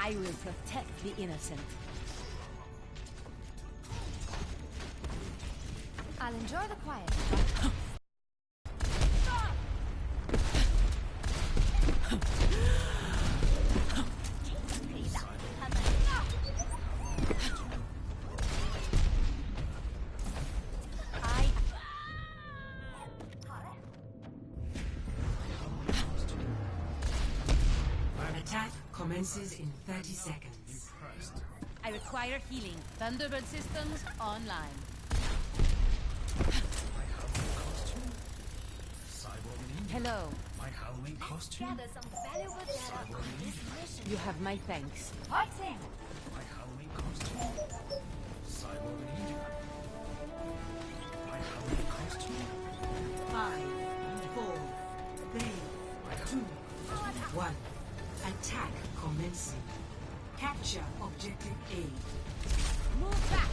I will protect the innocent. I'll enjoy the quiet. Attack commences in 30 seconds. I require healing. Thunderbird systems online. Hello. My Halloween costume? Gather some valuable data on this mission. You have my thanks. Fighting! My Halloween costume? Cyborg ninja? My Halloween costume? 5, 4, 3, 2, 1. Attack commencing. Capture objective A. Move back!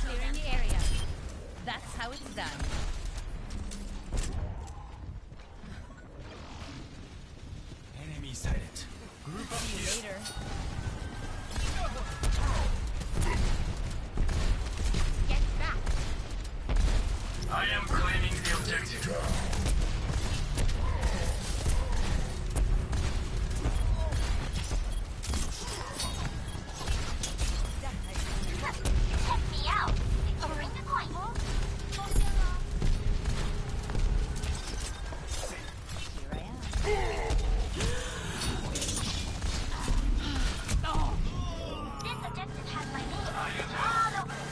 Clearing the area. That's how it's done. Enemy sighted. Group up See you here. later. Get back! I am claiming the objective. Check me out! Securing the point. Here I am. This objective has my name all over it.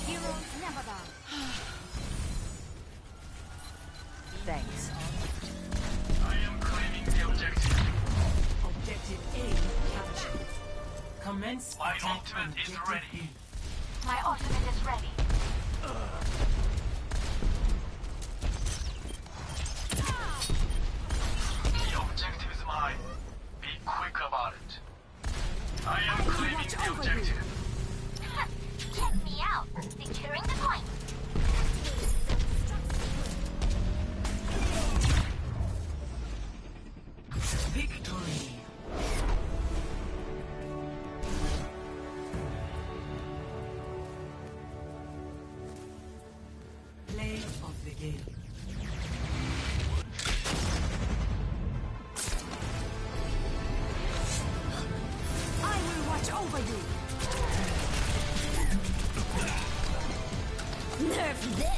Heroes never die. Thanks. I am claiming the objective. Objective A captured. Commence My attack ultimate is objective ready. B. My ultimate is ready. The objective is mine. Be quick about it. I am claiming the objective. Check me out! Securing the point. Victory. Play of the game. I will watch over you. Nerf this!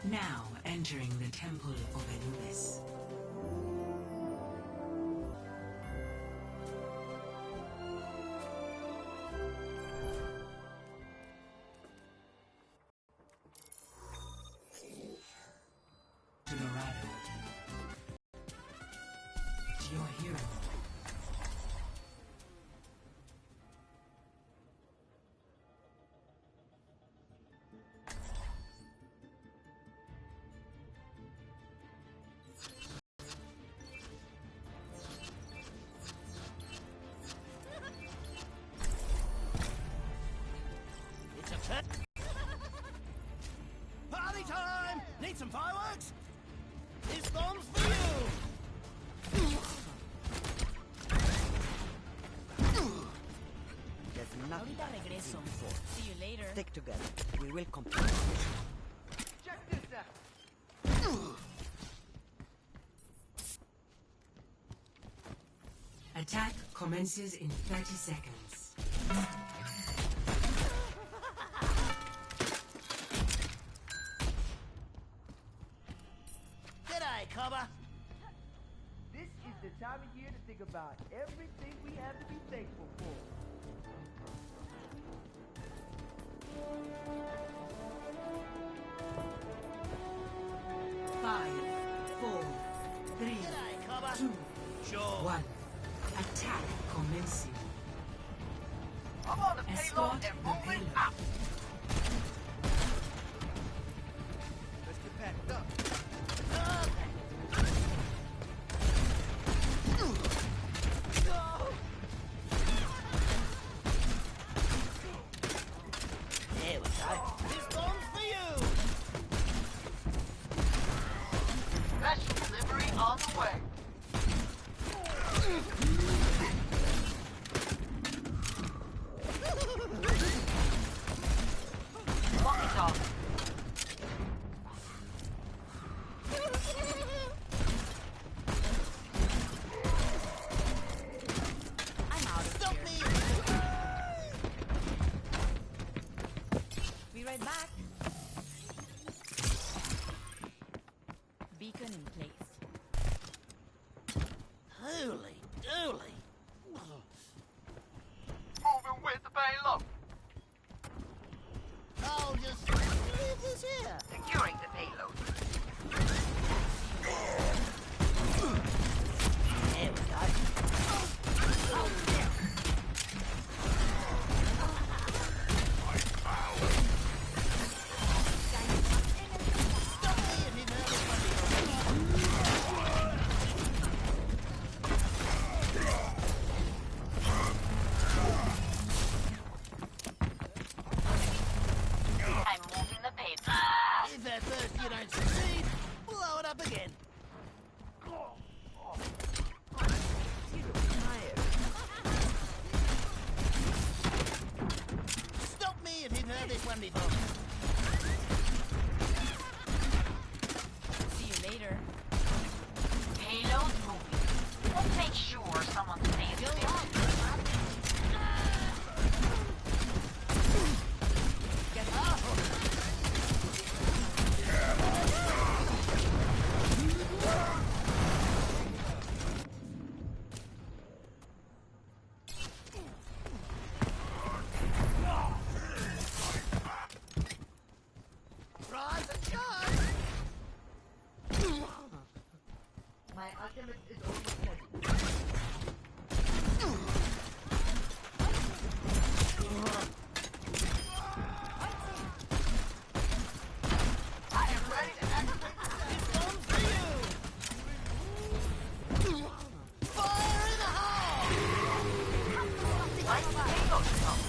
Now entering the Temple of Anubis. Dorado. To your hero. It's a pet. Need some fireworks? This bomb's for you! There's nothing Ahorita regreso. See you later. Stick together. We will complete. Check this out! Attack commences in 30 seconds. G'day, Cobber. This is the time of year to think about everything we have to be thankful for. Five, four, three, G'day, Cobber. 2, Sure. 1. Attack commencing. I'm on the Escort payload and the moving payload. out. Let's get packed up. There we go. This bomb's for you! Special delivery on the way. Walkie talkie. I'm out of Stop here. me! Be right back. Beacon in place. Holy dooly! Moving with the payload. I'll just leave this here. Securing the payload. There we go. Stop me if you've heard this one before. I'm moving the payload. If at first you don't succeed, blow it up again. Stop me if you've heard this one before. See you later. Payload moving. Let's make sure someone stays Go there. on. Get Rise and charge! My ultimate is almost ready. I am ready to activate the This bomb's for you! Fire in the hole! my payload come.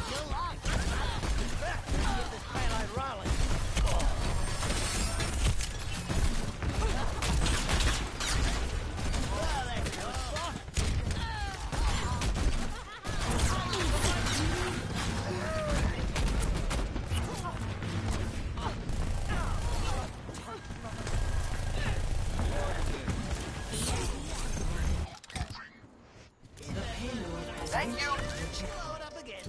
You'll like it. Get this payload rolling. Well, that's a good spot. The payload has Thank you. Blow it up again.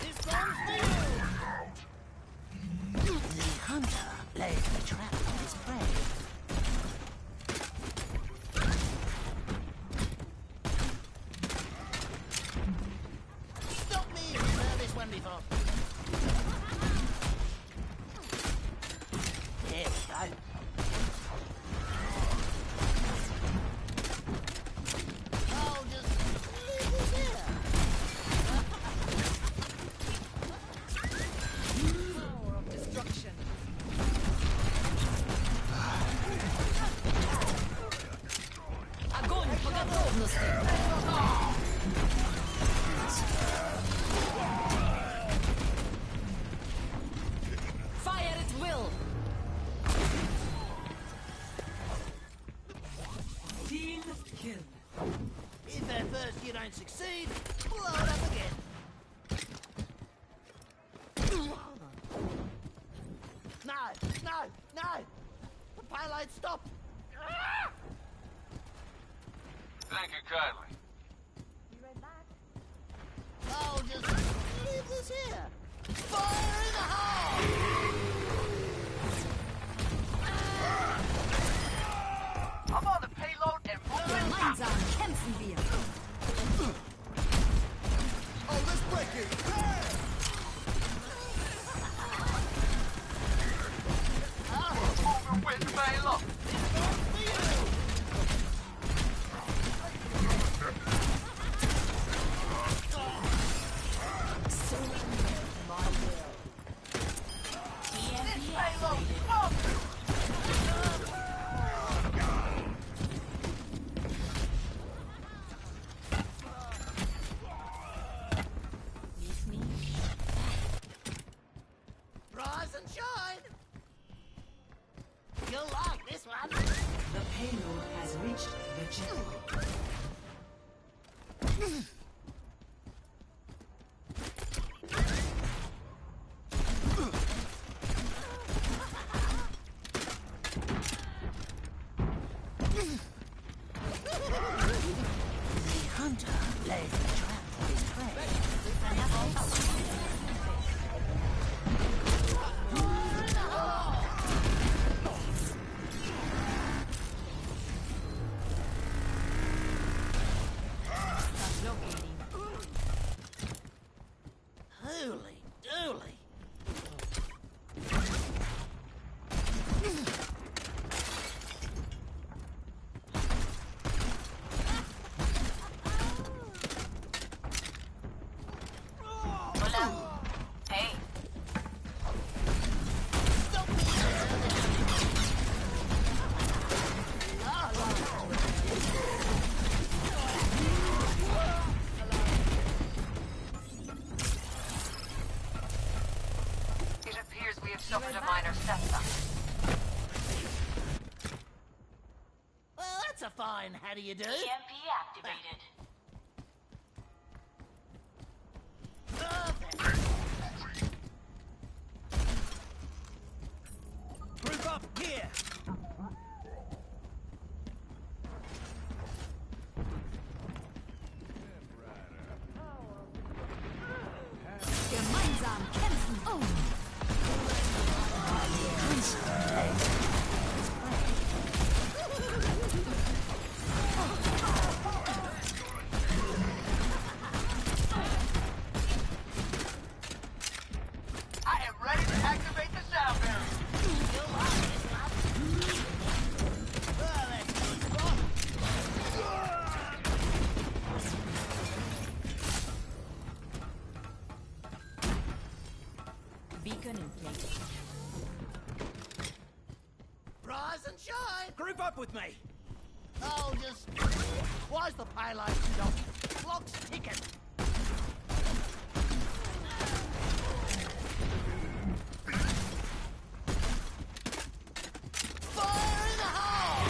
This bomb's for you! The hunter lays the trap for his prey. Stop me if you've heard this one before. No! The payload stopped! Ah! Thank you kindly. You read that? Oh, just leave this here! Fire in the hole! I'm on the payload and moving out! Gemeinsam kämpfen wir. Oh, let's break it! Moving with payload. Rise and shine! You'll like this one! The payload has reached the checkpoint. Holy dooly! Hola. Hey. It appears we have suffered a minor setback. Well, that's a fine how do you do? EMP activated. Group up here! Gemeinsam kämpfen. Oh. I am ready to activate the sound barrier! You'll like this one! Oh, that's good spot! Beacon in place. Rise and shine! Group up with me. Oh, just... Why's the payload stopped? Clock's ticking! Fire in the hole!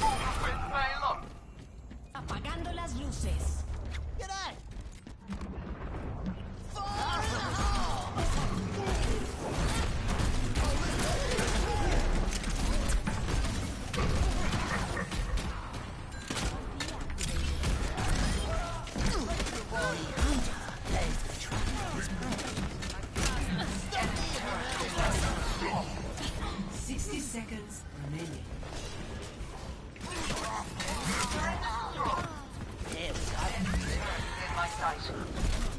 Moving with payload. Apagando las luces. G'day! Fire in the hole! Seconds remaining. There we go. In my sight.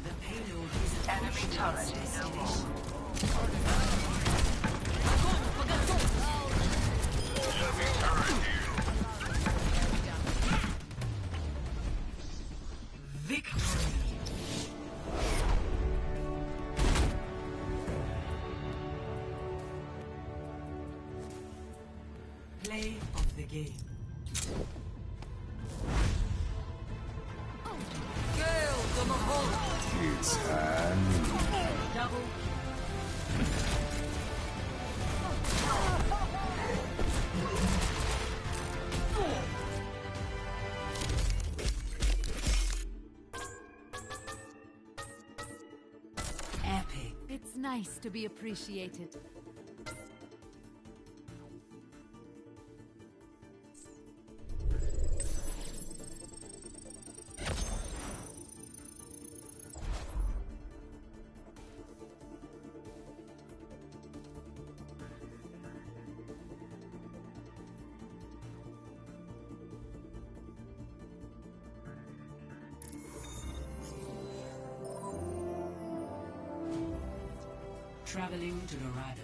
The payload is Enemy approaching turret its no more. destination. Victory. Play of the game. Double. Epic. It's nice to be appreciated. Traveling to Dorado.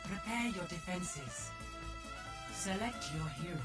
Prepare your defenses. Select your hero.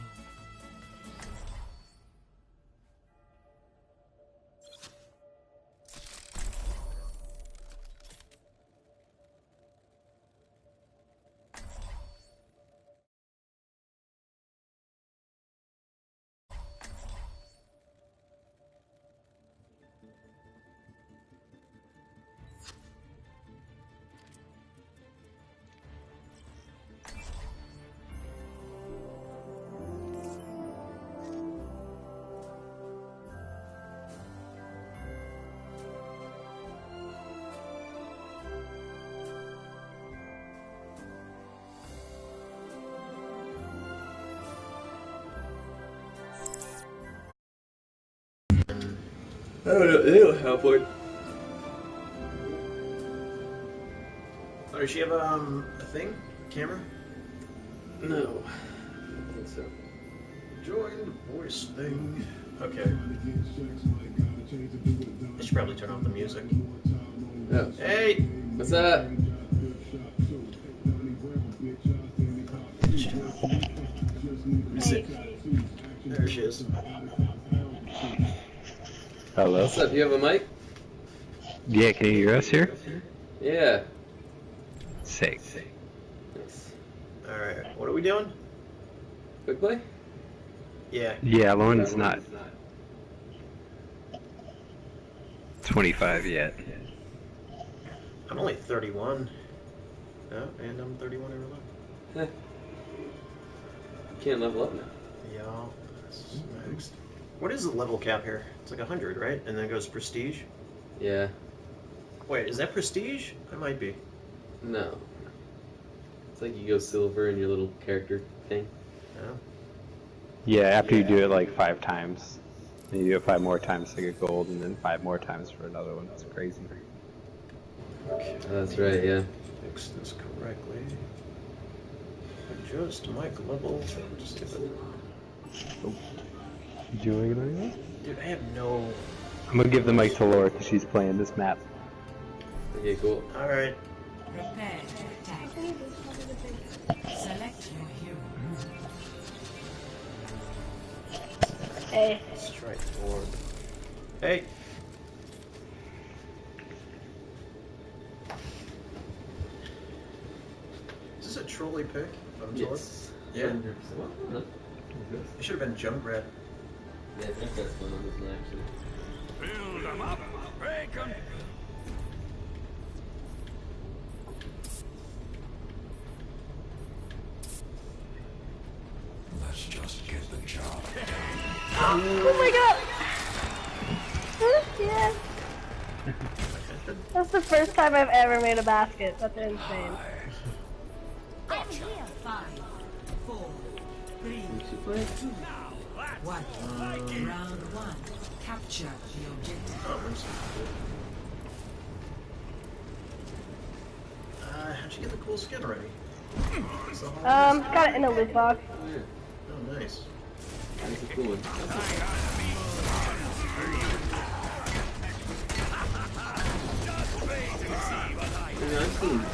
I don't know, they don't have one. Oh, does she have a thing? Camera? No. I don't think so. Join the voice thing. Okay. I should probably turn off the music. Oh. Hey! What's up? Is it? There she is. Hello. What's up? You have a mic? Yeah, can you hear us here? Yeah. Sick. Nice. Alright, what are we doing? Quick play? Yeah. Yeah, Lauren's not 25 yet. I'm only 31. Oh, and I'm 31 in real life. You can't level up now. Yeah, that's next. What is the level cap here? It's like 100, right? And then it goes prestige? Yeah. Wait, is that prestige? I might be. No. It's like you go silver in your little character thing. No? Yeah, after you do it like 5 times. And you do it 5 more times to get gold, and then 5 more times for another one. It's crazy. Okay. That's right, yeah. Fix this correctly. Adjust mic level. Just give it. Oh. You doing anything? Dude, I have no. I'm gonna give the mic to Laura because she's playing this map. Okay, cool. Alright. Prepare to attack. Select your hero. Hey. Strike forward. Hey! Is this a trolley pick of Jordan? Yes. Yeah. 100%. Well, no. It should have been Junkrat. Yeah, I think that's one on this one, actually. Build them up, break them. Let's just get the job done. Oh my god! Yeah. That's the first time I've ever made a basket. That's insane. I'm here. 5, 4, 3, 2, 1. Round 1. Capture the objective. How'd you get the cool skin already? Got it in a loot box. Oh, yeah. Oh, nice. That's a cool one. You know,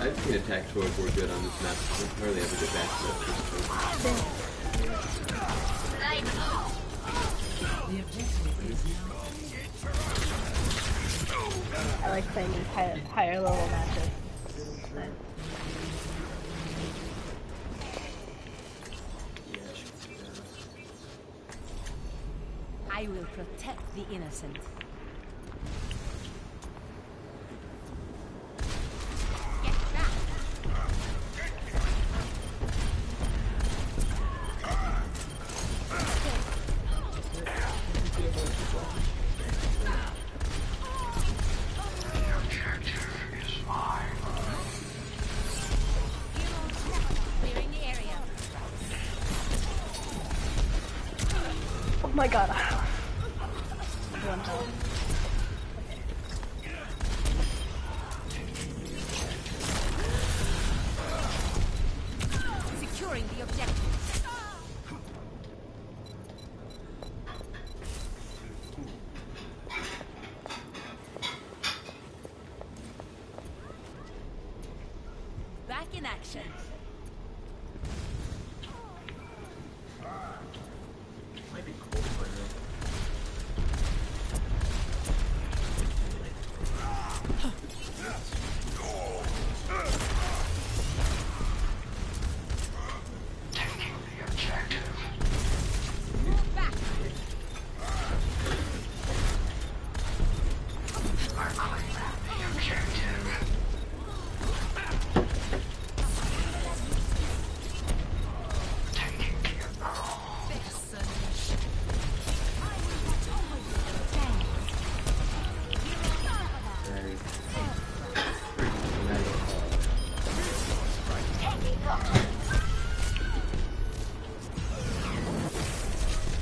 I've seen attack towards more good on this map. I hardly ever get back to that. The objective is now. I like playing these higher level matches. Nice. I will protect the innocent. Get back. my god. One health. Securing the objective. Back in action. Might be cold right now. Taking the objective. Move back. I claim the objective. Taking the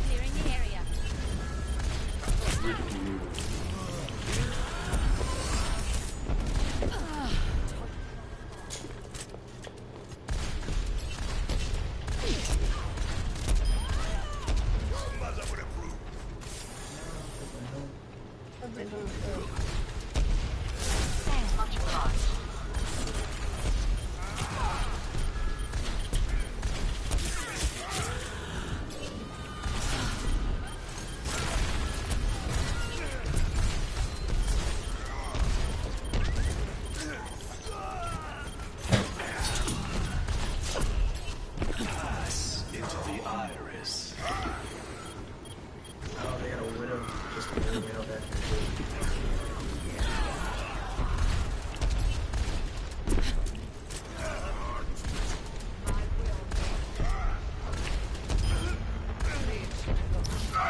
Clearing the area. Much obliged. into the iris. Oh, they got a widow. Just a widow back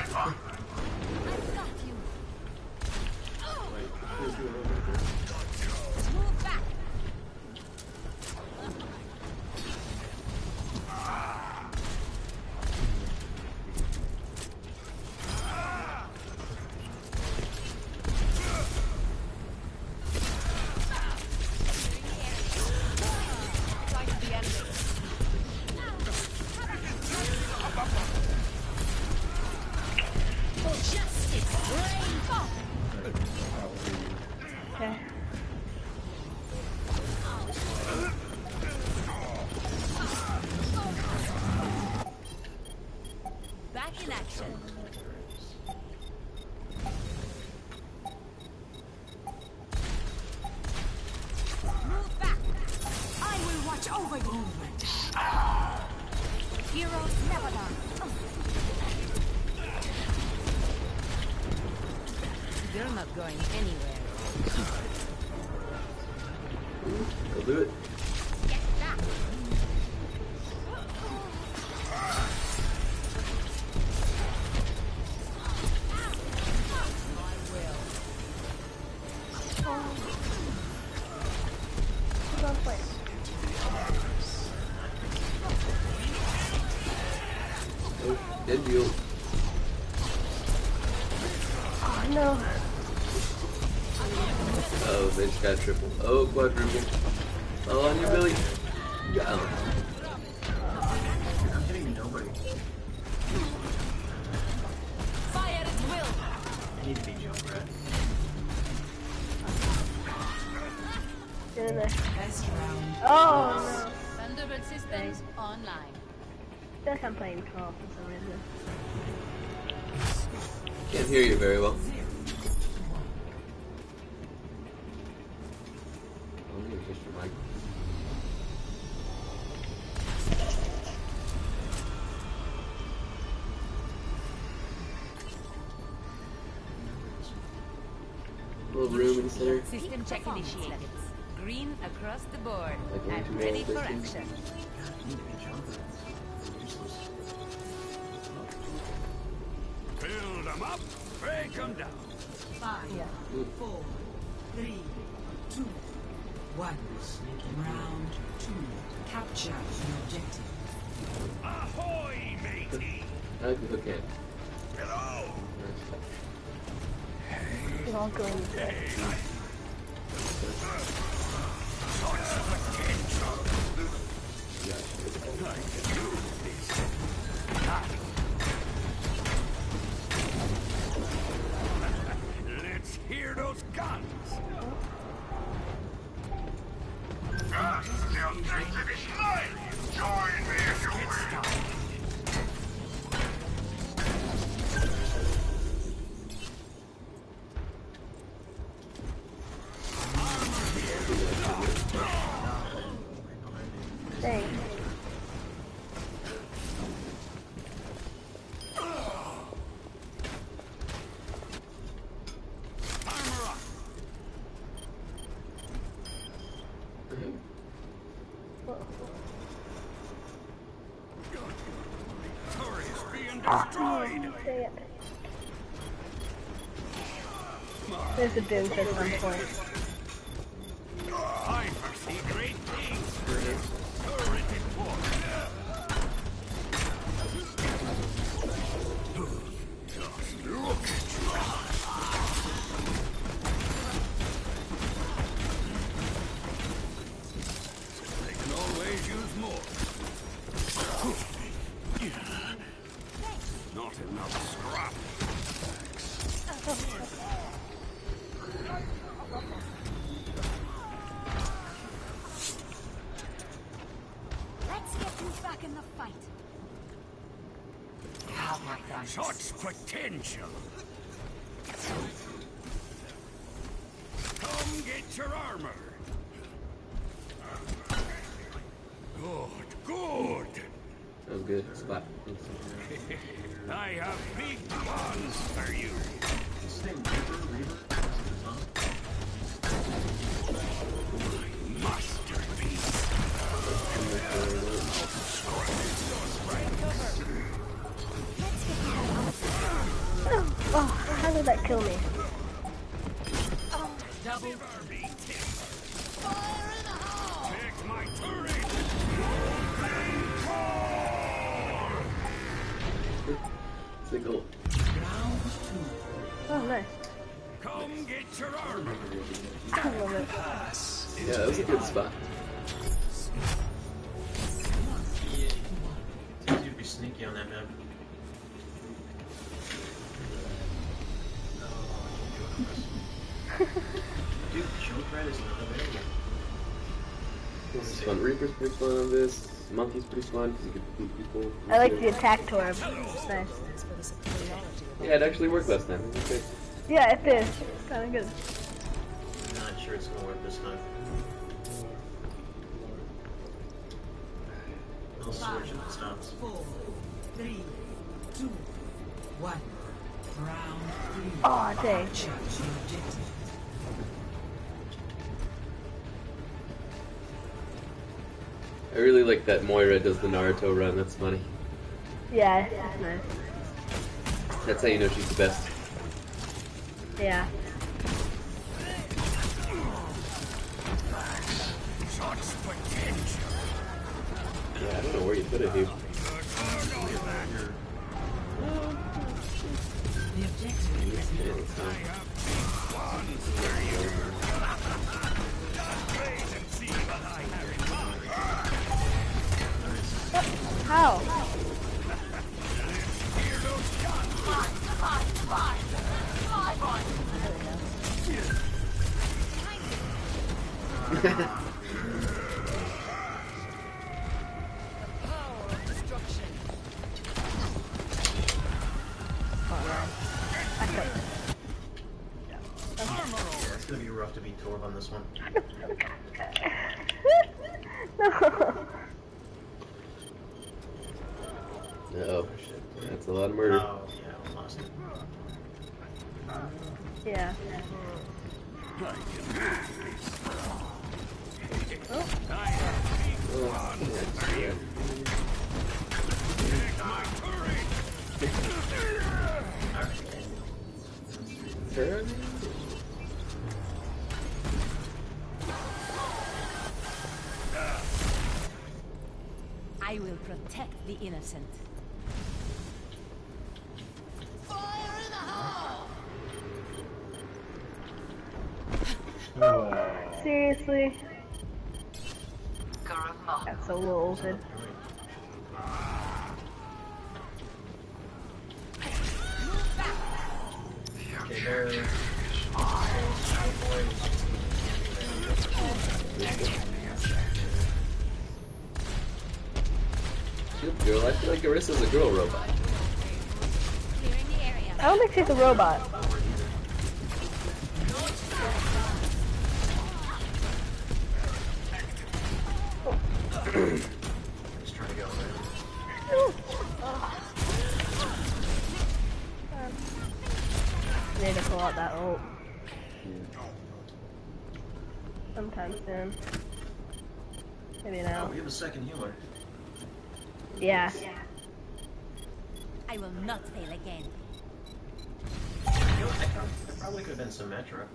I've got you. Move back. Fight the enemy. Justice rainbow. Okay. Back in action. Move back. I will watch over you. Heroes never die. You're not going anywhere. I'll do it. Get back. Who's on point? Oh, dead deal. Oh no. Oh, they just got triple. Oh, quadruple. Oh, on you, Billy. You got him. I'm hitting nobody. Fire at will. I need to be Junkrat. Get in there. Best round. Oh no. Thunderbird systems online. I feel like I'm playing co-op for some reason. Can't hear you very well. Oh, you just your mic. Little room in the center. System check initiated. Green across the board. Like one, two, I'm ready roll for distance. action. I need to be Junkrat. Useless. Build them up, break them down. 5, Yeah. 4, 3, 2, 1. Round 2. Capture the objective. Ahoy, matey! I like the hook hand. Get on! She's all going to say. Let's hear those guns. The objective is mine! Join me if you will! Dang. Turret's being destroyed. Say it. There's a deuce at some point. I foresee great things. Turret at work. Just look at you. They can always use more. Not enough scrap. Let's get you back in the fight. Such potential. Come get your armor. Good. That was good. Spot. I have big plans for you. My masterpiece. Oh, how did that kill me? Take my turret. Single. Oh, nice. Come get your armor. I love it. Yeah, that was a good spot. It's easy to be sneaky on that map. Dude, Junkrat is not available. This is fun. Reaper's pretty fun on this. Monkey's pretty fun because you can beat people. I like the attack torb. It's nice. Yeah, it actually worked last time. It was good. Yeah, it did. Kind of good. I'm not sure it's gonna work this time. I'll switch if it stops. 4, 3, 2, 1. Round 3. Oh, dang. Check the objective. I really like that Moira does the Naruto run. That's funny. Yeah, it's nice. That's how you know she's the best. Yeah. Such potential. Yeah, I don't know where you put it, dude. The objective is Yeah, it's fine. How? It's gonna be rough to beat Torb on this one. No. Uh-oh. That's a lot of murder. Oh, yeah, I lost it. Yeah. Oh, yeah. Turn? I will protect the innocent. I Seriously? Kuruma. Got so ulted. Okay, there. Good girl. I feel like Arissa's a girl robot. Clearing the area. I don't think she's a robot. Just trying to go there. Need to pull out that ult. Sometime soon. Maybe Oh, now. we have a second healer. Yeah. I will not fail again. You know, that probably could have been Symmetra.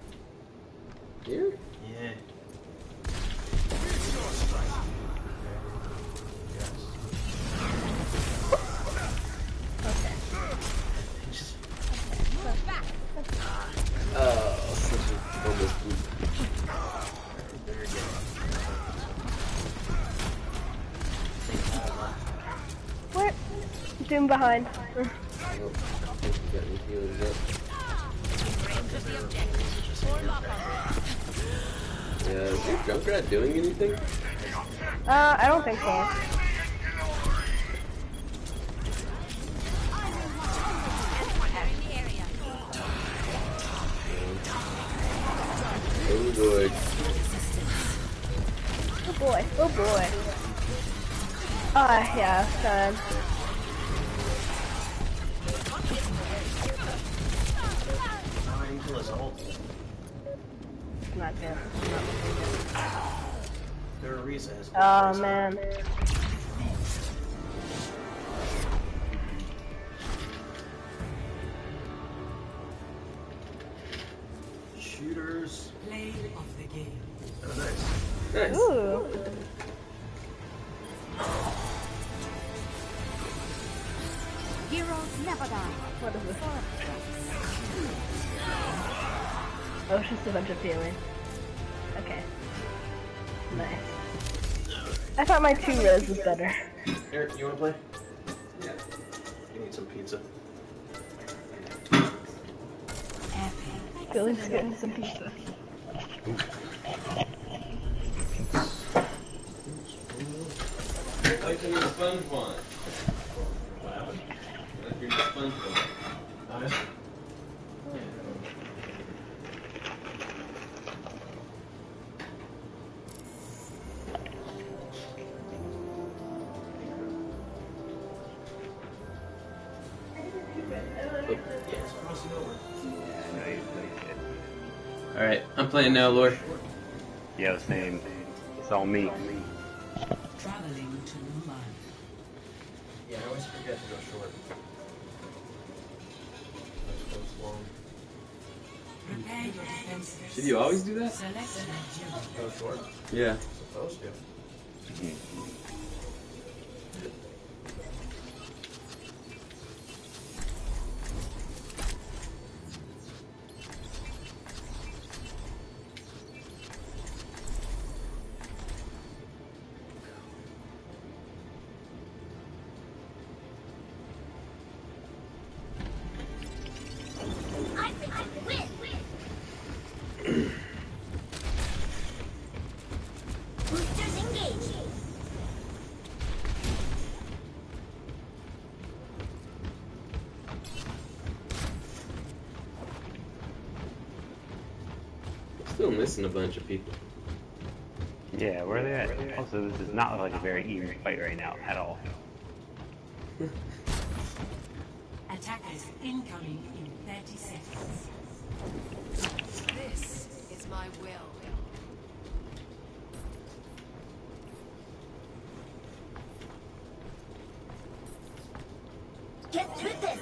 Here? Yeah. Okay. Just Oh, such a almost blue. there you go. What? Zoom behind. I don't think we got any healers up. Range of the objective. Or lock on. Yeah, is your Junkrat doing anything? I don't think so. Clearing the area. Oh boy. Oh boy. Oh boy. Ah, yeah, son. Oh, I didn't kill his ult. Not good. There are reasons. Oh man. Shooters. Play of the game. Oh, nice. Nice. Ooh. Heroes never die. What is this? Oh, it's just a bunch of healing. Okay. Nice. I thought my 2 res was better. Eric, you wanna play? Yeah. You need some pizza. Billy's getting some pizza. Like in the sponge one. Like you're the sponge one. Alright, I'm playing now, Lord. Yeah, same. It's all me. Traveling to Mumbai. Yeah, I always forget to go short. Let's go long. Prepare your defenses. Did you always do that? Select Nigeria. Go short? Yeah. Supposed to. I think I win. Boosters engaged. Still missing a bunch of people. Yeah, where are they at? Also, this does not look like a very even fight right now at all. Attackers incoming in 30 seconds. This is my will. Get through this.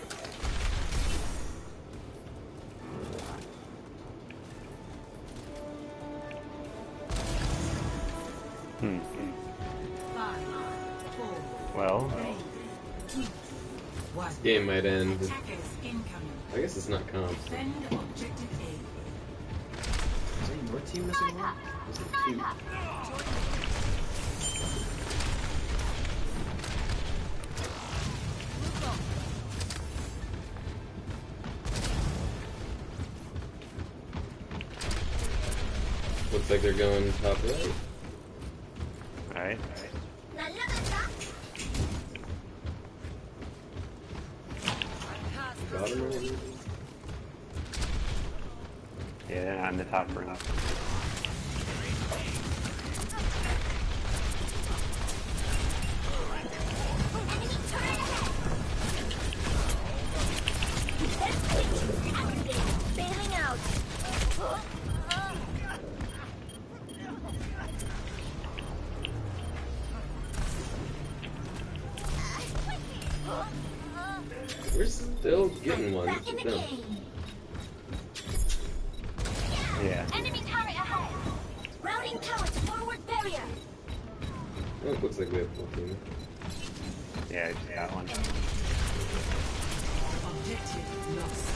Hmm. 5, 4, Well, 3, 2, 1. This game might end. Attackers incoming. I guess it's not comp. Defend objective A. Is Hey, your team missing one? Is it two? Looks like they're going top right. Alright. Bottom right. Yeah, on the top room. Bailing out. We're still getting one. Look at them. Yeah. Enemy turret ahead. Routing tower to forward barrier. Oh, it looks like we have full team. Yeah, I just got one. Objective lost.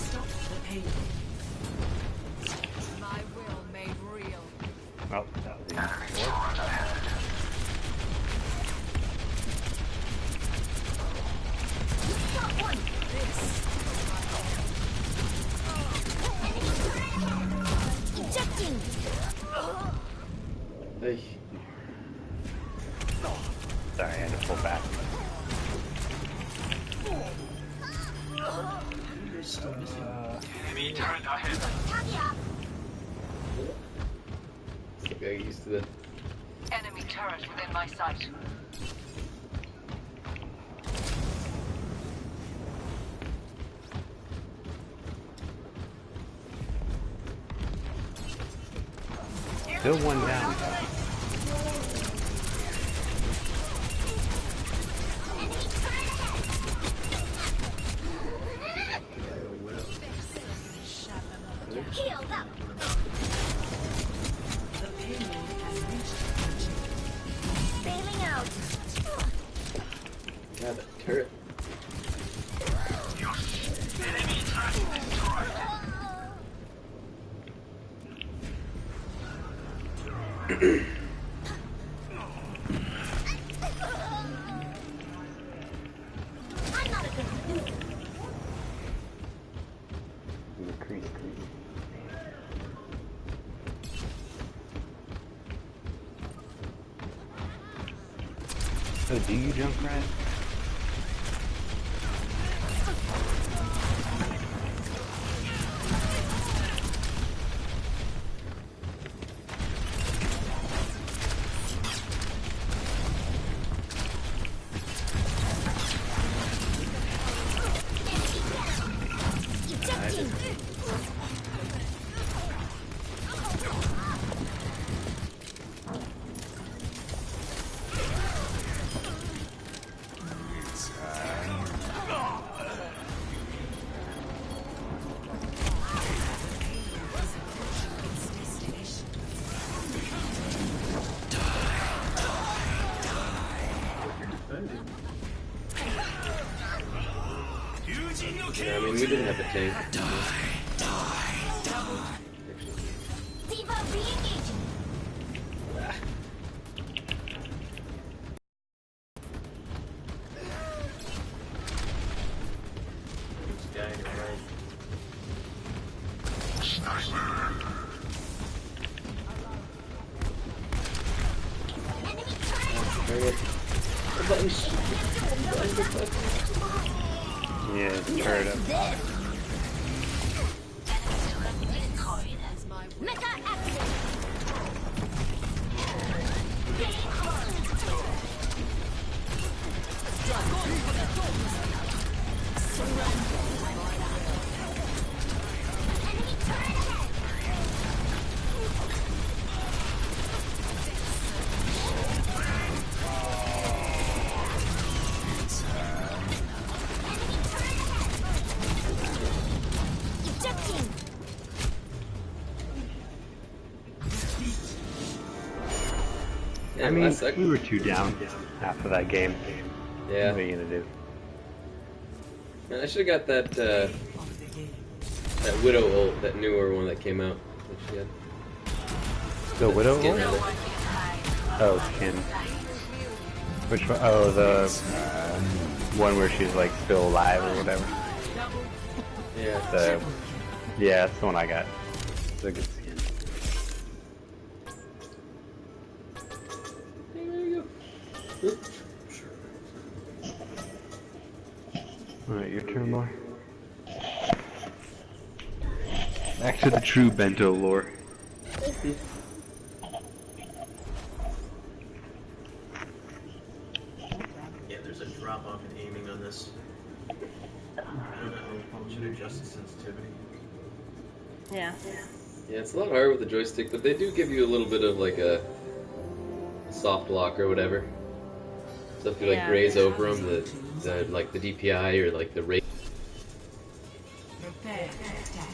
Stop the pain. My will made real. Oh, that was Enemy easy. turret ahead. Got one. Ejecting. Hey. Sorry, I had to pull back. Enemy turret ahead. I got used to the. Enemy turret within my sight. Still one down. Healed up. The payload has reached the chip. Bailing out. God, that turret. Enemy turret destroyed. I'm not a good. Increase. So do you jump rat? Ejecting. Yeah, I mean, we didn't have a tank. Diva re-engaging. Each guy in your right. Enemy turret. Turret. The buttons. Yeah, it's turret up. Mecha activate. Getting close. Surrender. Enemy turret ahead. Ejecting. Yeah, I mean, last second. we were 2 down after that game. Yeah. What are you gonna do? Man, I should have got that Of the game. that Widow ult, that newer one that came out. that she had. The Widow? Skin rather. Oh, Skin. Which one? Oh, the one where she's like still alive or whatever. Yeah. Yeah, that's the one I got. It's a good skin. There you go. Alright, your turn, Lore. Back to the true bento lore. Yeah, there's a drop off in aiming on this. I don't know. Should adjust the sensitivity. Yeah. Yeah, it's a lot harder with the joystick, but they do give you a little bit of like a soft lock or whatever. So if you like Yeah. graze over them, the like the DPI or like the rate. Prepare to attack.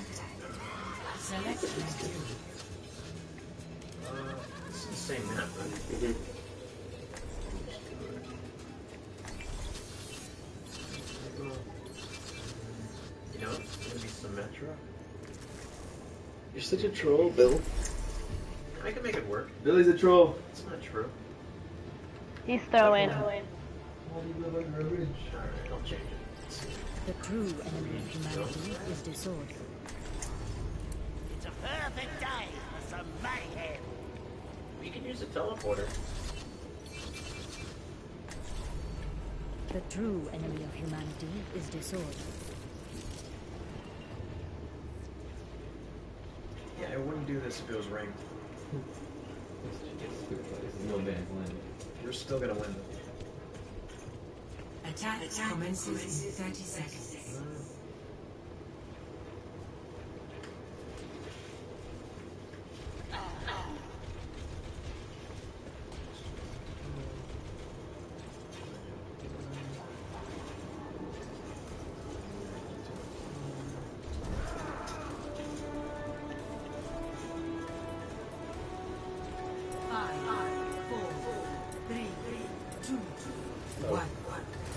Select material. It's the same map, right? Mm-hmm. You know, it's gonna be Symmetra. You're such a troll, Bill. I can make it work. Billy's a troll. It's not true. He's throwing. Alright, I'll change it. The true enemy of humanity is disorder. It's a perfect day for some mayhem. We can use a teleporter. The true enemy of humanity is disorder. Yeah, I wouldn't do this if it was ranked. No man's land. We're still gonna win. Attack commences in 30 seconds.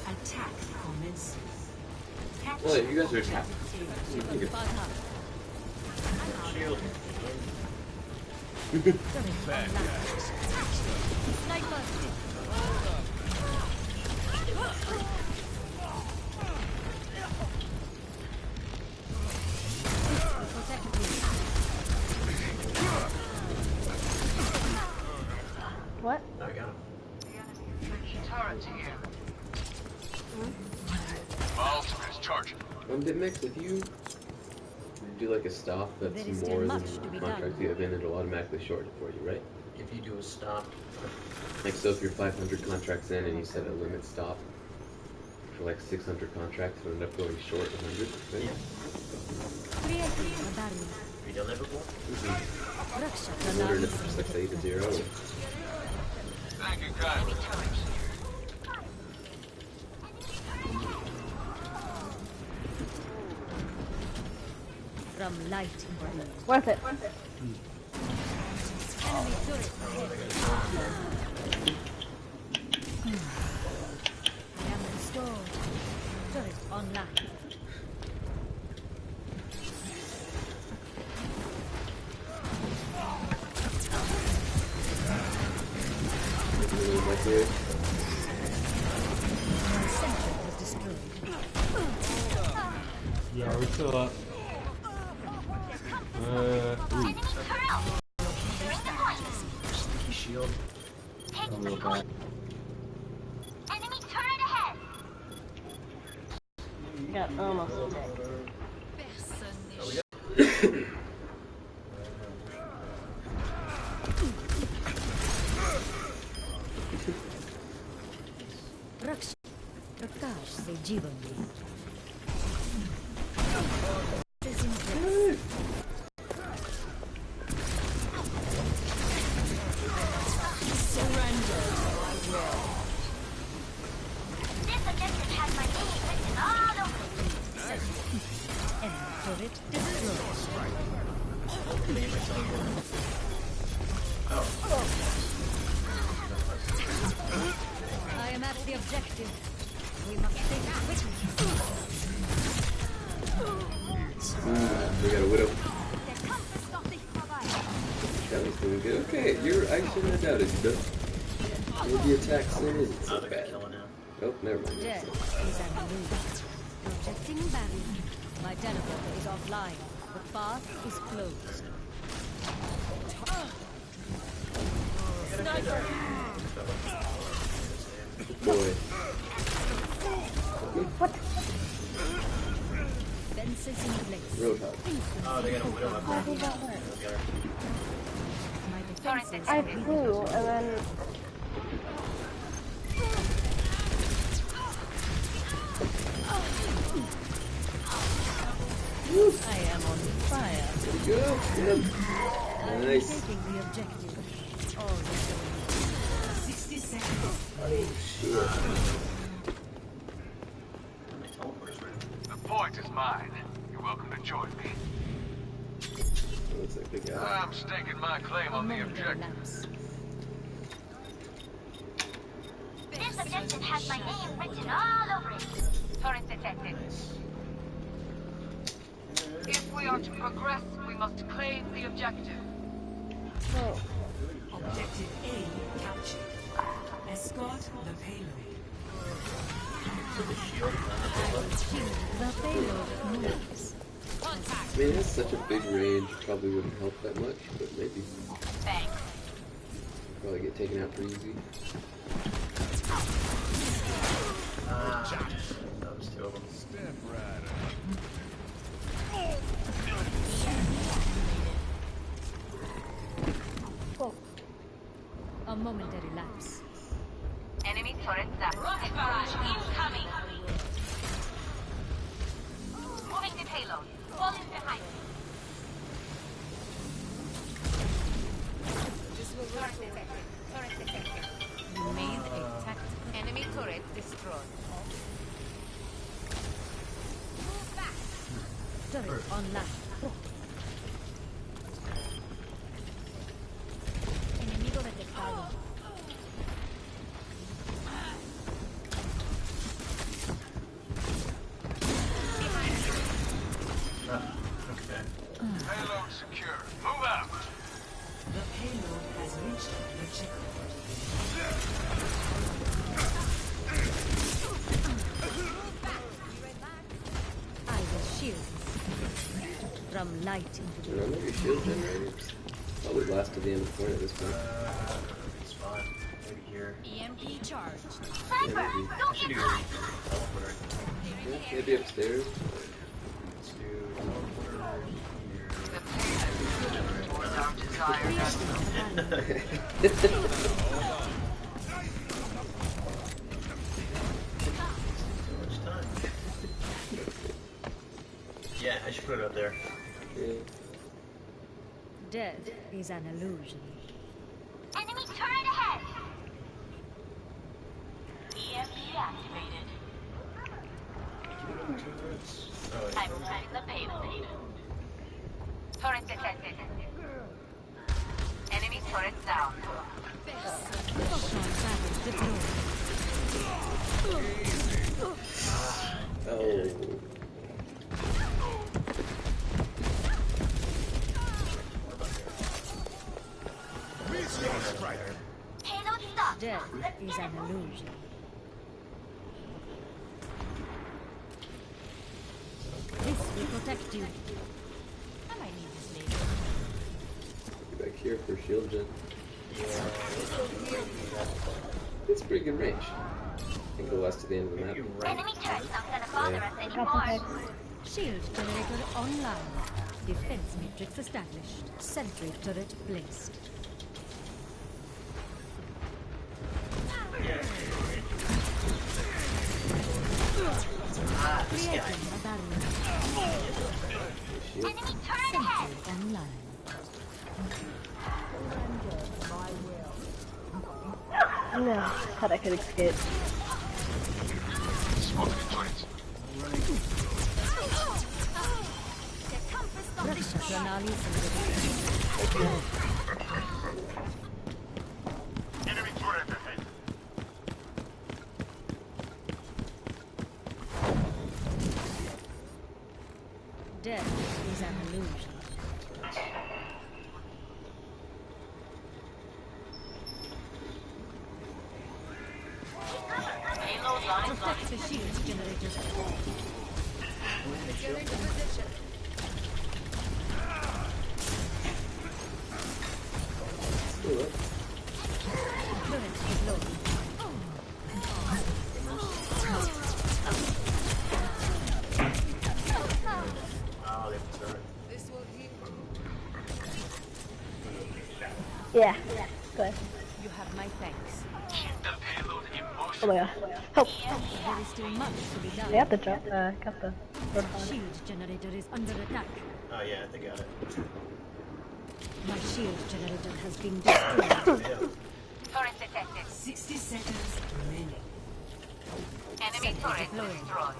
Attack commences. Well, you guys are tapping. Shield. What? I got him. Turret to you. My ultimate is charging. Bitmix, if you do like a stop that's There is still more than much to be the contract done. you have in, it'll automatically short it for you, right? If you do a stop, Like, so if you're 500 contracts in and you set a limit stop for like 600 contracts, it'll end up going short 100, right? yeah. Creating a barrier. Have you done that before? Raksha I'm wondering if it's just like say to 0 or... Thank you, kindly. from light in the Worth it. enemy turret ahead. I am restored. Turret online. Like here. My sentry was destroyed. Yeah, we're still up. Shield. A little bit. Enemy turret ahead. Got almost dead. Raksha Prakash se जीवन में This objective has my name written all over it. enemy turret destroyed. I am at the objective. We must take it quickly. We got a widow. Der Kampf ist noch nicht vorbei. shouldn't have doubted you, though. Maybe attack sin isn't so they're bad. killing now. Oh, never mind. Death is an illusion. Projecting barrier. My teleporter is offline. The path is closed. Sniper! Boy. What? Fences in place. Roadhog. Oh, they got a widow up How there. did that work? My defenses I flew and then I am on fire. There you go. Good. Nice. Taking the objective. Oh, 60 seconds. Oh, shit. My teleporter's ready. The point is mine. You're welcome to join me. Looks like they got I'm staking my claim a on the momentary objective. lapse. This objective has my name written all over it. Turret detected. If we are to progress, we must claim the objective. so Objective A captured. Escort the payload. Put the shield on the The payload moves. I mean, it has such a big range, probably wouldn't help that much, but maybe Thanks. probably get taken out pretty easy. That was two of them. A momentary lapse. Enemy turret down. Rocket barrage incoming. Moving the payload. Fall in behind. Turret detected. Turret detected. You made a tactical. Enemy turret destroyed. Move back. Turret online. Enemigo detectado. Okay. Payload secure. Move out. The payload has reached the checkpoint. I will shield. From light into You know, maybe shield generators. Probably blast to the end of the point at this point. Spot. Maybe here. EMP charged. Yeah, maybe. I should do teleporter. Yeah, maybe upstairs. Let's do teleporter here. Without desire. Too much time. Yeah, I should put it up there. Yeah. death is an illusion. Enemy turret ahead. EMP activated. Oh, I'm planning the payload. Turret detected. Enemy turret down. Photon barrel deployed. Oh. Payload stop. Death is an illusion. This will protect you. I might need this later. Back here for shield gen. It's pretty good range. I can go west to the end of the map. Enemy turret's not gonna bother us got the anymore. hex. Shield generator online. Defense matrix established. Sentry turret placed. Creating a barrier. Enemy turret ahead. Sentry online. No, thought I could escape. Rक्षा प्रणाली Enemy turret ahead. Death is an illusion. shields generator. Get into position. Turret is low. Oh, they have to start. This will heal. Yeah. Good. You have my thanks. Keep the payload in Oh motion. my god. Help. There is still much to be done. We have to jump. Got the protocol. Shield generator is under attack. Oh yeah, they got it. My shield generator has been destroyed. Yeah. Turret detected. 60 seconds remaining. Enemy turret destroyed.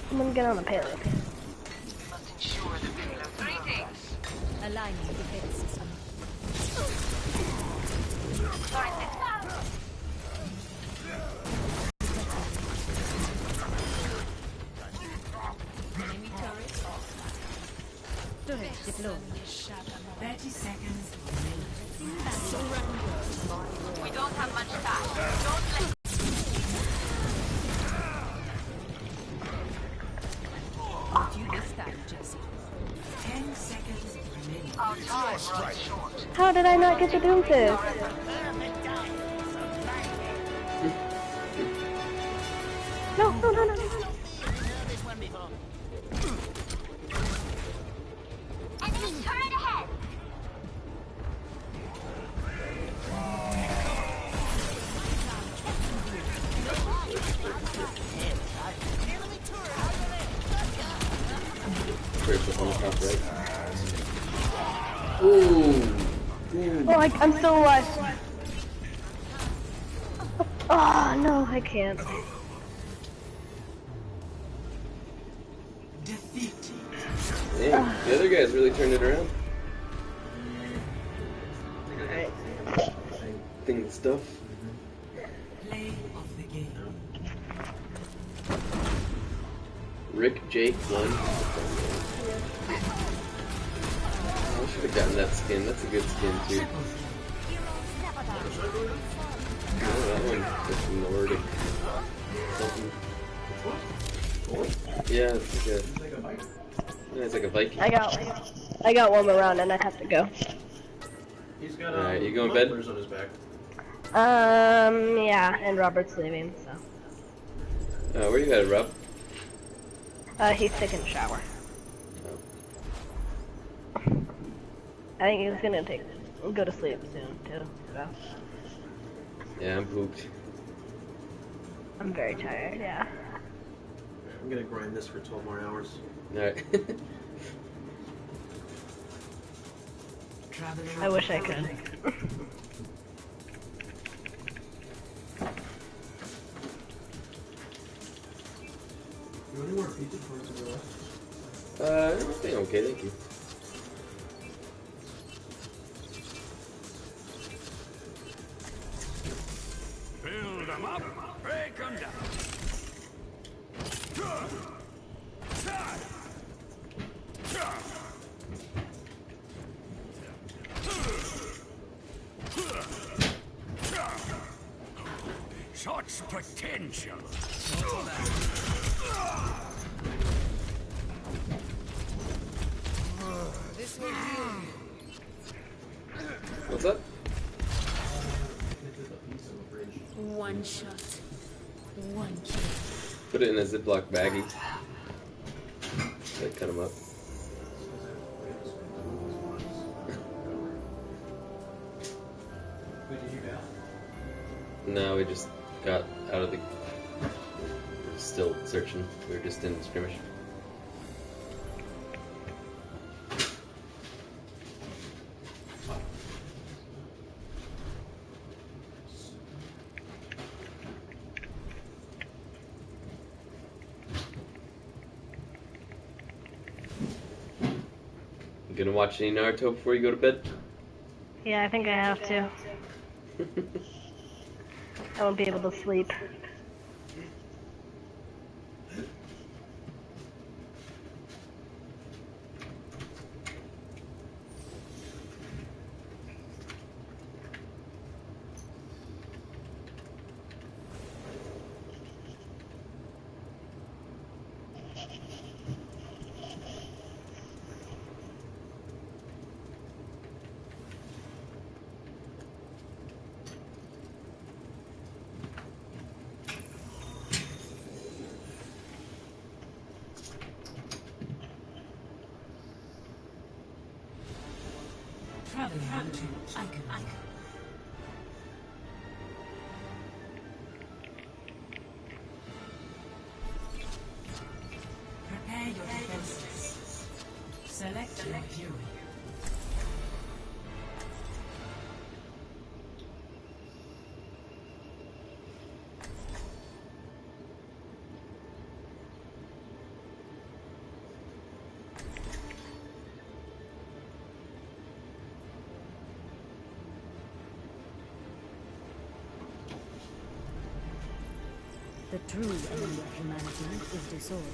Someone get on the payload. Must ensure the payload. Greetings. Aligning defense system. Turret detected. Enemy turret off. Turret deployed. 30 seconds remaining. We don't have much time. Don't let You this time, Jesse. 10 seconds remaining. our time run short. How did I not get the doomsday? No, no, no, no, no, no. Enemy turret ahead. First up on the top right. Ooh. Oh, I'm still alive. Oh, no, I can't. Damn, the other guys really turned it around. Alright. Thing stuff. Play of the game. Rick, Jake, one. I should have gotten that skin. That's a good skin too. No, that one. That's Nordic. Something. Yeah, it's like a Viking. I got one more round and I have to go. He's got Alright, you going to bed? mufflers on his back. Yeah, and Robert's leaving, so. Where you headed, Rob? He's taking a shower. I think he's gonna go to sleep soon too. So. Yeah, I'm pooped. I'm very tired. Yeah. I'm gonna grind this for 12 more hours. Alright. I wish I could. You want any more pizza before it's over left? Everything okay, thank you. Build them up, break them down. Such potential. This will heal. What's up? One shot. One kill. Put it in a Ziploc baggie. Like, cut them up. No, we just got out of the... We're still searching. We were just in skirmish. You gonna watch any Naruto before you go to bed? Yeah, I think I have to. I won't be able to sleep. Traveling to icon. Prepare your defenses. Select your hero. The true enemy of humanity is disorder.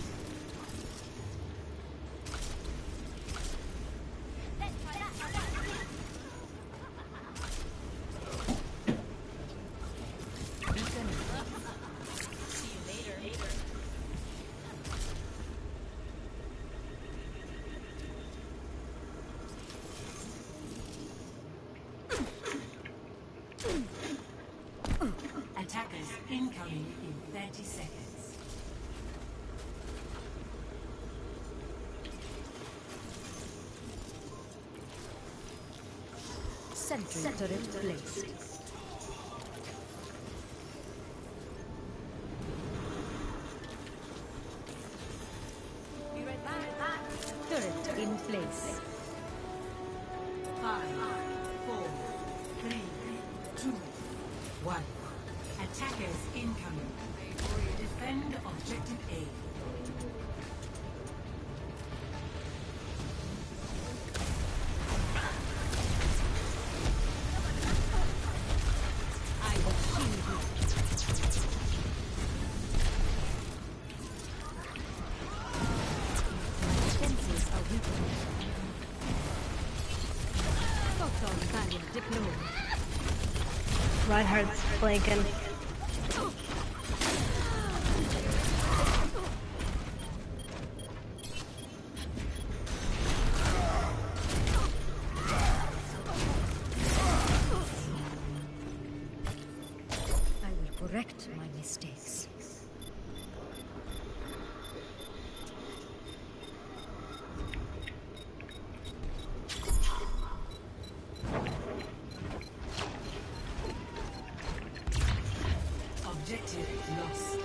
Attackers incoming in 30 seconds. Sentry turret placed. Be right back. Turret in place. 5, 4, 3, 2, 1. Attackers incoming. Defend objective A. I will shield you. My defenses are weakened. Photon barrier deployed. Reinhardt's flanking. I will correct my mistakes. Objective lost.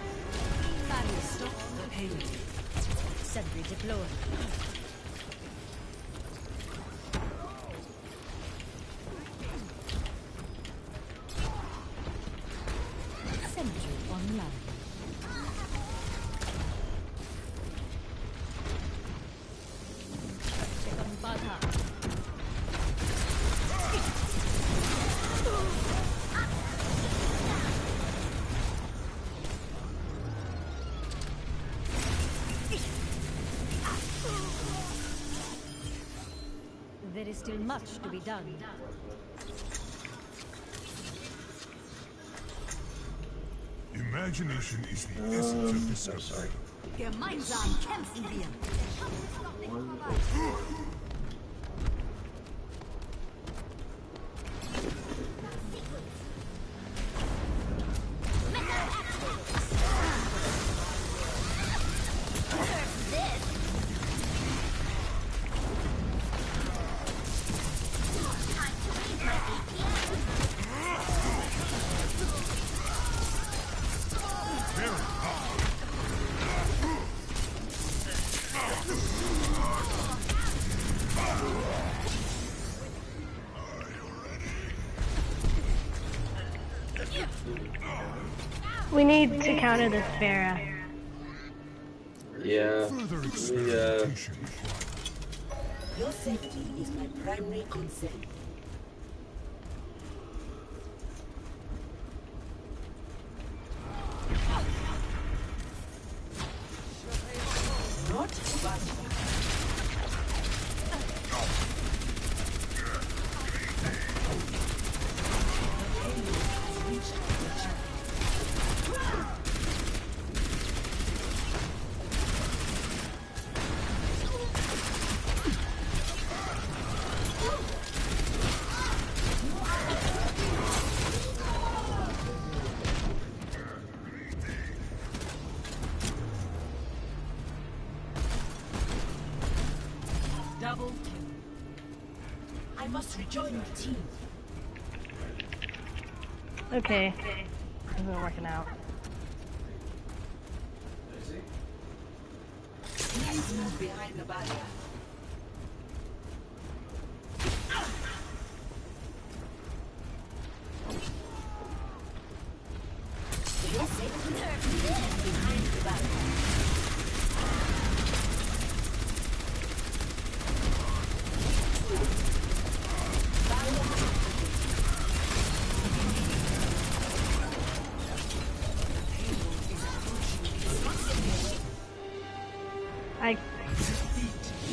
Barrier Stop the payload. sentry deployed. Sentry online. Second Bata. There is still much to be done. Imagination is the essence of discovery. Gemeinsam kämpfen wir. We need to counter this Pharah. Yeah. Further Yeah. experimentation required. Your safety is my primary concern. Not fast. must rejoin the team. Okay. This isn't working out. Please move behind the barrier. Behind the barrier.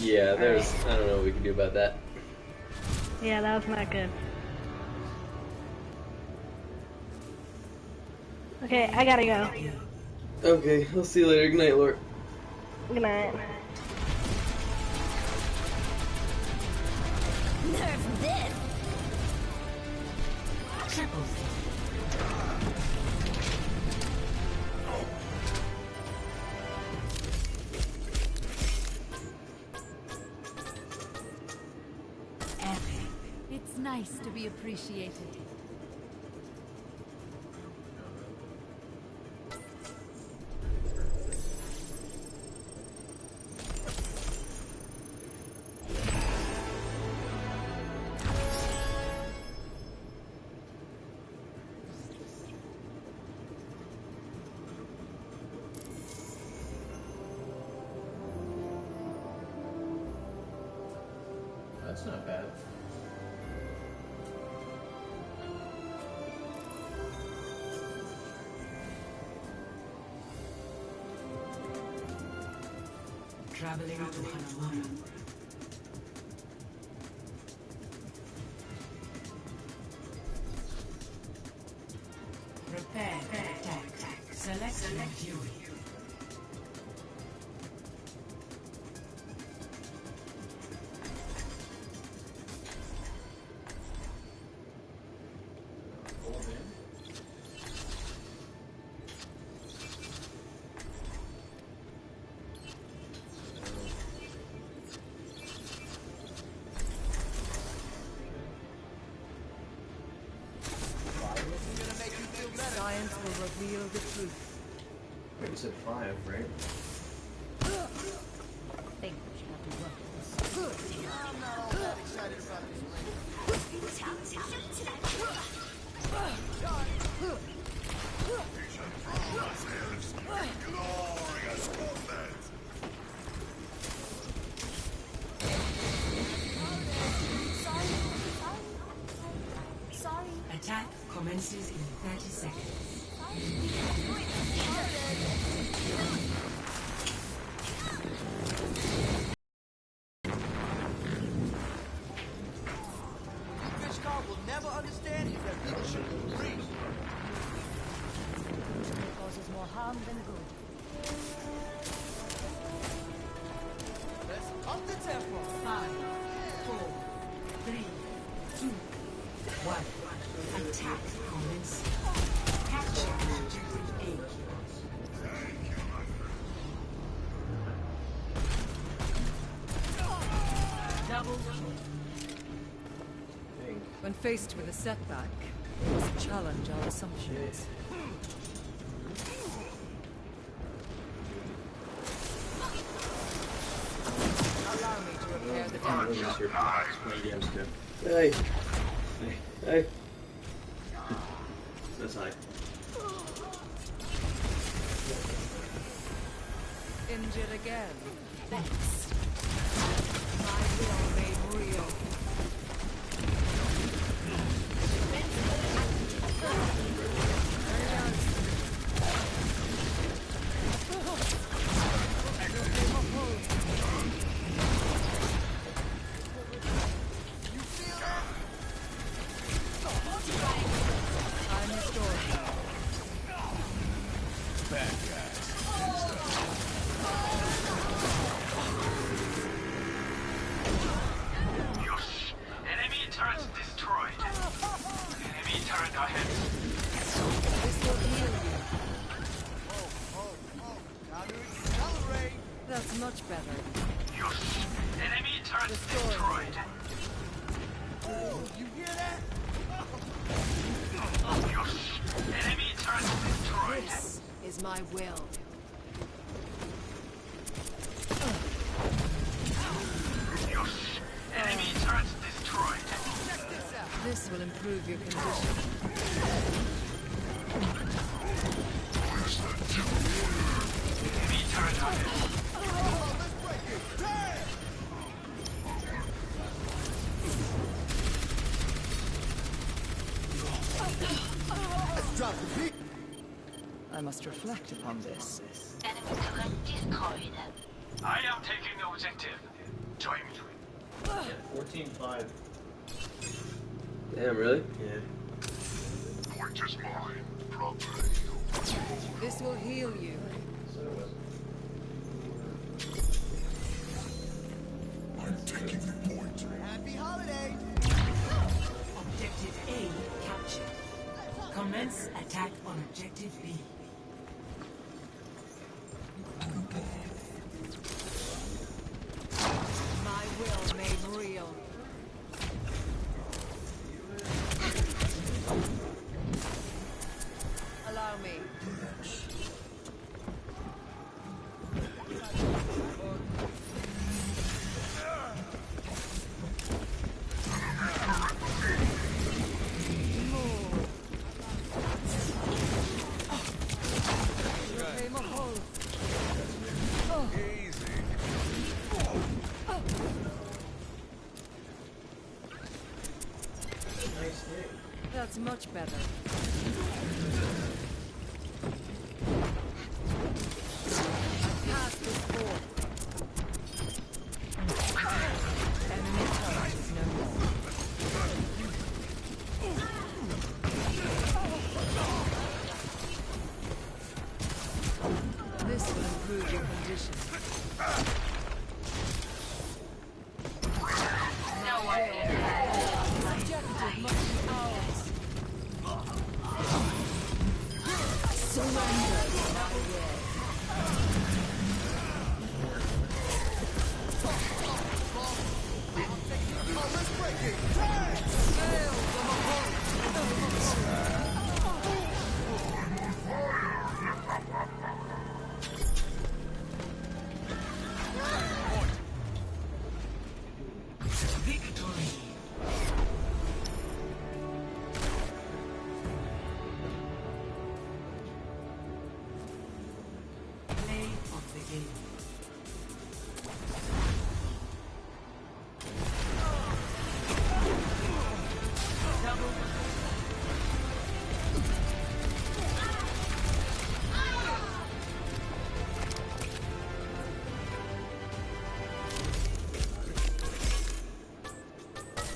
Yeah, there's. I don't know what we can do about that. Yeah, that was not good. Okay, I gotta go. Okay, I'll see you later. Good night, Lord. Good night. Nerf this! Triple. It's nice to be appreciated. That's not bad. Traveling to Hanamura. Prepare, attack. Select your fury. Science will reveal the truth. Wait, you said 5, right? Think shall be well. I'm not all that excited about this Glorious combat! Sorry. Attack commences in 30 seconds. fish car will never understand is that people should be free. It causes more harm than good. Let's up the tempo. 5, 4, 3, 2, 1. Attack commence. Capture objective A. Double kill. When faced with a setback, we must challenge our assumptions. Allow me to repair the damage. Hey. Hey. That's high. Injured again. Thanks. My will made real. I'm restored now. Bad guys. Yosh! Enemy turret destroyed. Enemy turret ahead. This will heal you. Now to accelerate. That's much better. Yosh! Enemy turret destroyed. my will. Enemy turret destroyed. This will improve your condition. Enemy turret hunted. I must reflect upon this. Enemy turret destroyed. I am taking the objective. Join me. Yeah, 14-5. Damn, really? Yeah. Point is mine. Properly. This will heal you. So it was. I'm taking the point. Happy holidays! Objective A captured. Commence attack on Objective B. My will made real. Allow me. Nice day. That's much better. Pass this forth. Enemy turret is no more. This will improve your condition. No one Objective must be ours. Surrender to my will. Fail from Victory. Play of the game.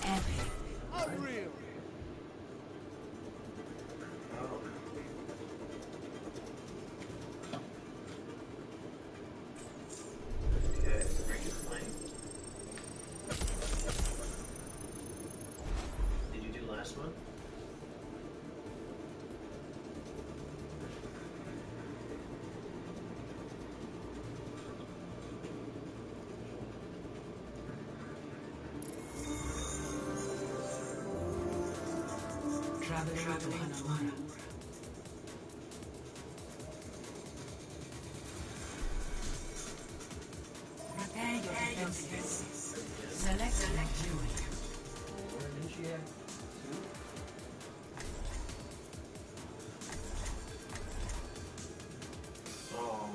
Epic. Unreal! Okay, Break your flame. Did you do last one? Travel to Hanamura. Prepare your defenses. Select your jewel. Where did she have? Two? Oh.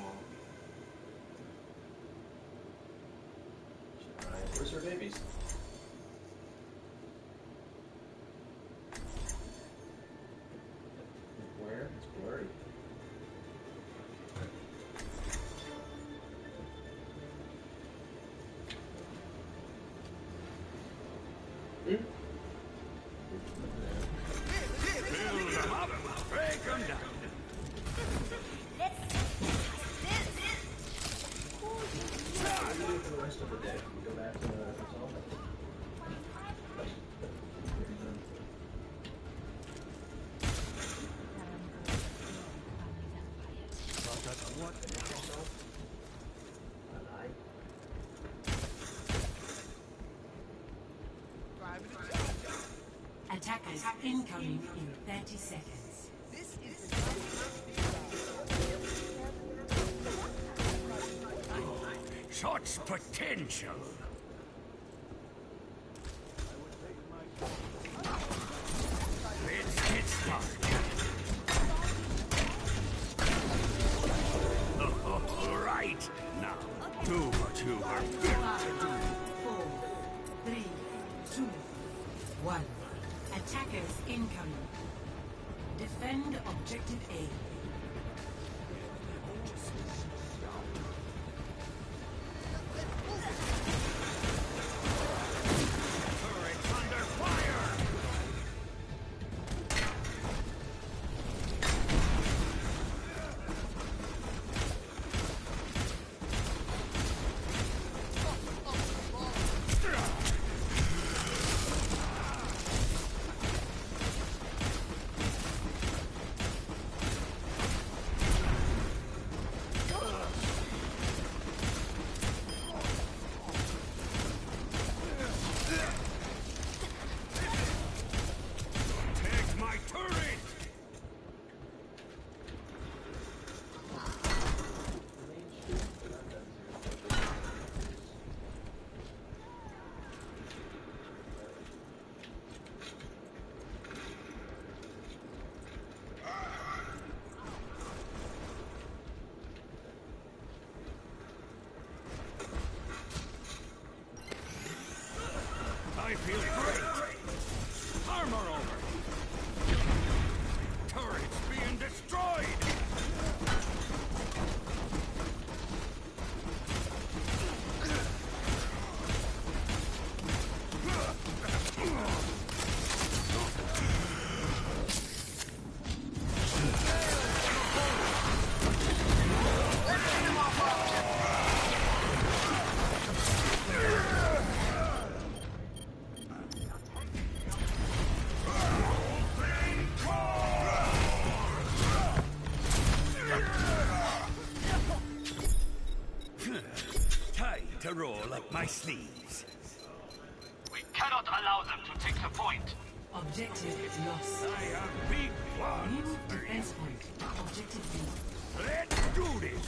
Alright, where's her babies? Where? It's blurry. Build them up, break them down. What do you do for the rest of the day? You go back to the hotel? Attackers incoming in 30 seconds. This is the Such potential. Let's get started. All right, now, do what you are built to do. 4, 3, 2, 1. Attackers incoming. Defend objective A. Turrets under fire! Take my turret! I feel great! Armor over! Turrets being destroyed! Time to roll up my sleeves. We cannot allow them to take the point. Objective lost. I have big New plans for defense you. point. Objective B. Let's do this!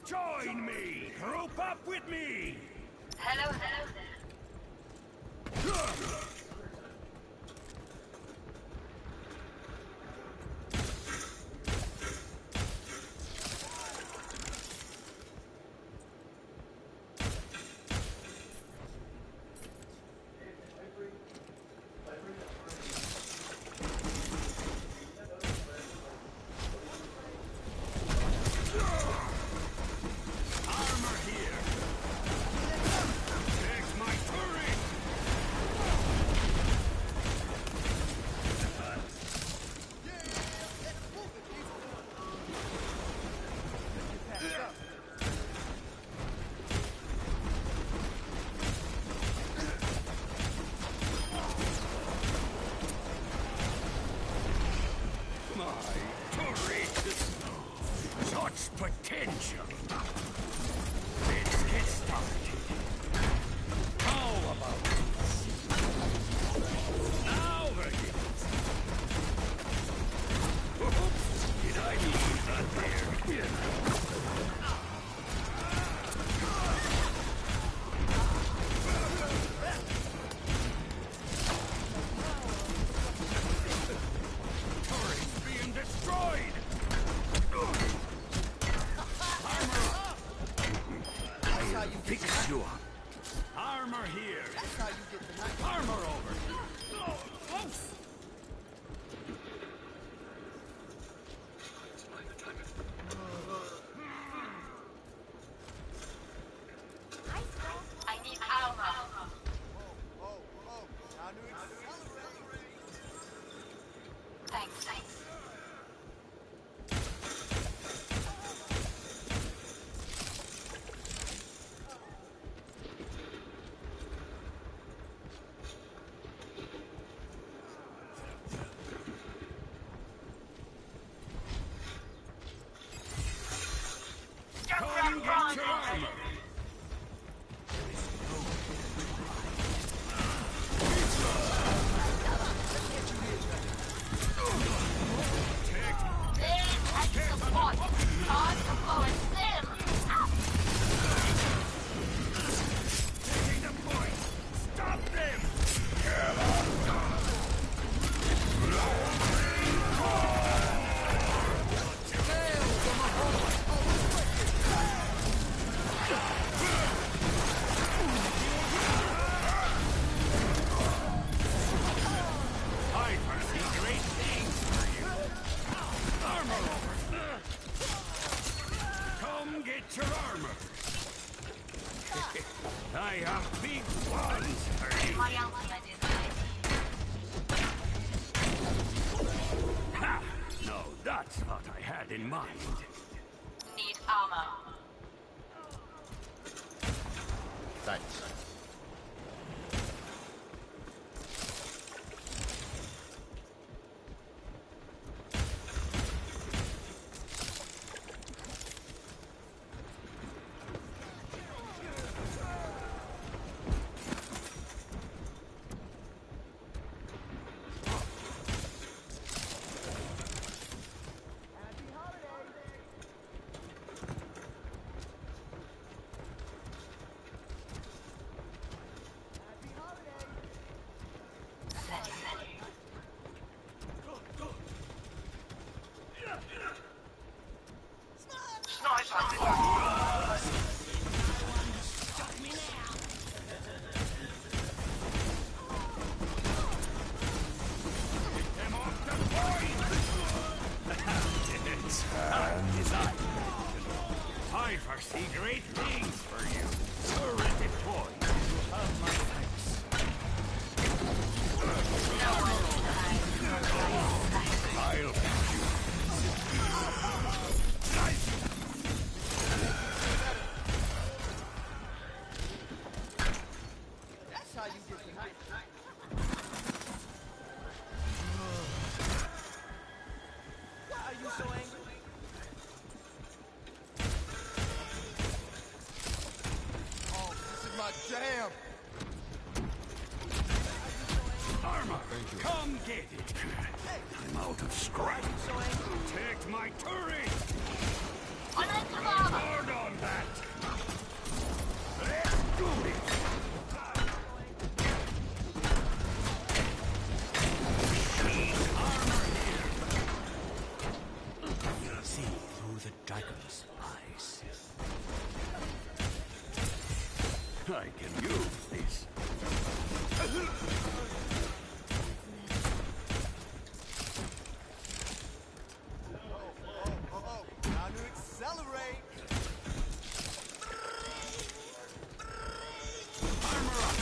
Join me! Group up with me! Hello there. Armor here! Take my turret! My turret! Such potential! Let's get started. How about this? Now we're getting Oops! Did I leave that there? Turrets being destroyed! That's how you get Fix you up. Armor here. That's how you get the knife. Armor over. I need armor. Oh, time to accelerate. Thanks. I have big ones for you. My ultimate is ready. Ha! No, that's what I had in mind. Need armor. Thanks. I foresee great things for you. Terrific boy. You have my thanks. I'll catch you. That's how you get the night. Why are you so angry? Oh, this is my jam. Armor, come get it. I'm out of scrap. Take my turret. Hard on that. Let's do it. Armor here. See through the dragon's eyes. I can use this. Time to accelerate. Armor up.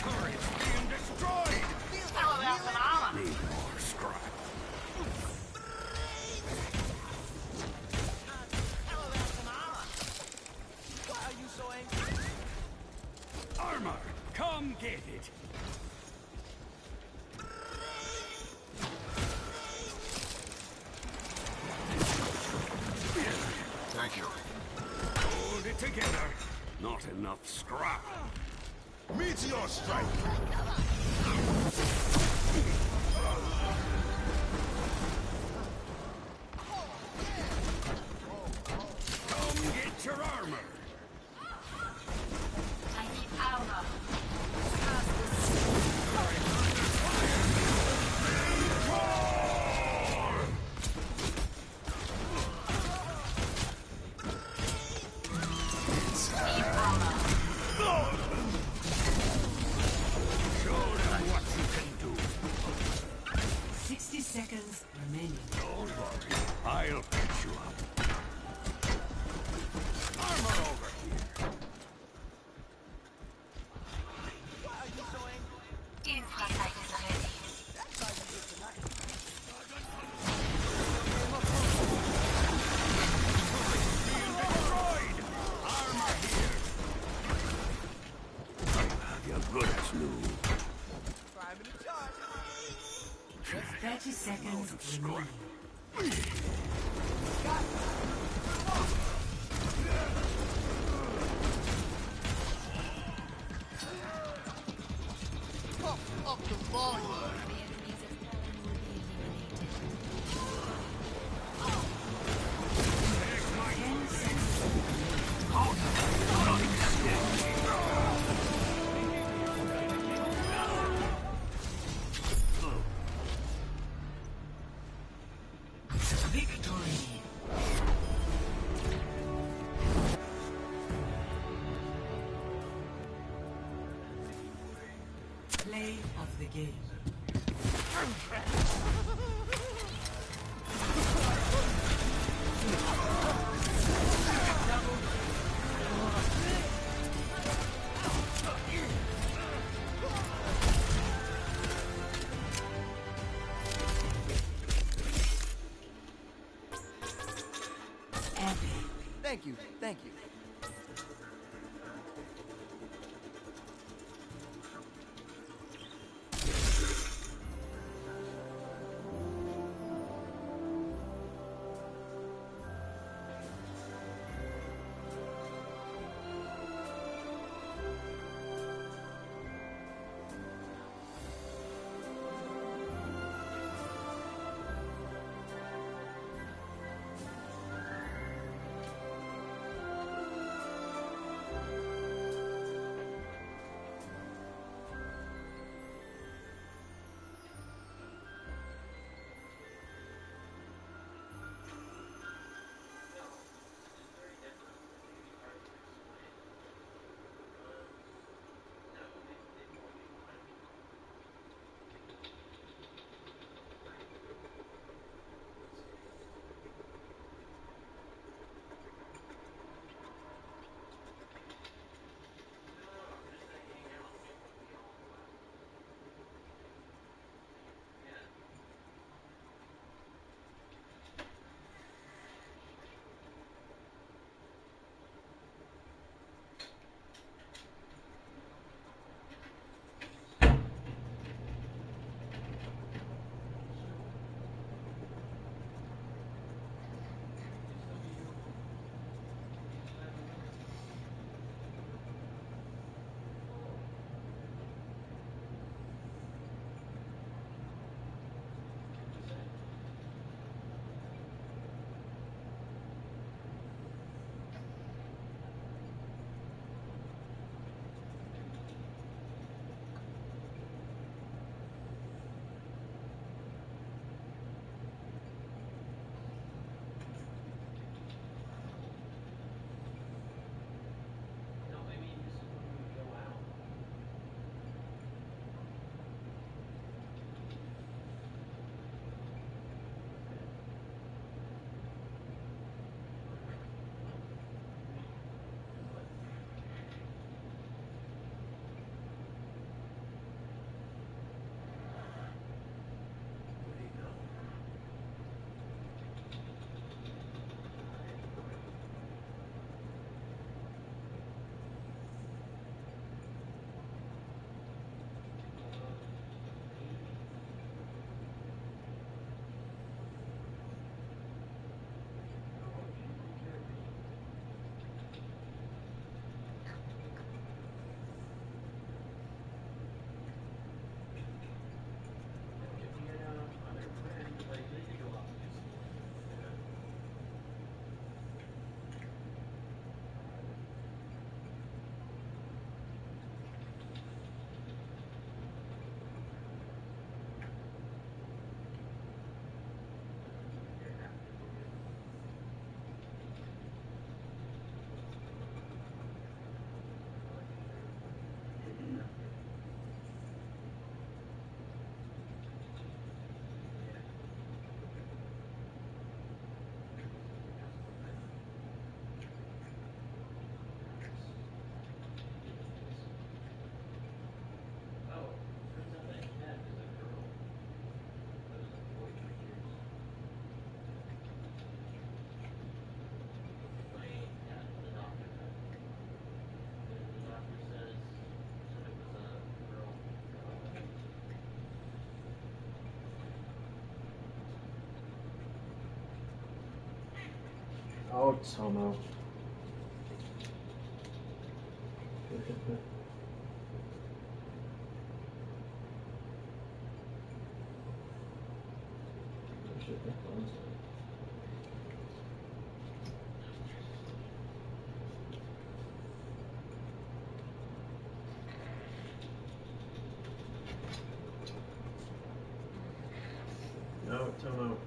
Turret's being destroyed. Need more scrap. Why are you so angry? Armor, come get it. Thank you. Hold it together. Not enough scrap. Meteor strike. Come get your armor. I need armor. Need armor. Show them what you can do. 60 seconds remaining. Don't worry. I'll patch you up. Armor over here. Why are you so angry? Infrasight is ready. That's how you get the night. Being destroyed. Armor here. I'll have you good as new. Climbing the charge. 30 seconds remaining. Pump up the volume. Victory. Play of the game. Double Thank you, thank you. Oh, Tomo. No, Tomo.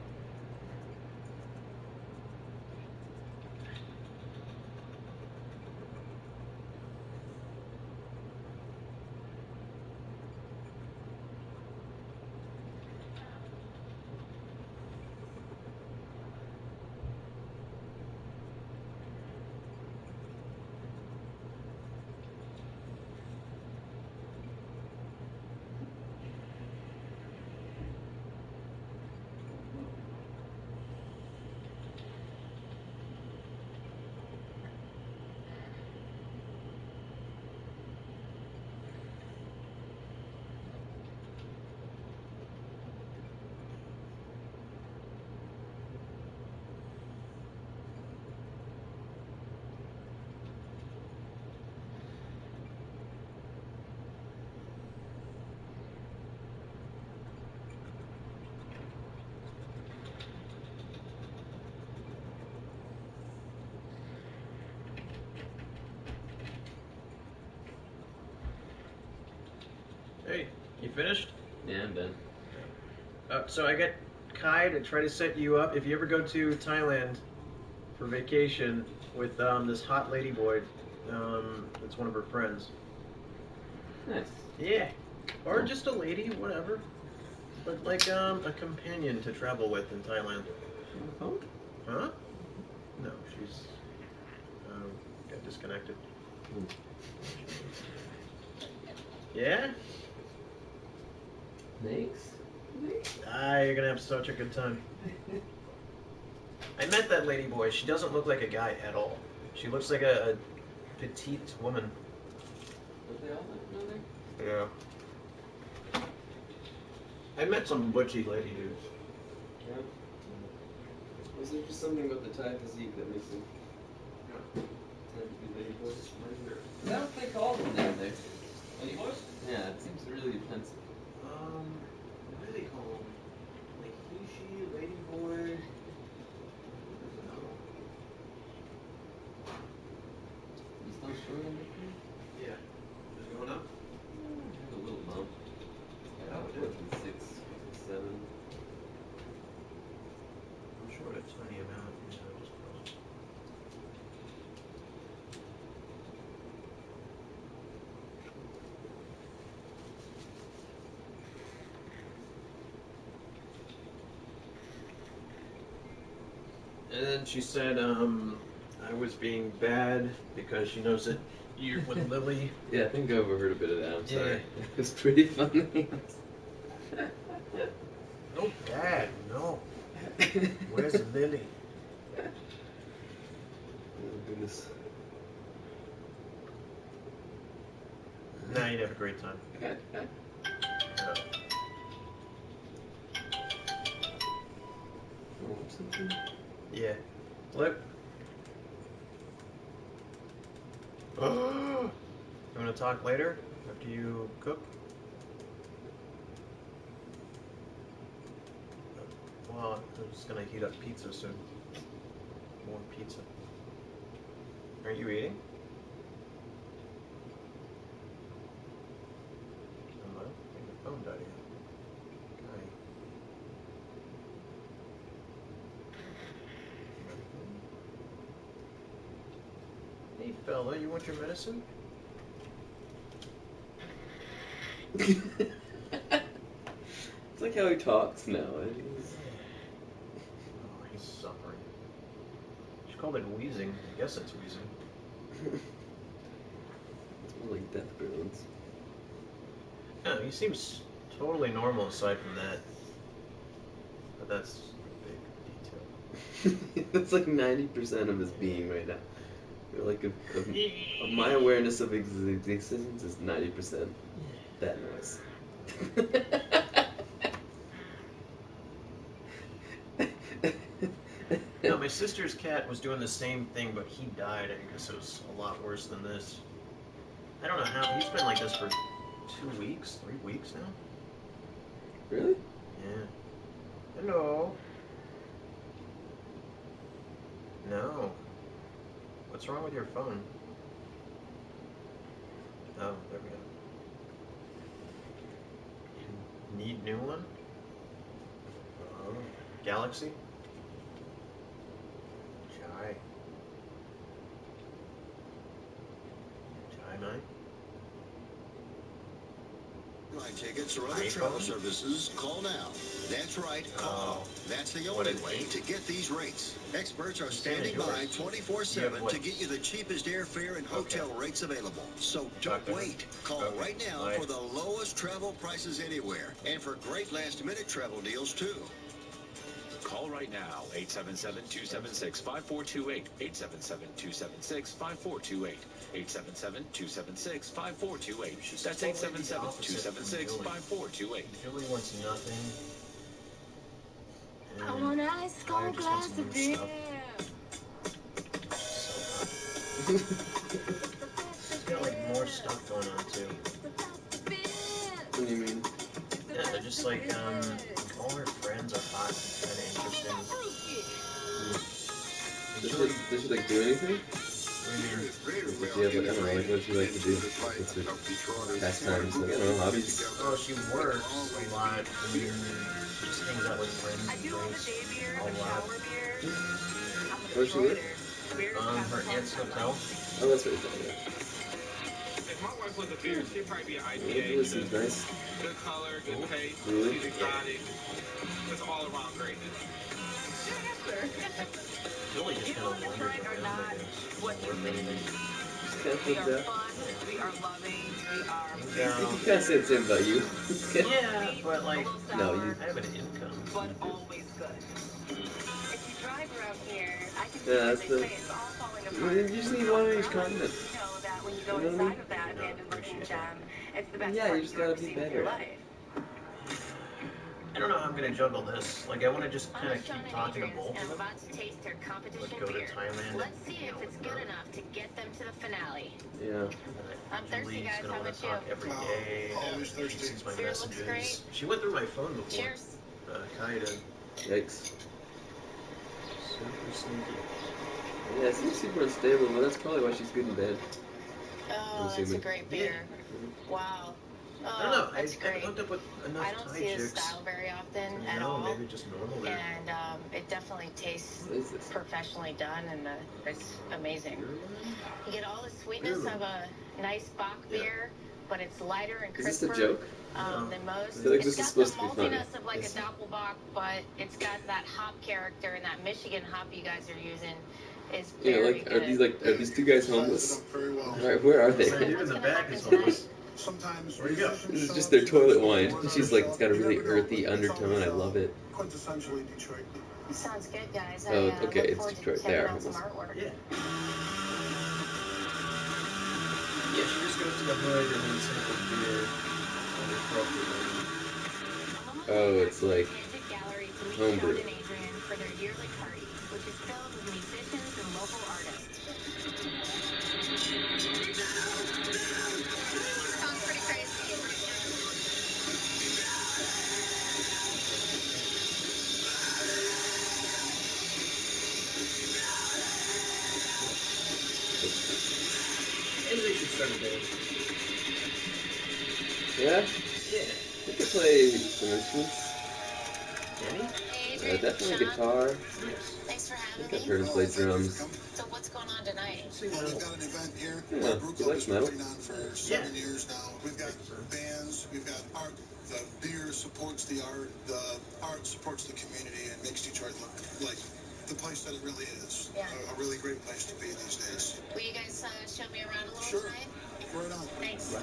You finished? Yeah, I'm done. So I got Kai to try to set you up. If you ever go to Thailand for vacation with this hot lady boy, it's one of her friends. Nice. Yeah. Or just a lady, whatever. But like a companion to travel with in Thailand. She on the phone? Huh? No, she's got disconnected. Yeah? Thanks. You're gonna have such a good time. I met that lady boy. She doesn't look like a guy at all. She looks like a petite woman. Don't they all look Yeah. I met some butchy lady dudes. Yeah. Was there just something about the Thai physique that makes them tend to be lady boys? Is that what they call them down there? Lady boys? Yeah, it seems really offensive. What do they call them? Like he, she, lady boy. I don't know. You still showing anything? Yeah. Is it going up? I have a little bump. Oh, it is. 7. I'm sure it's a tiny amount. Just and then she said, I was being bad because she knows that you're with Lily. Yeah, I think I overheard a bit of that. I'm sorry. Yeah. It was pretty funny. No, Dad, no. Where's Lily? Oh, goodness. Nah, you'd have a great time. Something? Yeah. Flip. You want to talk later after you cook? Well, I'm just gonna heat up pizza soon. More pizza. Aren't you eating? Hello? I think the phone died again. Hi. Hey fella, you want your medicine? It's like how he talks now. Oh, he's suffering. She called it wheezing. I guess it's wheezing. It's more like death groans. No, he seems totally normal aside from that. But that's a big detail. It's like 90% of his being right now. Like, of my awareness of existence is 90% that noise. No, my sister's cat was doing the same thing, but he died. I guess it was a lot worse than this. I don't know how. He's been like this for 2 weeks, 3 weeks now. Really? Yeah. Hello. No. What's wrong with your phone? Oh, there we go. You need new one? Oh, Galaxy? Chai. Chai mine? Buy tickets or other travel services, call now. That's right, call. That's the only way to get these rates. Experts are standing by 24/7 to get you the cheapest airfare and hotel rates available. So don't wait. Call right now for the lowest travel prices anywhere and for great last-minute travel deals, too. Call right now, 877-276-5428, 877-276-5428, 877-276-5428. That's 877-276-5428. Julie wants nothing. I want an ice cold glass of beer. She's got like more stuff going on too. What do you mean? Yeah, they're just like all her friends are hot and kind of interesting. Does she like do anything? What do you have, like, I don't know, like, what does she like to do? What's her pastimes? Like, I don't know, hobbies? Oh, she works a lot. I mean, she just hangs out with friends and drinks a lot. Where does she work? Her aunt's hotel. Oh, that's right there, yeah. If my wife was a beer, she'd probably be an Yeah, IPA. Blue seems nice. Good color, good taste. Really? She's exotic. It's all around greatness. Really just kind of wanders around, I guess. Doesn't work or anything. Just kind of flipped out. We are loving. We are. You can kind of say the same about you. Yeah, but like, No, you. I have an income. But always good. If you drive around here, I can see Yeah, what that's they the. say. It's all falling apart. You just need one on each continent. You know that when you You go know what I mean? inside of that abandoned-looking gem, it's the best Yeah, part you just you've gotta ever be seen in your better. life. I don't know how I'm gonna juggle this. Like, I want to just kind of keep talking to both of I'm them. about to taste their competition Like, go to beer. Thailand. Let's see if it's good enough to get them to the finale. Yeah. I'm thirsty, Julie's guys. gonna How want about to talk you? every day. Always She thirsty. sees my Beer looks messages. great. She went through my phone before. Cheers. Kai did. Yikes. Super sneaky. Yeah, it seems super unstable, but that's probably why she's good in bed. Oh, that's a great beer. Wow. I don't know. I That's haven't great. hooked up with enough I don't Thai see his chicks. style very often to at know, all. maybe just normal or And it definitely tastes professionally done, and it's amazing. You get all the sweetness of a nice Bach beer, but it's lighter and Is this crisper a joke? than most. I feel like It's this is got the supposed to be funny. maltiness of like a Doppelbock, but it's got that hop character, and that Michigan hop you guys are using is Yeah, very like, good. are these two guys homeless? Very well. Where are they? The dude in the back is homeless. Sometimes where'd he go? This is just their toilet wine. She's like, it's got a really earthy undertone. I love it. Quintessentially Detroit. Sounds good, guys. Oh, I okay, look it's forward to Detroit. They checking are out some homeless. artwork. Yeah. Yeah, she just goes to the hood and then samples beer under appropriately. Oh, it's like homebrew. And Adrian for their yearly party, which is filled with musicians and local artists. Sounds pretty crazy. Maybe they should start a band. Yeah? Yeah. We could play some instruments. Can he? Definitely guitar. Thanks for I having think I've me. heard him play drums. So what's going on tonight? We've got an event here. Yeah, Our brew he club likes has been metal. putting on for 7 years now. We've got bands, we've got art. The beer supports the art supports the community, and makes Detroit look like the place that it really is. Yeah. A really great place to be these days. Will you guys show me around a little Sure. tonight? Right on. Thanks.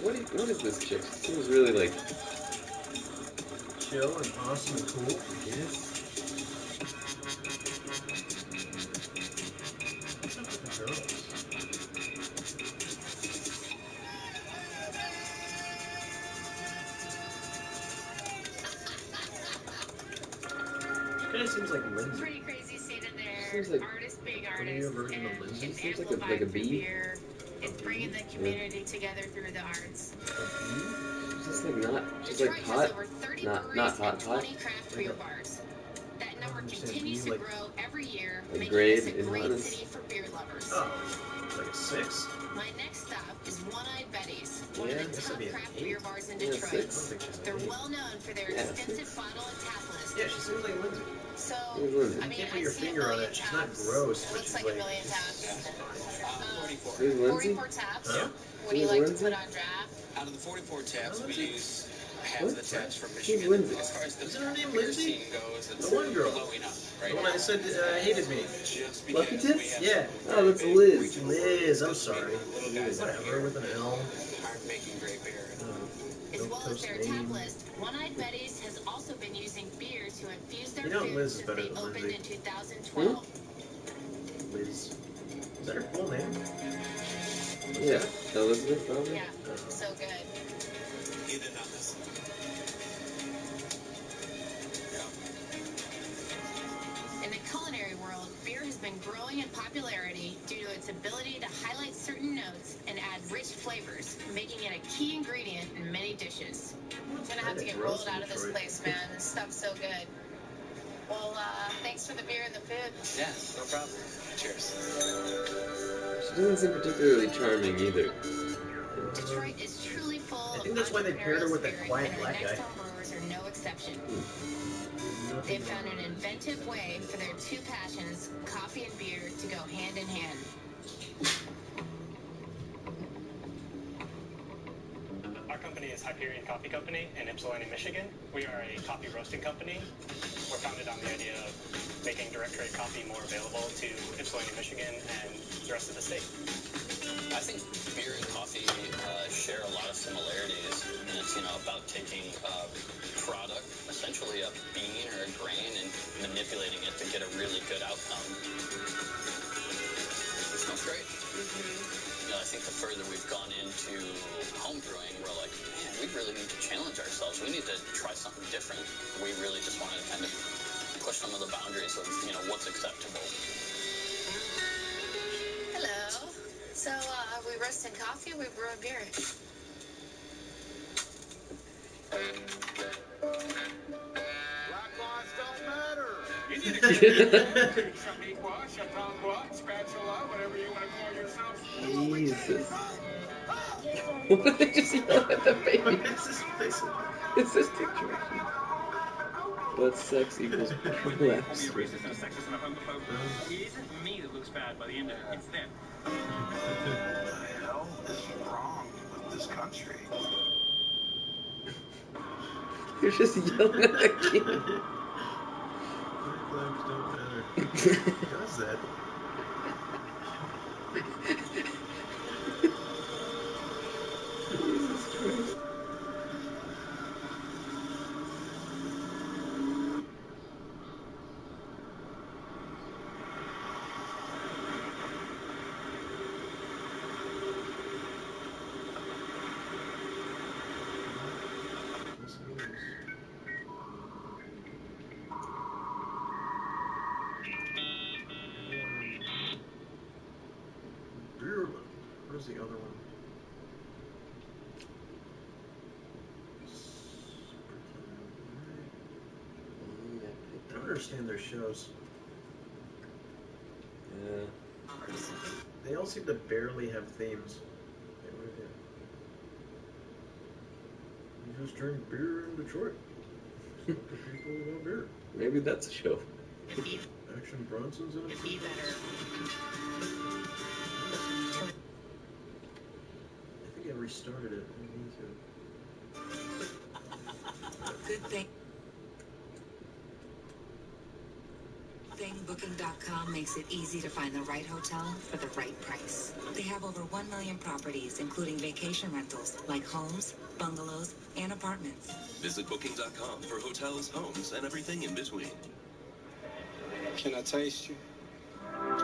What is this chick? She seems really like chill and awesome and cool. Yes. What's up with the girls? She kind of seems like Lindsay. Pretty crazy scene in there. Seems like Artists being Are you a artists, version of and Lindsay? it's Seems amplified like a through bee. beer. It's bringing the community together through the arts. She's just like not. She's Detroit like has hot. over 30 Not breweries hot. and 20 craft beer bars. That number continues to grow every year, Like making grade this a in great hotness. city for beer lovers. Oh, like a 6? My next stop is One-Eyed Betty's, one Yeah, of the top craft beer bars in Yeah, Detroit. 6. They're well known for their Yeah, extensive 6. bottle and tap list. Yeah, she seems like Lindsay. So, Where's Lindsay? I You mean, can't put I your see a finger on million it. She's not taps. gross, It but looks she's like like. a million taps. 44. Who's Lindsay? 44 taps. Huh? What do you Who's like Lindsay? to put on draft? Out of the 44 taps, we use half What? the taps from Who's Michigan. Lindsay? As far as the Isn't her name beer Lindsay? scene goes, it's The one girl. blowing up right The one now. I said hated me. Just Fluffy because we tits? have Yeah. some Oh, that's very Liz. big regional Liz, I'm breweries, sorry. little guys out Whatever, here with an L. aren't making great beer. As Milk well as toast their name. tap list, One-Eyed Betty's has also been using beer to infuse their You know, food Liz is since better they than opened Lindsay. in 2012. Liz. Is that her full name? Yeah, Elizabeth probably. Yeah, so good. Hidden on this. In the culinary world, beer has been growing in popularity due to its ability to highlight certain notes and add rich flavors, making it a key ingredient in many coffee dishes. I'm gonna have to get rolled out of this place, man. This stuff's so good. Well, thanks for the beer and the food. Yeah, no problem. Cheers. She doesn't seem particularly charming either. Detroit is truly full I of think that's why they paired her entrepreneurial with that spirit, quiet and our black next guy. home brewers are no exception. They've found an inventive way for their two passions, coffee and beer, to go hand in hand. Our company is Hyperion Coffee Company in Ypsilanti, Michigan. We are a coffee roasting company. We're founded on the idea of making direct trade coffee more available to Ypsilanti, Michigan, and the rest of the state. I think beer and coffee share a lot of similarities, and it's about taking a product, essentially a bean or a grain, and manipulating it to get a really good outcome. It smells great. I think the further we've gone into home brewing, we're like, man, we really need to challenge ourselves. We need to try something different. We really just wanted to kind of push some of the boundaries of what's acceptable. Hello. So, are we roasting coffee or we brewing beer? Black lives don't matter. You need a good shamiqua, chautauqua, spatula, whatever you want to call yourself. Jesus. What did they just yell at the baby? It's this picture. But sex equals prolapse. Be a racist and a sexist and a homophobe. It isn't me that looks bad by the end of it. It's them. What the hell is wrong with this country? You're just yelling at the kid. Black lives don't matter. Who does that? Jesus Christ. Where's the other one? I don't understand their shows. Yeah. They all seem to barely have themes. You just drink beer in Detroit. Talk to people about beer. Maybe that's a show. Action Bronson's in it. Be better. I think I restarted it. I didn't mean to. Good thing. Booking.com makes it easy to find the right hotel for the right price. They have over 1 million properties, including vacation rentals like homes, bungalows, and apartments. Visit Booking.com for hotels, homes, and everything in between. Can I taste you? Can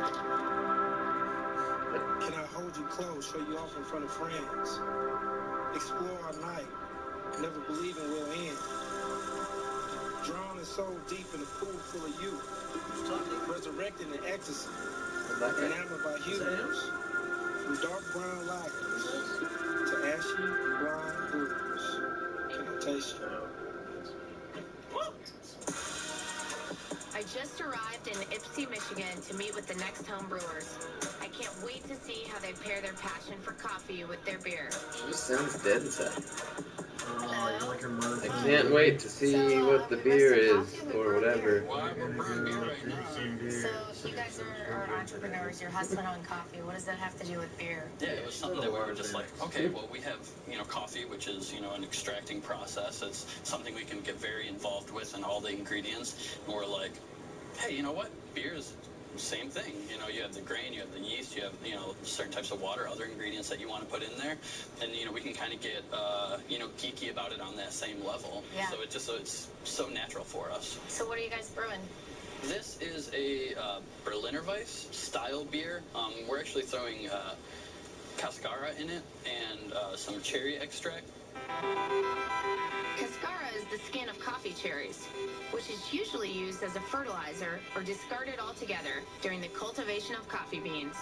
I hold you close, show you off in front of friends? Explore our night, never believing we'll end. Drawn and soul deep in a pool full of you. Resurrected in ecstasy. Enamored by humans. From dark brown lagers to ashy blonde brewers. Can I taste you? I just arrived in Ypsi, Michigan to meet with the next home brewers. I can't wait to see how they pair their passion for coffee with their beer. She just sounds dead inside. You like her mother? I can't wait to see what the beer is, or whatever. So you guys are entrepreneurs, you're hustling on coffee. What does that have to do with beer? Yeah, it was something that we were just like, okay, well, we have, coffee, which is, an extracting process. It's something we can get very involved with in all the ingredients. And we're like, hey, you know what? Beer is the same thing. You have the grain, you have the yeast, you have, certain types of water, other ingredients that you want to put in there. And, we can kind of get, geeky about it on that same level. Yeah. So it's so natural for us. So what are you guys brewing? This is a Berliner Weiss style beer. We're actually throwing cascara in it and some cherry extract. Cascara is the skin of coffee cherries, which is usually used as a fertilizer or discarded altogether during the cultivation of coffee beans.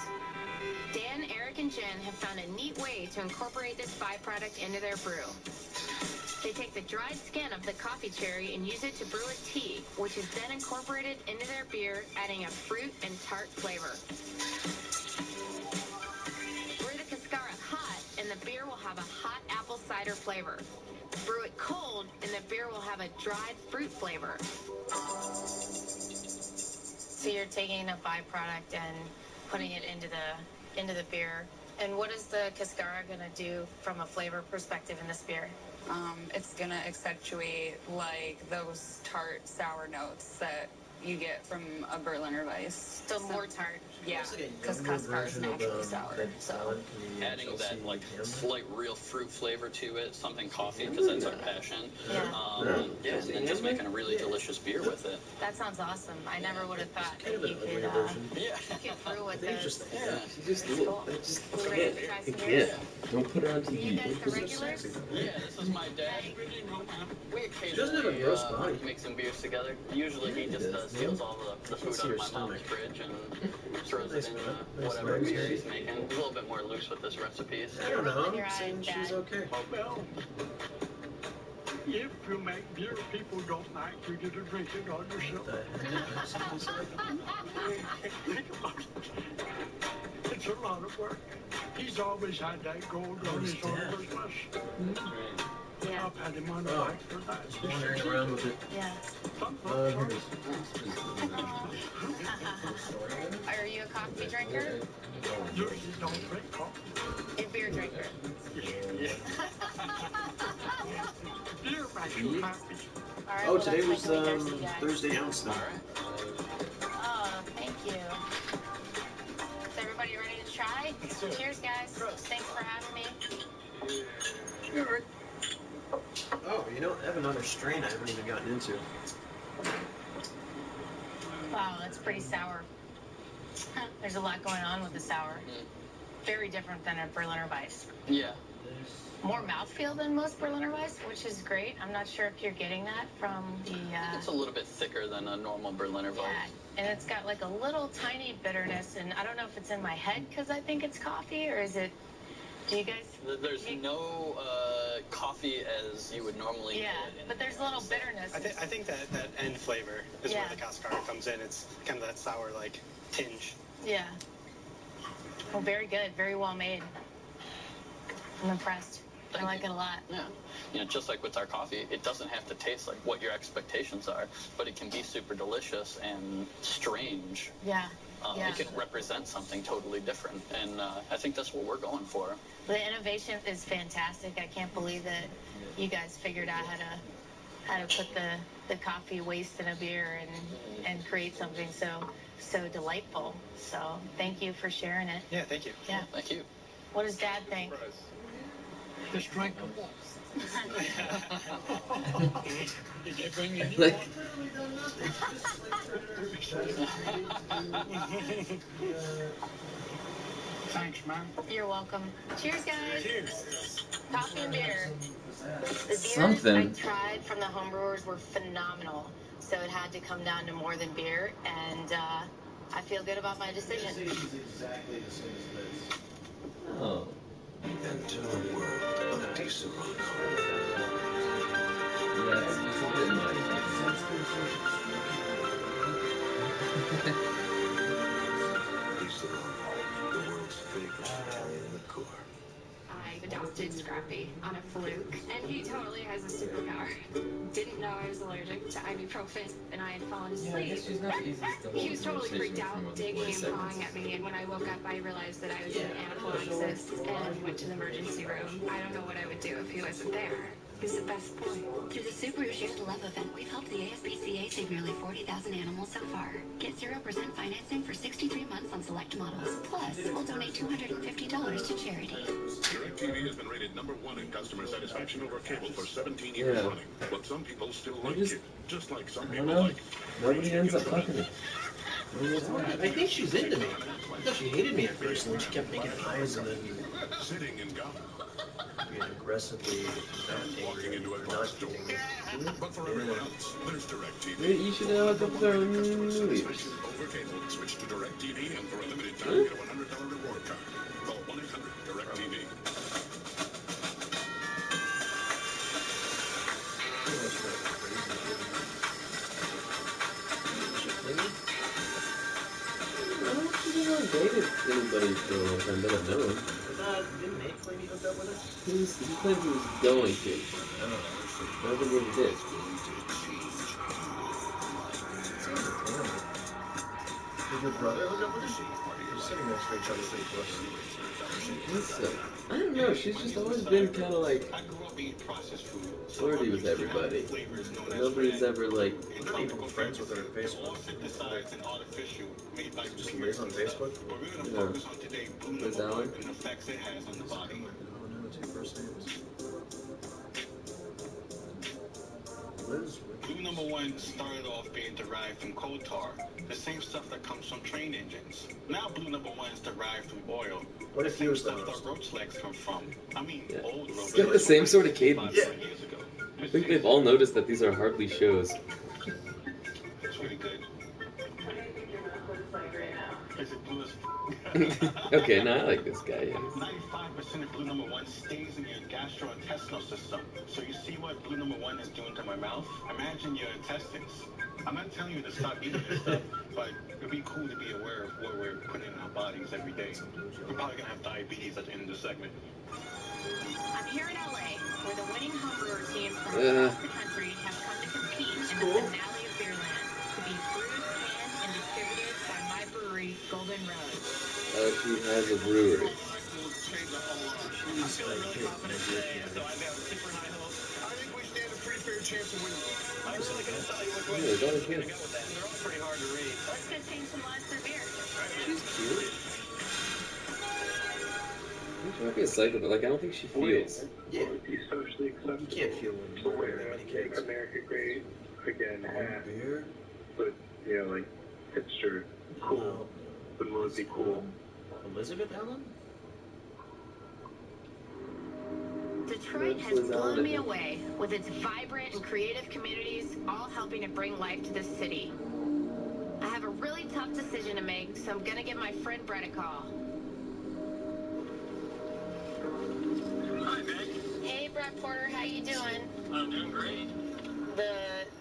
Dan, Eric, and Jen have found a neat way to incorporate this byproduct into their brew. They take the dried skin of the coffee cherry and use it to brew a tea, which is then incorporated into their beer, adding a fruit and tart flavor. Brew the cascara hot, and the beer will have a hot apple cider flavor. Brew it cold, and the beer will have a dried fruit flavor. So you're taking a byproduct and putting it into the beer. And what is the cascara gonna do from a flavor perspective in this beer? It's gonna accentuate like those tart sour notes that you get from a Berliner Weiss. So more tart. Yeah, because cascara is naturally sour. So adding that like slight real fruit flavor to it, something coffee because that's our passion. Yeah. And then just making a really delicious beer with it. That sounds awesome. I never would have thought that you could brew with those. She's just cool. You ready to try some beers? Don't put her onto Are you guys the regulars? Yeah, this is my dad. We doesn't have a occasionally gross body. make some beers together. Usually he just steals all the food out of my mom's fridge and throws it in whatever beer he's making. He's a little bit more loose with his recipes. I don't know. I'm saying she's okay. Well, if you make beer people don't like you, you to drink it on yourself. Think about it. It's a lot of work. He's always had that gold on his arm. Yeah. I've had him on the bike for that. Just wandering around with it. Yeah. Here it is. Are you a coffee drinker? Usually don't drink coffee. A beer drinker. Beer makes you happy. All right, Oh, well, today let's was make a thirsty guy. Thursday ounce thing. Oh, thank you. Is everybody ready to try? Cheers, guys. Thanks for having me. Oh, you know, I have another strain I haven't even gotten into. Wow, that's pretty sour. There's a lot going on with the sour. Very different than a Berliner Weiss. Yeah. More mouthfeel than most Berliner Weiss, which is great. I'm not sure if you're getting that from the... It's a little bit thicker than a normal Berliner Weiss. Yeah, and it's got like a little tiny bitterness, and I don't know if it's in my head because I think it's coffee, or is it... Do you guys... There's no coffee as you would normally get. But there's a little bitterness. I think that end flavor is where the cascara comes in. It's kind of that sour like tinge. Yeah. Well, very good. Very well made. I'm impressed. I like it a lot. Yeah. You know, just like with our coffee, it doesn't have to taste like what your expectations are, but it can be super delicious and strange. Yeah. It can represent something totally different, and I think that's what we're going for. The innovation is fantastic. I can't believe that you guys figured out how to put the coffee waste in a beer and create something so delightful. So thank you for sharing it. Yeah, thank you. Yeah. Thank you. What does Dad think? Just drink them. Did you bring any Thanks, man. You're welcome. Cheers, guys. Cheers. Coffee and beer. The beers Something. I tried from the homebrewers were phenomenal. So it had to come down to more than beer, and I feel good about my decision. Exactly the same as this. Oh. Enter the world of Disaronno. Yeah, it's a bit much. Disaronno, the world's favorite Italian liqueur. I adopted Scrappy on a fluke, and he totally has a superpower. Didn't know I was allergic to ibuprofen, and I had fallen asleep. He was totally freaked out, digging and pawing at me, and when I woke up, I realized that I was in anaphylaxis and went to the emergency room. I don't know what I would do if he wasn't there. He's the best boy. Through the Subaru Shared Love event, we've helped the ASPCA save nearly 40,000 animals so far. Get 0% financing for 63 months on select models. Plus, we'll donate $250 to charity. DirecTV has been rated #1 in customer satisfaction over cable for 17 years running. But some people still like it. Just like some people like... Nobody ends up fucking it. I think she's into me. I thought she hated me at first, and then she kept making eyes, and then Sitting in Gotham. being aggressively not Walking into a glass door. But for everyone else, there's DirecTV. You should hook up with our movie. Over cable, switch to DirecTV, and for a limited time, get a $100 reward card. Call 1-800-DirecTV. anybody for a long time that I've known. Didn't Nate claim he hooked up with her? He claimed he was going to. I don't know. I don't think he ever did. Seems entertaining. Did your brother hook up with her? You're sitting next to each other pretty close. I think so. I don't know. She's just always been kind of like flirty with everybody. Nobody's ever like. I'm not even friends with her on Facebook. Just Liz on Facebook? Yeah. Liz Allen? I don't know what your first name is. Liz? Blue number one started off being derived from coal tar, the same stuff that comes from train engines. Now blue number one is derived from oil. What if you was the stuff host? that roach legs come from? I mean, old roach. It's got the same sort of cadence. Yeah. I think they've all noticed that these are hardly shows. It's really good. Is it blue as Okay, now I like this guy, yeah. 95% of blue number one stays in your gastrointestinal system. So you see what blue number one is doing to my mouth? Imagine your intestines. I'm not telling you to stop eating this stuff, but it'd be cool to be aware of what we're putting in our bodies every day. We're probably gonna have diabetes at the end of the segment. I'm here in LA, where the winning homebrewer teams from across the country have come to compete in the finale of Beerland to be brewed, canned, and distributed by my brewery, Golden Road. She has a brewery. She's feeling really confident today, so I have super high hopes. I think we stand a pretty fair chance of winning. I really couldn't tell you which way we're going to go with that. They're all pretty hard to read. Let's go change some lives through beer. She's cute. I think she might be a psycho, but like I don't think she feels. Yeah. You can't feel when you wear that many kids. America great again. Beer? But yeah, like hipster, cool. But will it be cool? Elizabeth Allen? Detroit has blown me away with its vibrant and creative communities, all helping to bring life to this city. I have a really tough decision to make, so I'm gonna give my friend Brett a call. Hi, Meg. Hey, Brett Porter, how you doing? I'm doing great. The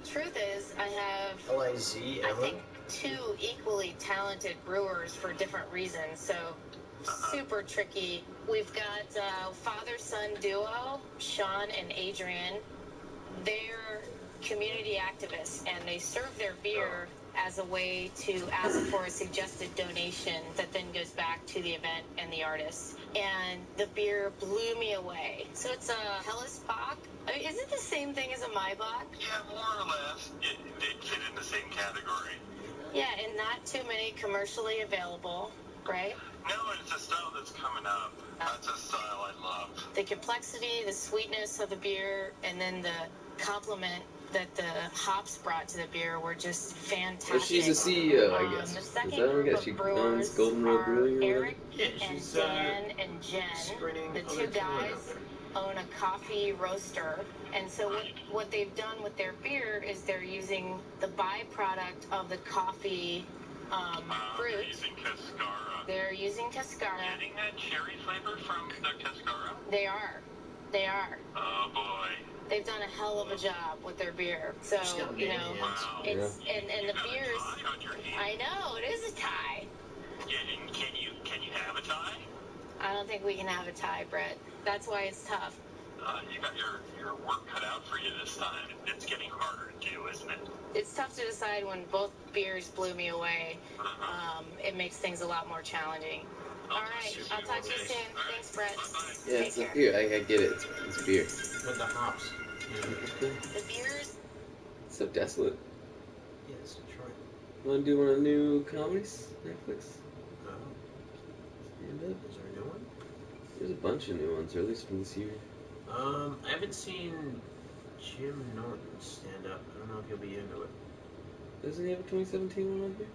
truth is, I have, L-I-Z, I think, two equally talented brewers for different reasons, so super tricky. We've got father-son duo, Sean and Adrian. They're community activists, and they serve their beer as a way to ask for a suggested donation that then goes back to the event and the artists. And the beer blew me away. So it's a Helles Bock. I mean, is it the same thing as a Maibach? Yeah, more or less. It fit in the same category. Yeah, and not too many commercially available, right? No, it's a style that's coming up. That's a style I love. The complexity, the sweetness of the beer, and then the compliment that the hops brought to the beer were just fantastic. Well, she's a CEO, I guess. The Is second that group what of she brewers owns Golden Road Brewing or whatever? Eric and Dan and Jen. The two guys own a coffee roaster. And so what they've done with their beer is they're using the byproduct of the coffee fruit. They're using Cascara. Getting that cherry flavor from the Cascara? They are. They are. Oh boy. They've done a hell of a job with their beer. So, you know, it's and the beers. I know, it is a tie. Yeah, and can you have a tie? I don't think we can have a tie, Brett. That's why it's tough. You got your work cut out for you this time. It's getting harder to do, isn't it? It's tough to decide when both beers blew me away. It makes things a lot more challenging. All right, I'll talk to you soon. Thanks, Brett. Yeah, it's a beer. I get it. It's beer. With the hops. The beers. So desolate. Yeah, it's Detroit. Want to do one of the new comedies? Netflix? Stand up. Is there a new one? There's a bunch of new ones, or at least from this year. I haven't seen Jim Norton stand up. I don't know if you'll be into it. Doesn't he have a 2017 one on here?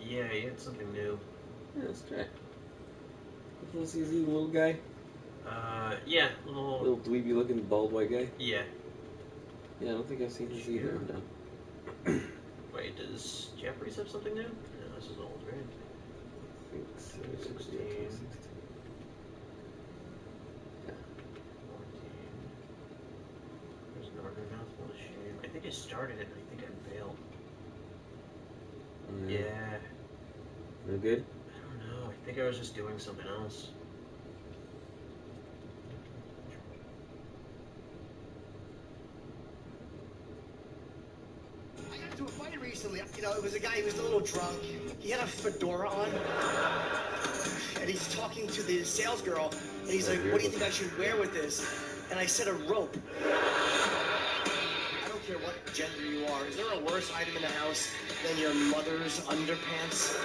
Yeah, he had something new. Yeah, let's try. Is he the little guy? Yeah, little dweeby looking bald white guy? Yeah. Yeah, I don't think I've seen his either. I'm done. Wait, does Jeffries have something new? No, this is old, right? I think so. 16. Yeah. 14. There's Northern House, what a shame. I think I started it and I think I failed. Yeah. No good? I don't know, I I think I was just doing something else. I got into a fight recently. You know, it was a guy who was a little drunk. He had a fedora on. And he's talking to the sales girl. And he's like, what do you think I should wear with this? And I said a rope. I don't care what gender you are. Is there a worse item in the house than your mother's underpants?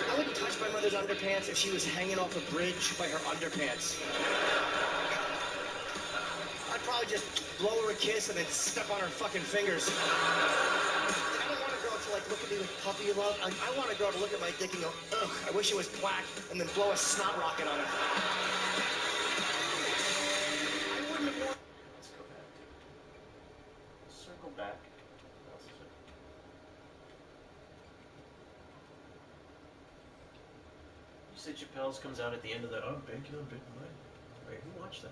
I wouldn't touch my mother's underpants if she was hanging off a bridge by her underpants. I'd probably just blow her a kiss and then step on her fucking fingers. I don't want a girl to like look at me with puppy love. I want a girl to look at my dick and go, ugh, I wish it was black, and then blow a snot rocket on it. I wouldn't have worn. Let's go back. Circle back. You said Chappelle's comes out at the end of the. Oh, banking on Bitcoin. Wait, who watched that?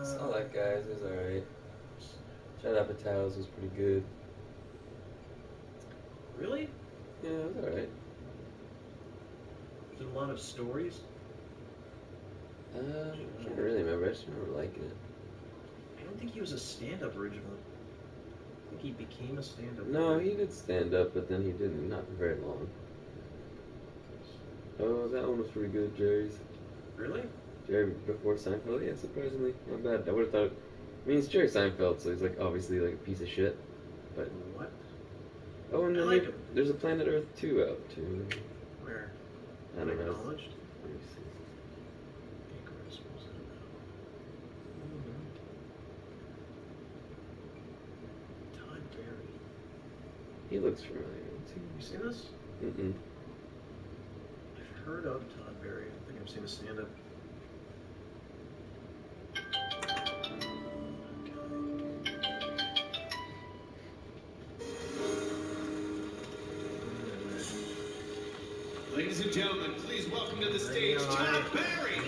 Saw that, guys. It was alright. Shout out Patals was pretty good. Really? Yeah, it was alright. Did a lot of stories? I can't really remember. I just remember liking it. I don't think he was a stand-up originally. I think he became a stand-up. No, he did stand up, but then he didn't. Not for very long. Oh, that one was pretty good, Jerry's. Really? Jerry before Seinfeld, yeah, surprisingly not bad. I would have thought. I mean, it's Jerry Seinfeld, so he's like obviously like a piece of shit. But what? Oh, and then there's a Planet Earth 2 out too. Where? I don't know. Acknowledged? Let me see. Todd Berry. He looks familiar too. You seen this? Mm-mm. I've heard of Todd Berry. I think I've seen a stand-up. Ladies and gentlemen, please welcome to the stage Todd Berry.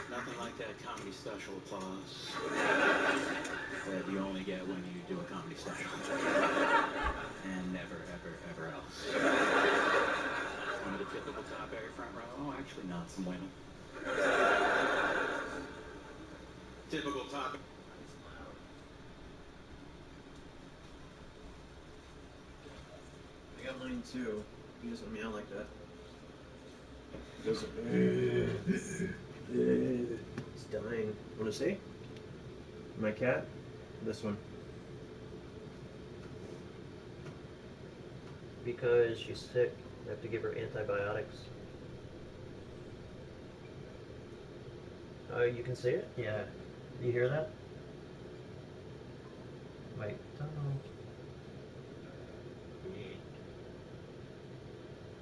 Nothing like that comedy special applause that you only get when you do a comedy special. And never, ever, ever else. One of the typical Todd Berry front row. Oh, actually not, some women. Typical Todd. I got mine too. He doesn't meow like that. He doesn't. He's dying. Want to see? My cat? This one. Because she's sick. I have to give her antibiotics. You can see it? Yeah. You hear that? Wait.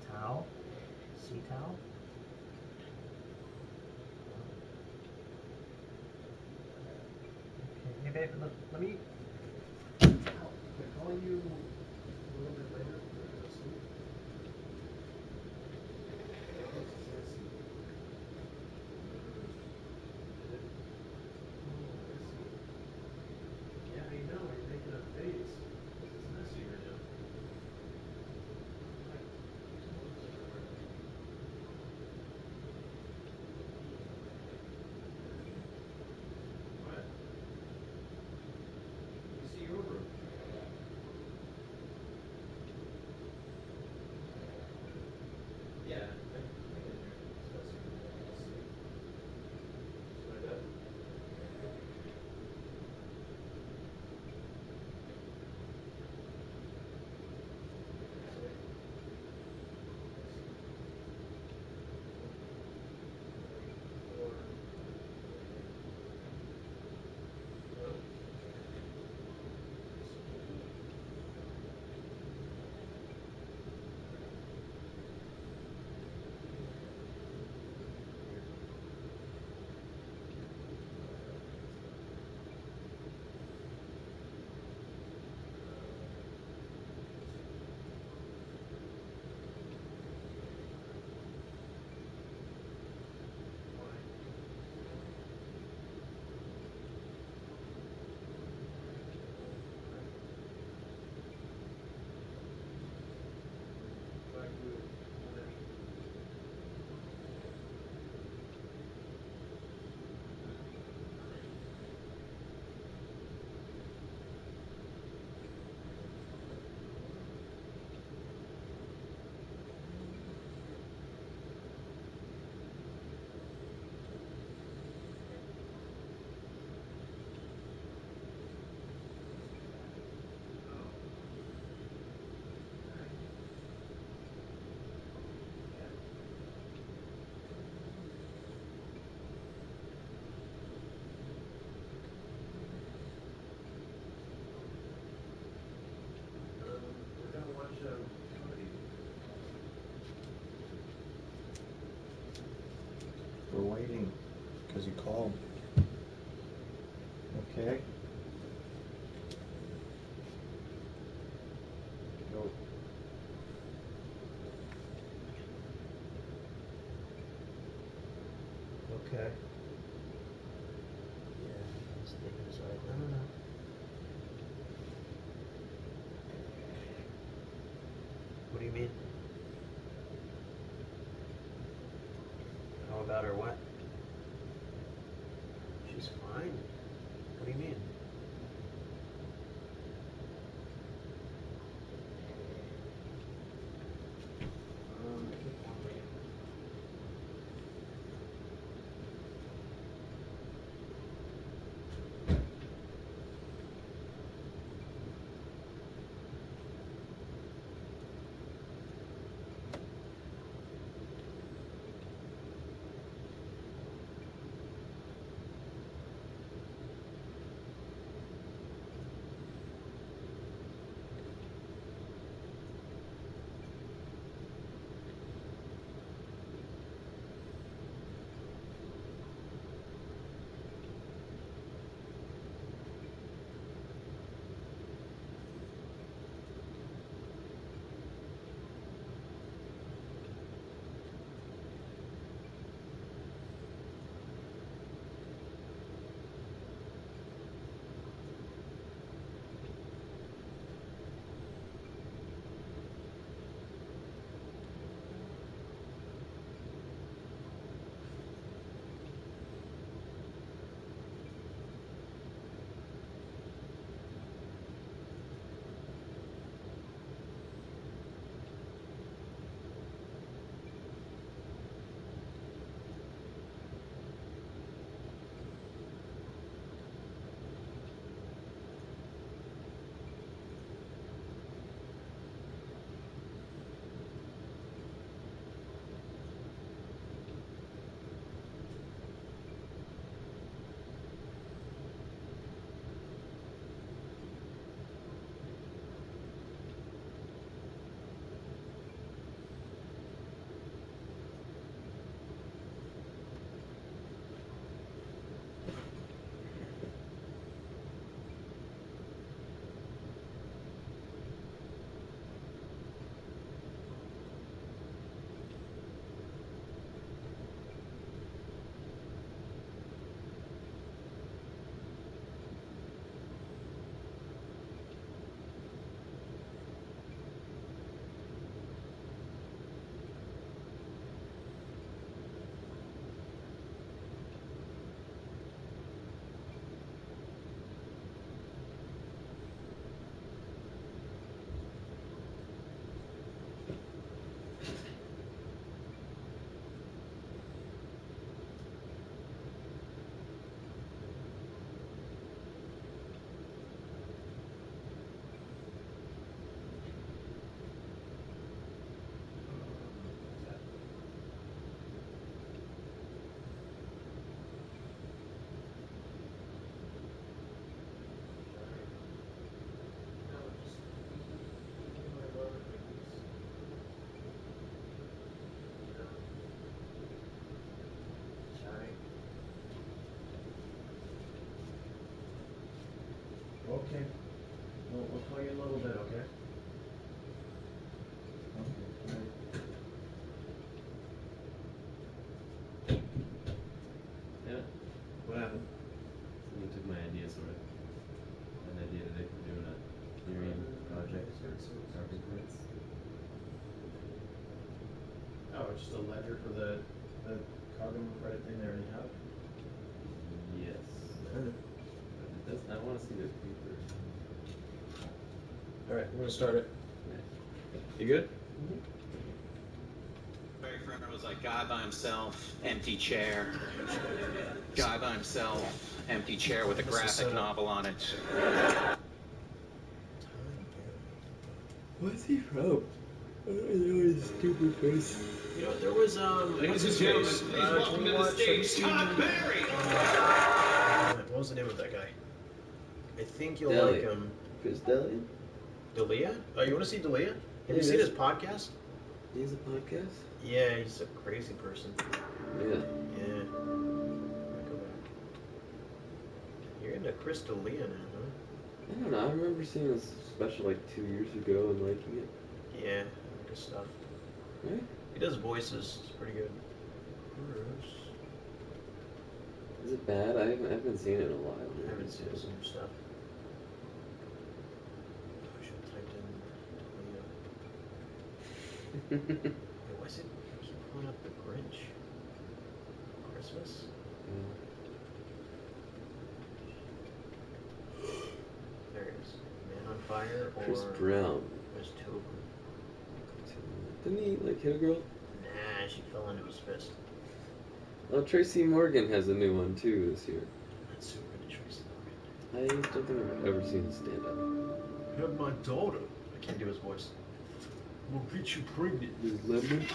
Towel? Sea towel? Okay, hey babe, let me call you a little bit later. Yeah, I know, you're making a face. It's messy right now. What? You see your room. because you called. Okay. Go. Okay. Yeah, this thing is like, I don't know. What do you mean? How about her what? She's fine. What do you mean? Okay. We'll call you in a little bit, okay? Yeah. What happened? Someone took my idea, sort of. An idea today for doing a Ethereum project for carbon credits. Oh, it's just a ledger for the carbon credit thing they already have? Yes. Kind of. But it does, I want to see their papers. Alright, I'm gonna start it. Yeah. You good? Very forever was like guy by himself, empty chair. Guy by himself, empty chair with a graphic novel on it. What's he from? I don't know his stupid face. You know, there was Ladies and gentlemen, please welcome to the stage, Todd Barry. What was the name of that guy? I think you'll Delia. like him. Chris Delia? Delia? Oh, you want to see Delia? Have Yeah, you seen his podcast? He has a podcast? Yeah, he's a crazy person. Really? Yeah. Go Crystalia now, huh? I don't know. I remember seeing this special like 2 years ago and liking it. Yeah, I like his stuff. Right? He does voices. It's pretty good. Is it bad? I haven't seen it in a while. I haven't seen some stuff. I should have typed in Leo. Hey, why is it keep pulling up the Grinch? Christmas? There it is. Man on Fire or Chris Brown. There's two of them. Didn't he like hit a girl? Nah, she fell into his fist. Oh, Tracy Morgan has a new one too this year. That's super into Tracy Morgan. I don't think I've ever seen him stand up. I have my daughter. I can't do his voice. We'll get you pregnant. Is Lemon?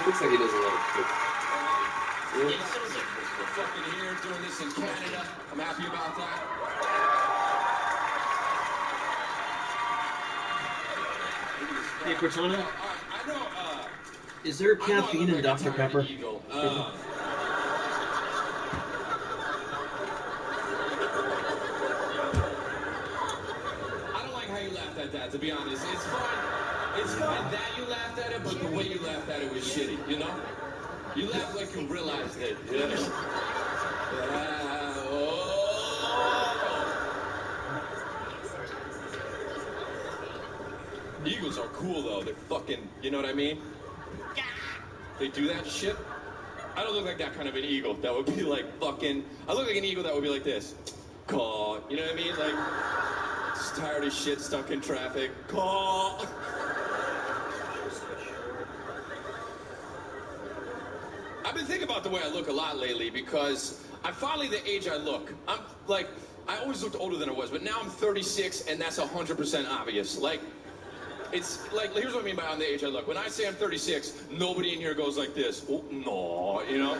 Looks like he does a lot of shit. We're fucking here doing this in Canada. I'm happy about that. Hey, Cortana, I know, is there caffeine in Dr. Pepper? I don't like how you laughed at that, to be honest. It's fine. It's fine that you laughed at it, but the way you laughed at it was shitty, you know? You laughed like you realized it. You know? Eagles are cool, though. They're fucking, you know what I mean? They do that shit. I don't look like that kind of an eagle that would be like fucking... I look like an eagle that would be like this. Caw. You know what I mean? Like, just tired of shit, stuck in traffic. Caw. I've been thinking about the way I look a lot lately because I'm finally the age I look. I'm like, I always looked older than I was, but now I'm 36 and that's 100% obvious. Like, it's like, here's what I mean by I'm the age I look. When I say I'm 36, nobody in here goes like this. Oh, no, you know?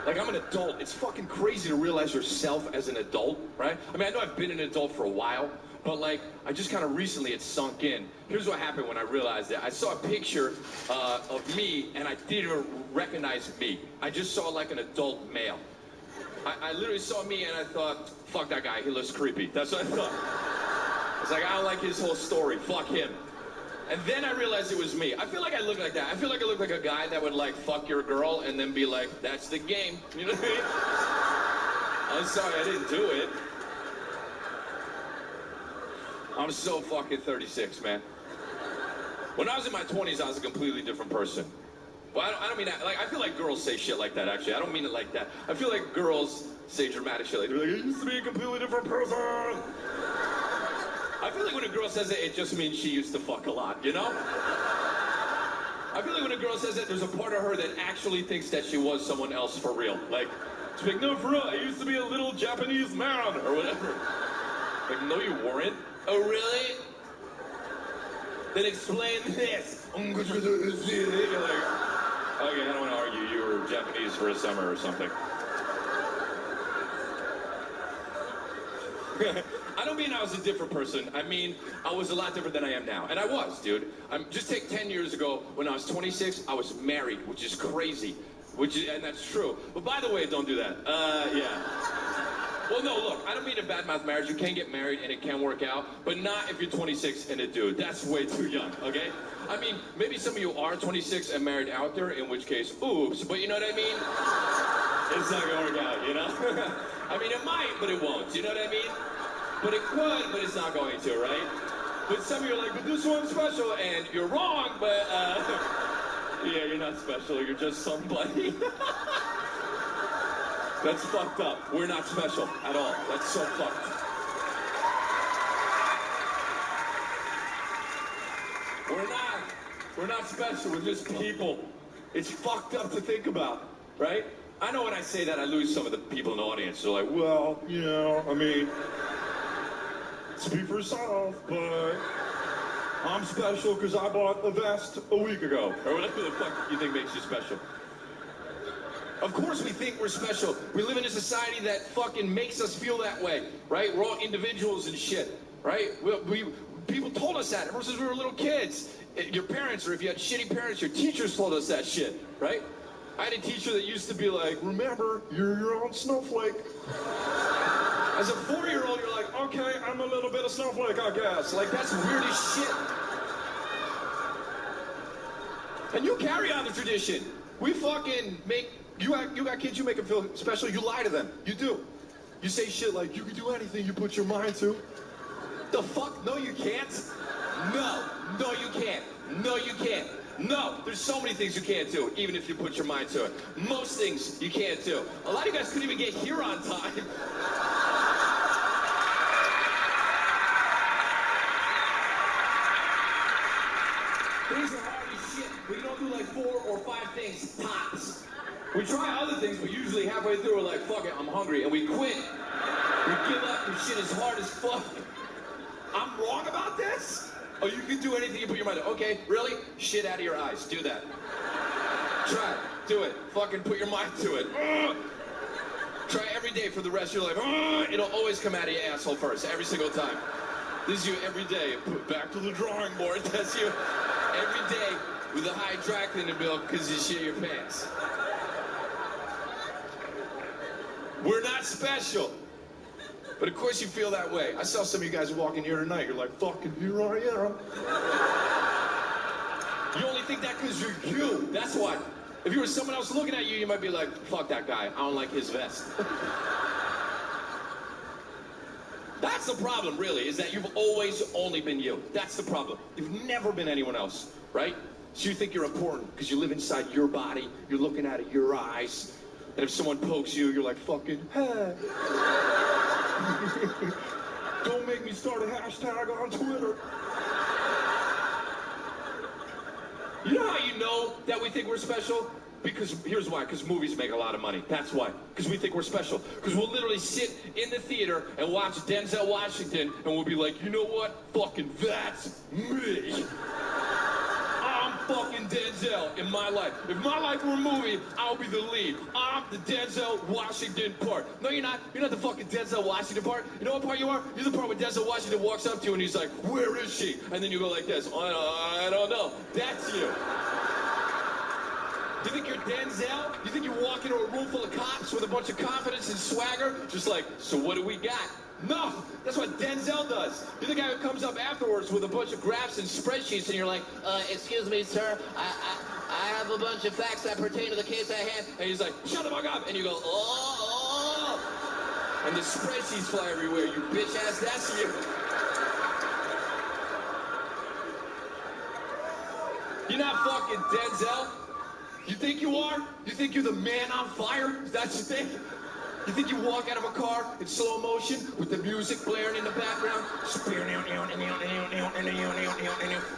Like, I'm an adult. It's fucking crazy to realize yourself as an adult, right? I mean, I know I've been an adult for a while, but like, I just kind of recently it sunk in. Here's what happened when I realized it. I saw a picture of me, and I didn't even recognize me. I just saw like an adult male. I literally saw me, and I thought, fuck that guy, he looks creepy. That's what I thought. I was like, I don't like his whole story. Fuck him. And then I realized it was me. I feel like I look like that. I feel like I look like a guy that would like fuck your girl and then be like, that's the game. You know what I mean? I'm sorry, I didn't do it. I'm so fucking 36, man. When I was in my 20s, I was a completely different person. Well, I don't mean that. Like, I feel like girls say shit like that, actually. I don't mean it like that. I feel like girls say dramatic shit like, they're like, I used to be a completely different person. I feel like when a girl says it, it just means she used to fuck a lot, you know? I feel like when a girl says it, there's a part of her that actually thinks that she was someone else for real. Like, she's like, no, for real, I used to be a little Japanese man, or whatever. Like, no, you weren't. Oh, really? Then explain this. You're like, okay, I don't want to argue. You were Japanese for a summer or something. I don't mean I was a different person. I mean, I was a lot different than I am now. And I was, dude. Just take 10 years ago, when I was 26, I was married, which is crazy. And that's true. But by the way, don't do that. Yeah. Well, no, look, I don't mean to badmouth marriage. You can get married and it can work out, but not if you're 26 and a dude. That's way too young, okay? I mean, maybe some of you are 26 and married out there, in which case, oops, but you know what I mean? It's not gonna work out, you know? I mean, it might, but it won't, you know what I mean? But it could, but it's not going to, right? But some of you are like, but this one's special, and you're wrong, but, yeah, you're not special, you're just somebody. That's fucked up. We're not special at all. That's so fucked. We're not special. We're just people. It's fucked up to think about, right? I know when I say that, I lose some of the people in the audience. They're like, well, you know, I mean, speak for yourself, but I'm special because I bought a vest a week ago. Or whatever the fuck you think makes you special. Of course we think we're special. We live in a society that fucking makes us feel that way, right? We're all individuals and shit, right? People told us that ever since we were little kids. Your parents, or if you had shitty parents, your teachers told us that shit, right? I had a teacher that used to be like, remember, you're your own snowflake. As a 4-year-old, you're like, okay, I'm a little bit of snowflake, I guess. Like, that's weird as shit. And you carry on the tradition. We fucking make, you got kids, you make them feel special, you lie to them. You do. You say shit like, you can do anything you put your mind to. The fuck? No, you can't. No, you can't. No, you can't. No, there's so many things you can't do, even if you put your mind to it. Most things you can't do. A lot of you guys couldn't even get here on time. Things are hard as shit. We can only do like 4 or 5 things, tops. We try other things, but usually halfway through we're like, fuck it, I'm hungry, and we quit. We give up, and shit is hard as fuck. I'm wrong about this? Oh, you can do anything you put your mind to. Okay, really? Shit out of your eyes. Do that. Try it. Do it. Fucking put your mind to it. Try every day for the rest of your life. It'll always come out of your asshole first, every single time. This is you every day. Put back to the drawing board. That's you every day with a high dry cleaning bill because you shit your pants. We're not special. But of course you feel that way. I saw some of you guys walking here tonight. You're like, fucking here I am. You only think that because you're you. That's why. If you were someone else looking at you, you might be like, fuck that guy. I don't like his vest. That's the problem, really, is that you've always only been you. That's the problem. You've never been anyone else, right? So you think you're important because you live inside your body. You're looking out of your eyes. And if someone pokes you, you're like, fucking, hey. Don't make me start a hashtag on Twitter. You know how you know that we think we're special? Because, here's why, because movies make a lot of money. That's why. Because we think we're special. Because we'll literally sit in the theater and watch Denzel Washington, and we'll be like, you know what? Fucking that's me. I'm fucking Denzel in my life. If my life were a movie, I'll be the lead. I'm the Denzel Washington part. No, you're not. You're not the fucking Denzel Washington part. You know what part you are? You're the part where Denzel Washington walks up to you and he's like, where is she? And then you go like this. I don't know. That's you. Do you think you're Denzel? You think you walk into a room full of cops with a bunch of confidence and swagger? Just like, so what do we got? No, that's what Denzel does. You're the guy who comes up afterwards with a bunch of graphs and spreadsheets, and you're like, excuse me, sir, I have a bunch of facts that pertain to the case at hand. And he's like, shut the fuck up. And you go, oh. And the spreadsheets fly everywhere, you bitch ass. That's you. You're not fucking Denzel. You think you are? You think you're the man on fire? That's the thing? You think you walk out of a car in slow motion with the music blaring in the background?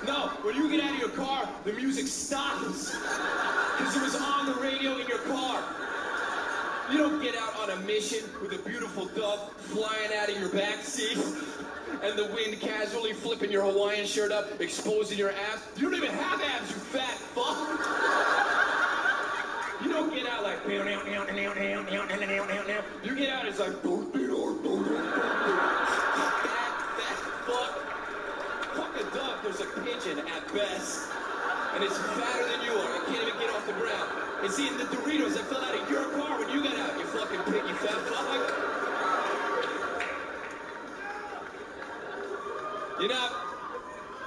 No, when you get out of your car, the music stops. Because it was on the radio in your car. You don't get out on a mission with a beautiful dove flying out of your back seat and the wind casually flipping your Hawaiian shirt up, exposing your abs. You don't even have abs, you fat fuck. You don't get out like, you get out, it's like, fuck a duck, there's a pigeon at best. And it's fatter than you are, it can't even get off the ground. And see, the Doritos that fell out of your car when you got out, you fucking pig, you fat fuck.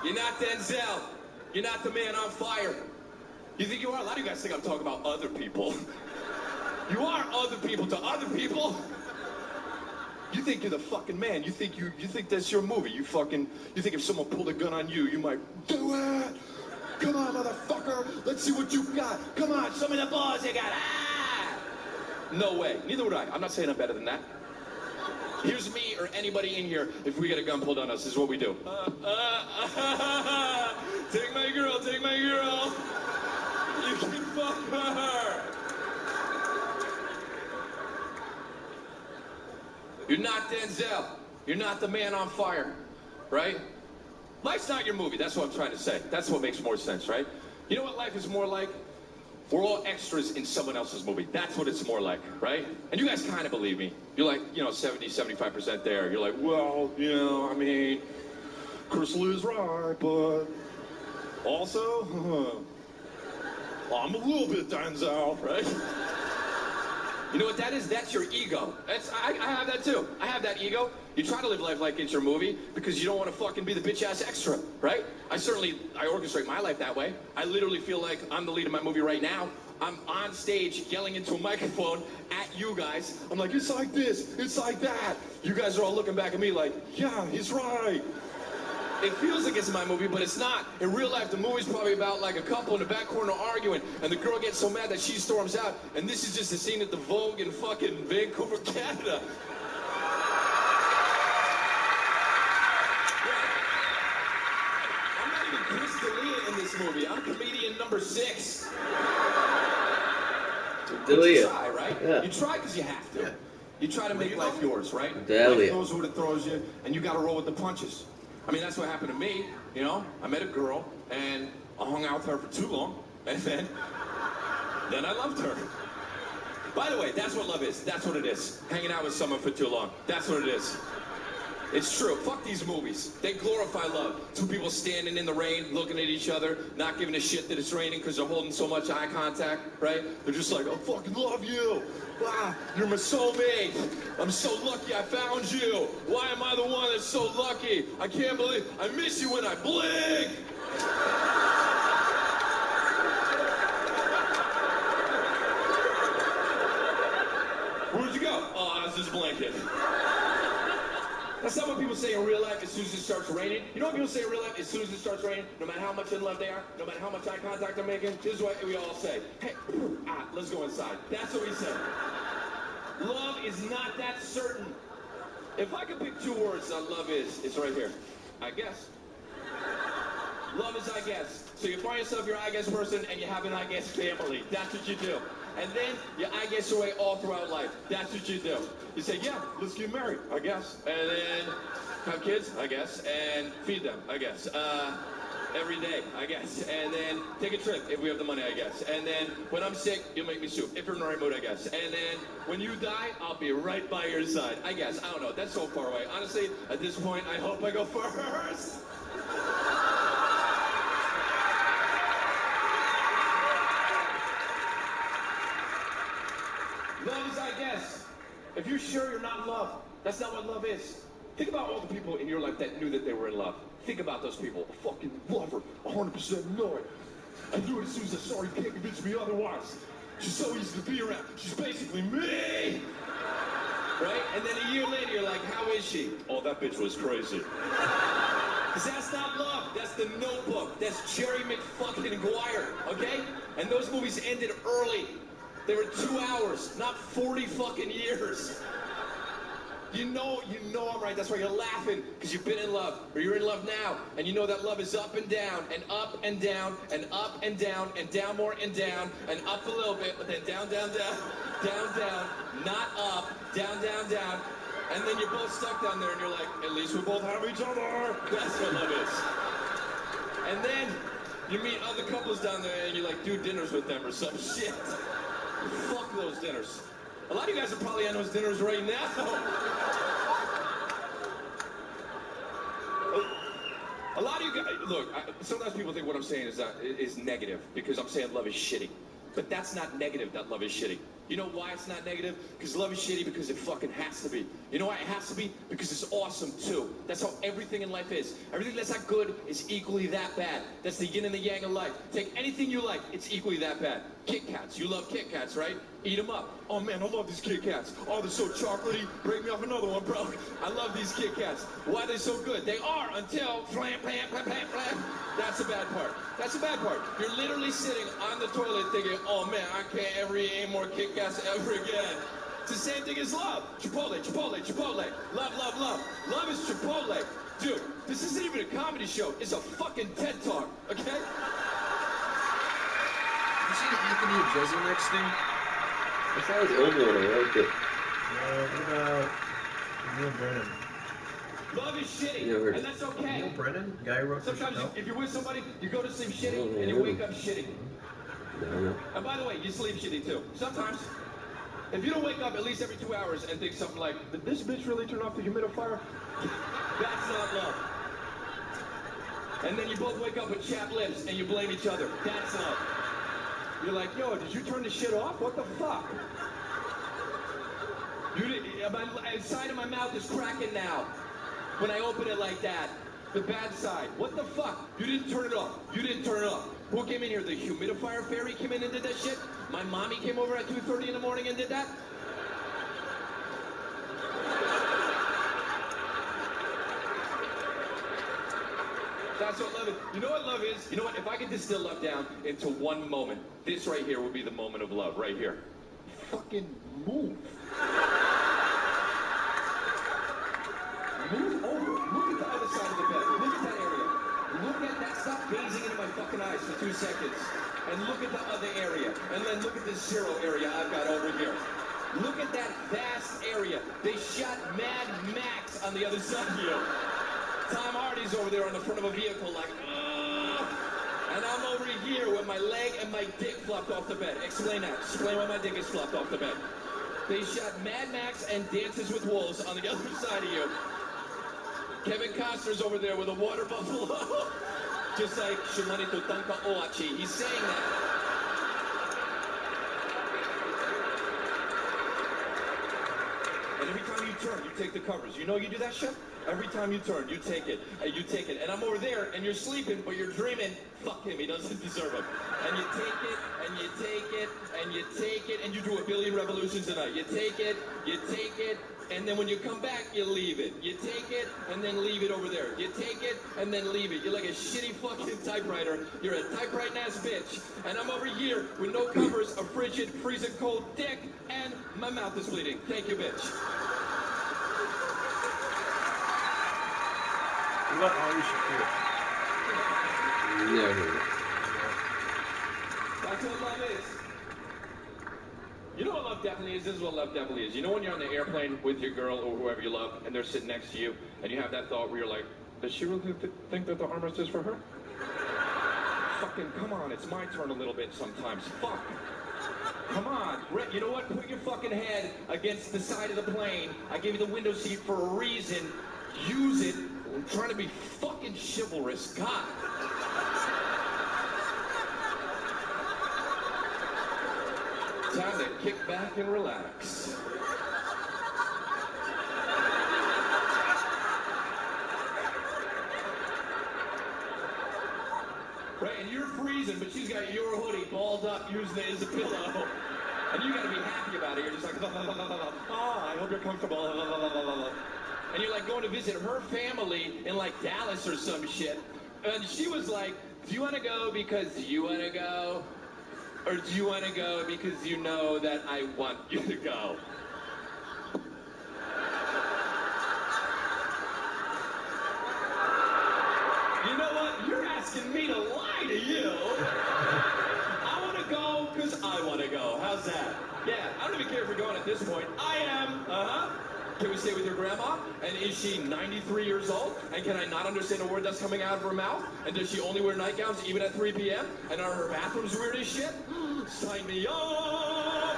You're not Denzel. You're not the man on fire. You think you are? A lot of you guys think I'm talking about other people. You are other people to other people. You think you're the fucking man. You think that's your movie. You think if someone pulled a gun on you, you might do it. Come on, motherfucker. Let's see what you got. Come on, show me the balls you got. Ah! No way. Neither would I. I'm not saying I'm better than that. Here's me or anybody in here. If we get a gun pulled on us, this is what we do. Take my girl. Take my girl. You can fuck her. You're not Denzel. You're not the man on fire, right? Life's not your movie. That's what I'm trying to say. That's what makes more sense, right? You know what life is more like? We're all extras in someone else's movie. That's what it's more like, right? And you guys kind of believe me. You're like, 70, 75% there. You're like, well, I mean, Chris Lou's right, but also, I'm a little bit Denzel, right? You know what that is? That's your ego. I have that too. I have that ego. You try to live life like it's your movie because you don't want to fucking be the bitch-ass extra, right? I orchestrate my life that way. I literally feel like I'm the lead of my movie right now. I'm on stage yelling into a microphone at you guys. I'm like, it's like this, it's like that. You guys are all looking back at me like, yeah, he's right. It feels like it's my movie, but it's not. In real life, the movie's probably about like a couple in the back corner arguing, and the girl gets so mad that she storms out, and this is just a scene at the Vogue in fucking Vancouver, Canada. I'm not even Chris D'Elia in this movie. I'm comedian number 6. D'Elia. You try, right? Yeah. You try because you have to. You try to make life yours, right? D'Elia. Life throws what it throws you, and you got to roll with the punches. I mean, that's what happened to me, I met a girl, and I hung out with her for too long, and then I loved her. By the way, that's what love is. That's what it is. Hanging out with someone for too long. That's what it is. It's true. Fuck these movies. They glorify love. Two people standing in the rain, looking at each other, not giving a shit that it's raining because they're holding so much eye contact, right? They're just like, I fucking love you. Ah, you're my soulmate. I'm so lucky I found you. Why am I the one that's so lucky? I can't believe I miss you when I blink. Where'd you go? Oh, I was just blinking. That's not what people say in real life as soon as it starts raining. You know what people say in real life as soon as it starts raining? No matter how much in love they are, no matter how much eye contact they're making, this is what we all say. Hey, let's go inside. That's what we say. Love is not that certain. If I could pick 2 words on love is, it's right here. I guess. Love is I guess. So you find yourself your I guess person and you have an I guess family. That's what you do. And then you I guess your way all throughout life. That's what you do. You say, yeah, let's get married, I guess. And then have kids, I guess. And feed them, I guess. Every day, I guess. And then take a trip if we have the money, I guess. And then when I'm sick, you'll make me soup. If you're in the right mood, I guess. And then when you die, I'll be right by your side. I guess. I don't know. That's so far away. Honestly, at this point, I hope I go first. Love is, I guess. If you're sure you're not in love, that's not what love is. Think about all the people in your life that knew that they were in love. Think about those people. I fucking love her. 100% know it. I knew it as soon as I saw her. You can't convince me otherwise. She's so easy to be around. She's basically me. Right? And then a year later, you're like, how is she? Oh, that bitch was crazy. Because that's not love. That's The Notebook. That's Jerry McFucking-Guire. Okay? And those movies ended early. They were 2 hours, not 40 fucking years. You know I'm right. That's why you're laughing, because you've been in love, or you're in love now, and you know that love is up and down, and up and down, and up and down, and down more and down, and up a little bit, but then down, down, down, down, down, not up, down, down, down, and then you're both stuck down there, and you're like, at least we both have each other. That's what love is. And then you meet other couples down there, and you like do dinners with them or some shit. Fuck those dinners. A lot of you guys are probably on those dinners right now. A lot of you guys, look, sometimes people think what I'm saying is negative because I'm saying love is shitty. But that's not negative, that love is shitty. You know why it's not negative? Because love is shitty because it fucking has to be. You know why it has to be? Because it's awesome too. That's how everything in life is. Everything that's not good is equally that bad. That's the yin and the yang of life. Take anything you like, it's equally that bad. Kit Kats. You love Kit Kats, right? Eat them up. Oh man, I love these Kit Kats. Oh, they're so chocolatey. Break me off another one, bro. I love these Kit Kats. Why are they so good? They are until flam, flam, flam, flam, flam. That's the bad part. That's the bad part. You're literally sitting on the toilet thinking, oh man, I can't ever eat any more Kit Kats ever again. It's the same thing as love. Chipotle, Chipotle, Chipotle. Love, love, love. Love is Chipotle. Dude, this isn't even a comedy show. It's a fucking TED Talk, okay? You see the Anthony Jeselnik thing? I saw his old one, I liked it. What about Neil Brennan? Love is shitty, Yeah, and that's okay. Neil Brennan? Guy who wrote Sometimes Chappelle? if you're with somebody, you go to sleep shitty, Oh, and you yeah. wake up shitty. No. And by the way, you sleep shitty too. Sometimes. If you don't wake up at least every 2 hours and think something like, did this bitch really turn off the humidifier? That's not love. And then you both wake up with chapped lips and you blame each other. That's love. You're like, yo, did you turn the shit off? What the fuck? My side of my mouth is cracking now when I open it like that. The bad side. What the fuck? You didn't turn it off. You didn't turn it off. Who came in here? The humidifier fairy came in and did that shit? My mommy came over at 2:30 in the morning and did that? That's what love is. You know what love is? You know what? If I could distill love down into one moment, this right here would be the moment of love, right here. Fucking move. Move over. Look at the other side of the bed. Look at that area. Look at that. Stop gazing into my fucking eyes for 2 seconds. And look at the other area. And then look at this 0 area I've got over here. Look at that vast area. They shot Mad Max on the other side of you. Tom Hardy's over there on the front of a vehicle like, ugh. And I'm over here with my leg and my dick flopped off the bed. Explain that. Explain why my dick is flopped off the bed. They shot Mad Max and Dances with Wolves on the other side of you. Kevin Costner's over there with a water buffalo. Just like Shumani Tutanka Oachi. He's saying that. And every time you turn, you take the covers. You know you do that shit? Every time you turn, you take it, and you take it. And I'm over there, and you're sleeping, but you're dreaming, fuck him, he doesn't deserve him. And you take it, and you take it, and you take it, and you do a billion revolutions a night. You take it, and then when you come back, you leave it. You take it, and then leave it over there. You take it, and then leave it. You're like a shitty fucking typewriter. You're a typewriting-ass bitch. And I'm over here with no covers, a frigid, freezing cold dick, and my mouth is bleeding. Thank you, bitch. What about Ali Shakir? Never. That's what love is. You know what love definitely is? This is what love definitely is. You know when you're on the airplane with your girl or whoever you love, and they're sitting next to you, and you have that thought where you're like, does she really think that the armrest is for her? Fucking come on, it's my turn a little bit sometimes. Fuck. Come on. You know what? Put your fucking head against the side of the plane. I gave you the window seat for a reason. Use it. I'm trying to be fucking chivalrous. God. Time to kick back and relax. Right, and you're freezing, but she's got your hoodie balled up, using it as a pillow. And you gotta be happy about it. You're just like, I hope you're comfortable. And you're like going to visit her family in like Dallas or some shit. And she was like, do you want to go because you want to go? Or do you want to go because you know that I want you to go? You know what? You're asking me to lie to you. I want to go because I want to go. How's that? Yeah, I don't even care if you're going at this point. I am. Can we stay with your grandma? And is she 93 years old? And can I not understand a word that's coming out of her mouth? And does she only wear nightgowns even at 3 p.m.? And are her bathrooms weird as shit? Sign me up!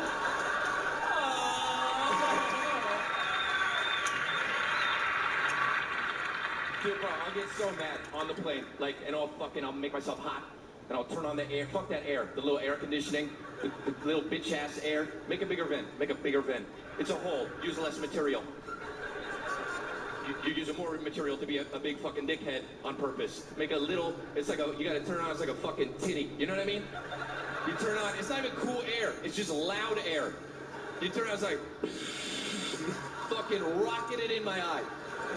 Dude, bro, I'll get so mad on the plane. Like, and I'll make myself hot. and I'll turn on the air. Fuck that air, the little air conditioning, the little bitch ass air. Make a bigger vent. Make a bigger vent. It's a hole. Use less material. You're using more material to be a big fucking dickhead on purpose. Make a little. It's like you gotta turn on. It's like a fucking titty. You know what I mean? You turn on. It's not even cool air. It's just loud air. You turn on. It's like fucking rocketed in my eye.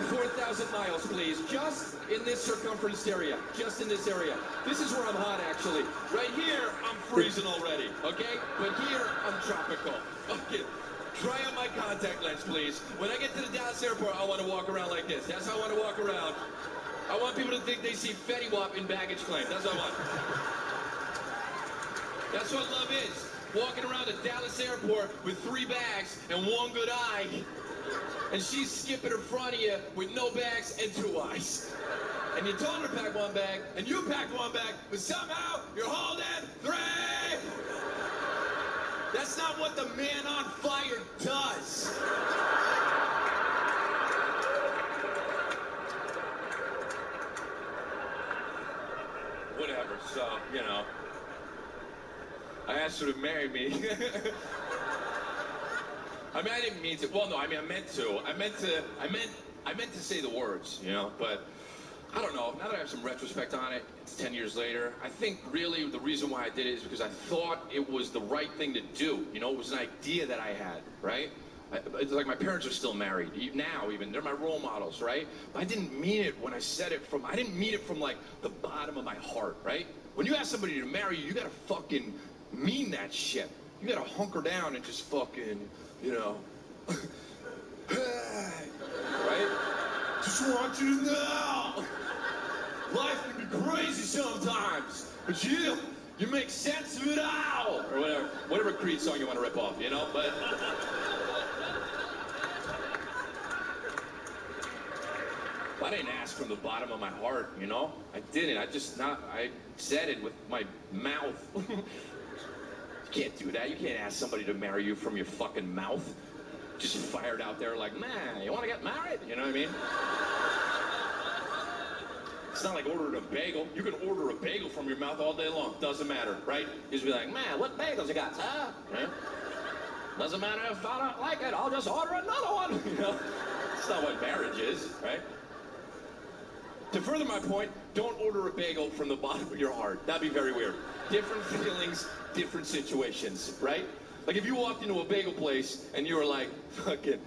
4,000 miles, please. Just in this circumference area. Just in this area. This is where I'm hot, actually. Right here, I'm freezing already, okay? But here, I'm tropical. Okay. Try on my contact lens, please. When I get to the Dallas airport, I want to walk around like this. That's how I want to walk around. I want people to think they see Fetty Wap in baggage claim. That's what I want. That's what love is. Walking around the Dallas airport with 3 bags and 1 good eye. And she's skipping in front of you with no bags and 2 eyes. And you told her to pack 1 bag, and you packed 1 bag, but somehow you're holding 3! That's not what the man on fire does. Whatever, so, you know. I asked her to marry me. I mean, I didn't mean to. Well, no, I mean, I meant to. I meant to say the words, you know, but I don't know. Now that I have some retrospect on it, it's 10 years later. I think really the reason why I did it is because I thought it was the right thing to do. You know, it was an idea that I had, right? It's like my parents are still married now, even they're my role models, right? But I didn't mean it when I said it from. I didn't mean it from like the bottom of my heart, right? When you ask somebody to marry you, you gotta fucking mean that shit. You gotta hunker down and just fucking, you know, right? Just want you to know, life can be crazy sometimes, but you make sense of it all, or whatever Creed song you want to rip off, you know. But I didn't ask from the bottom of my heart, you know. I didn't. I said it with my mouth. You can't do that. You can't ask somebody to marry you from your fucking mouth. Just fired out there like, man, you want to get married? You know what I mean? It's not like ordering a bagel. You can order a bagel from your mouth all day long. Doesn't matter, right? You just be like, man, what bagels you got, sir? Yeah? Doesn't matter if I don't like it. I'll just order another one. You know? That's not what marriage is, right? To further my point, don't order a bagel from the bottom of your heart. That'd be very weird. Different feelings, different situations, right? Like if you walked into a bagel place and you were like, fucking,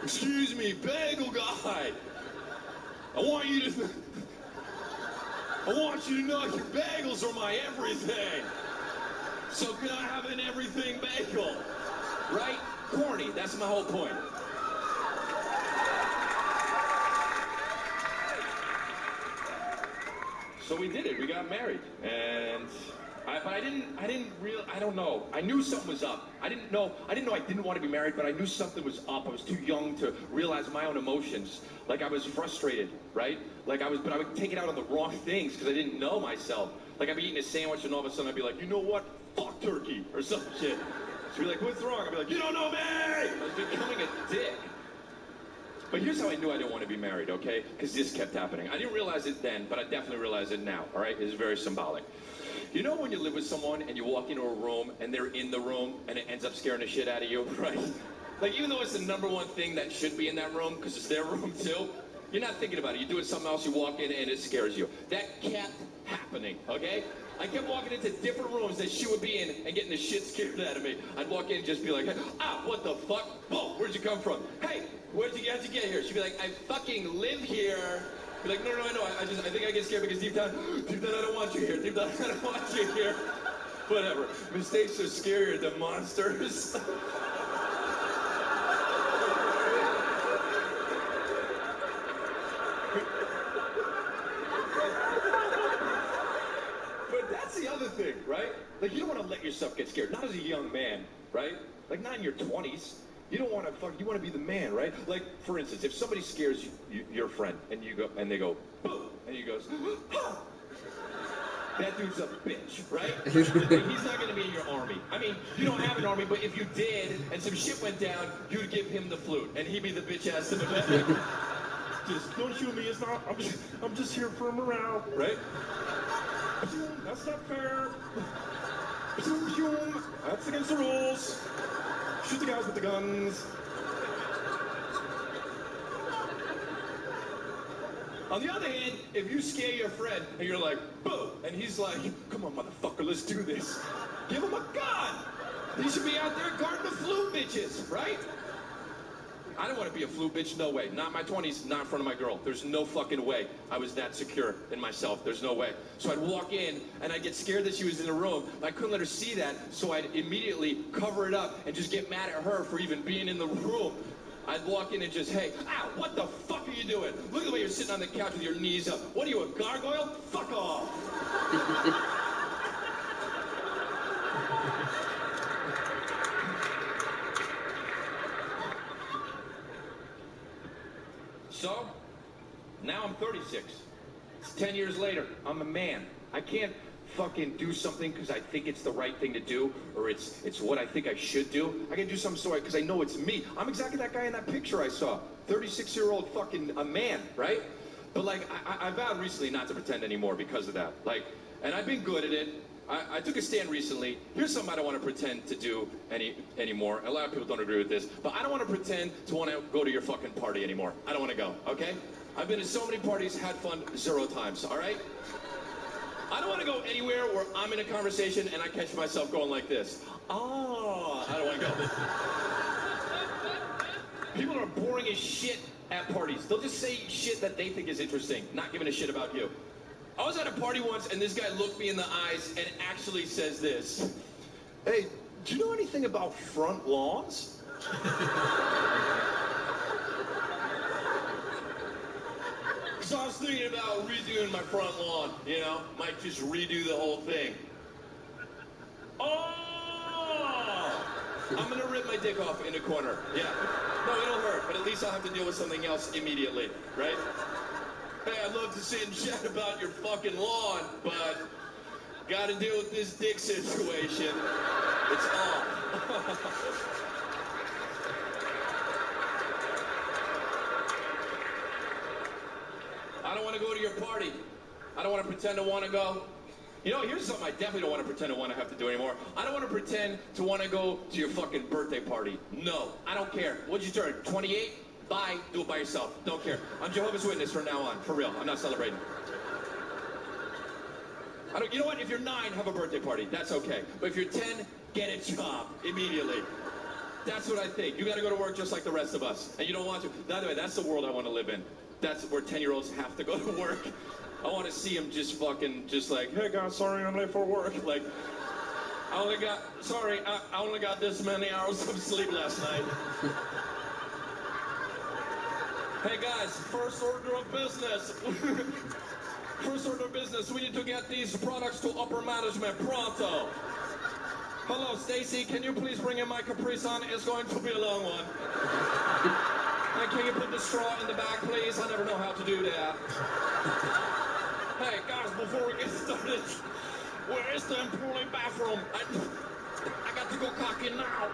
excuse me, bagel guy. I want you to know your bagels are my everything. So can I have an everything bagel? Right? Corny, that's my whole point. So we did it. We got married, and I don't know. I knew something was up. I didn't know I didn't want to be married, but I knew something was up. I was too young to realize my own emotions. Like I was frustrated, right? But I would take it out on the wrong things because I didn't know myself. Like I'd be eating a sandwich, and all of a sudden I'd be like, you know what? Fuck turkey or some shit. She'd be like, what's wrong? I'd be like, you don't know me. I was becoming a dick. But here's how I knew I didn't want to be married, okay? Because this kept happening. I didn't realize it then, but I definitely realize it now, all right? It's very symbolic. You know when you live with someone and you walk into a room and they're in the room and it ends up scaring the shit out of you, right? Like even though it's the #1 thing that should be in that room because it's their room too, you're not thinking about it. You're doing something else, you walk in and it scares you. That kept happening, okay? I kept walking into different rooms that she would be in and getting the shit scared out of me. I'd walk in and just be like, ah, what the fuck? Whoa, where'd you come from? Hey, how'd you get here? She'd be like, I fucking live here. Be like, no, I think I get scared because deep down, I don't want you here. Deep down, I don't want you here. Whatever. Mistakes are scarier than monsters. But that's the other thing, right? Like, you don't want to let yourself get scared. Not as a young man, right? Like, not in your 20s. You don't want to you want to be the man, right? Like, for instance, if somebody scares your friend, and you go, and they go, boom, and he goes, ha! That dude's a bitch, right? Like, he's not going to be in your army. I mean, you don't have an army, but if you did, and some shit went down, you'd give him the flute, and he'd be the bitch ass in the back. this. Don't shoot me. It's not. I'm just here for morale, right? That's not fair. That's against the rules. Shoot the guys with the guns. On the other hand, if you scare your friend and you're like, boo, and he's like, come on, motherfucker, let's do this. Give him a gun. He should be out there guarding the flu bitches, right? I don't want to be a flu bitch, no way. Not in my 20s, not in front of my girl. There's no fucking way I was that secure in myself. There's no way. So I'd walk in, and I'd get scared that she was in the room. I couldn't let her see that, so I'd immediately cover it up and just get mad at her for even being in the room. I'd walk in and just, hey, ow, what the fuck are you doing? Look at the way you're sitting on the couch with your knees up. What are you, a gargoyle? Fuck off. So, now I'm 36. It's 10 years later. I'm a man. I can't fucking do something because I think it's the right thing to do, or it's what I think I should do. I can do something so because I know it's me. I'm exactly that guy in that picture I saw. 36-year-old fucking a man, right? But like, I vowed recently not to pretend anymore because of that. Like, and I've been good at it. I took a stand recently. Here's something I don't want to pretend to do anymore. A lot of people don't agree with this, but I don't want to pretend to want to go to your fucking party anymore. I don't want to go, okay? I've been to so many parties, had fun 0 times, all right? I don't want to go anywhere where I'm in a conversation and I catch myself going like this. Oh, I don't want to go. People are boring as shit at parties. They'll just say shit that they think is interesting, not giving a shit about you. I was at a party once, and this guy looked me in the eyes and actually says this. Hey, do you know anything about front lawns? So I was thinking about redoing my front lawn, you know? Might just redo the whole thing. Oh! I'm gonna rip my dick off in a corner. Yeah. No, it'll hurt, but at least I'll have to deal with something else immediately, right? Hey, I'd love to sit and chat about your fucking lawn, but gotta deal with this dick situation. It's off. I don't want to go to your party. I don't want to pretend to want to go. You know, here's something I definitely don't want to pretend to want to have to do anymore. I don't want to pretend to want to go to your fucking birthday party. No, I don't care. What'd you turn, 28? Bye, do it by yourself. Don't care. I'm Jehovah's Witness from now on. For real, I'm not celebrating. You know what? If you're 9, have a birthday party. That's okay. But if you're 10, get a job immediately. That's what I think. You got to go to work just like the rest of us. And you don't want to. By the way, that's the world I want to live in. That's where 10-year-olds have to go to work. I want to see them just like, hey guys, sorry I'm late for work. Like, I only got this many hours of sleep last night. Hey guys, first order of business. First order of business, we need to get these products to upper management pronto. Hello, Stacy, can you please bring in my Capri Sun? It's going to be a long one. And can you put the straw in the back, please? I never know how to do that. Hey guys, before we get started, where is the employee bathroom? I got to go cocky now.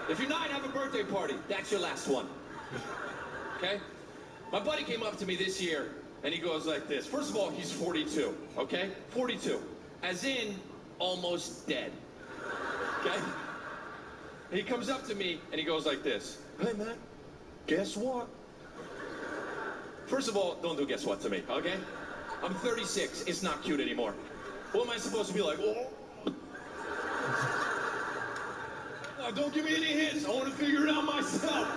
If you're 9, have a birthday party. That's your last one. Okay? My buddy came up to me this year, and he goes like this. First of all, he's 42, okay? 42. As in, almost dead. Okay? And he comes up to me, and he goes like this. Hey, man, guess what? First of all, don't do guess what to me, okay? I'm 36. It's not cute anymore. What am I supposed to be like? Oh. Don't give me any hints. I want to figure it out myself.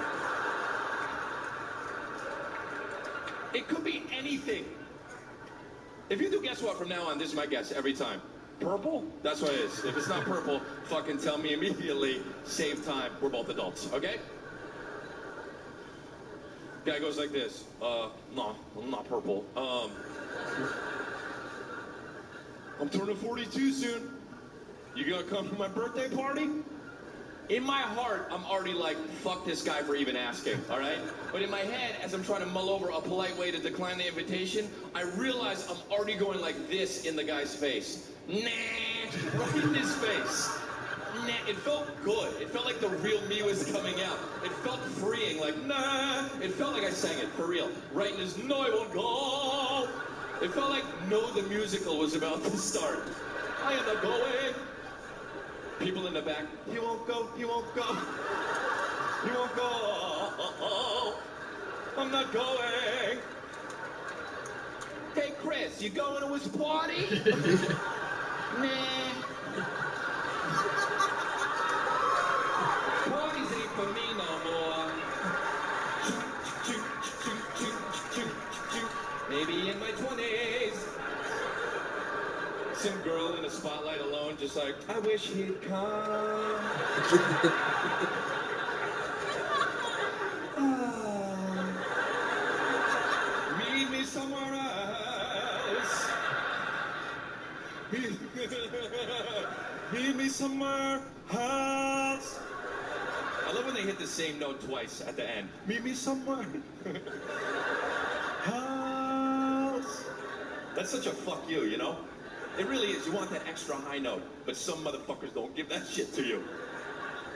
It could be anything. If you do guess what from now on, this is my guess every time. Purple? That's what it is. If it's not purple, fucking tell me immediately. Save time. We're both adults, okay? Guy goes like this. No, I'm not purple. I'm turning 42 soon. You gonna come to my birthday party? In my heart, I'm already like, fuck this guy for even asking, all right? But in my head, as I'm trying to mull over a polite way to decline the invitation, I realize I'm already going like this in the guy's face. Nah, right in his face. It felt good. It felt like the real me was coming out. It felt freeing, like, nah. It felt like I sang it, for real. Right in his, no, I won't go. It felt like No the Musical was about to start. I am not going. People in the back, he won't go, he won't go. He won't go. I'm not going. Hey, Chris, you going to his party? Nah. Parties ain't for me no more. Maybe in my 20s. Some girl in the spotlight alone, just like, I wish he'd come. Meet me somewhere else. Meet me somewhere else. I love when they hit the same note twice at the end. Meet me somewhere else. That's such a fuck you, you know? It really is. You want that extra high note, but some motherfuckers don't give that shit to you.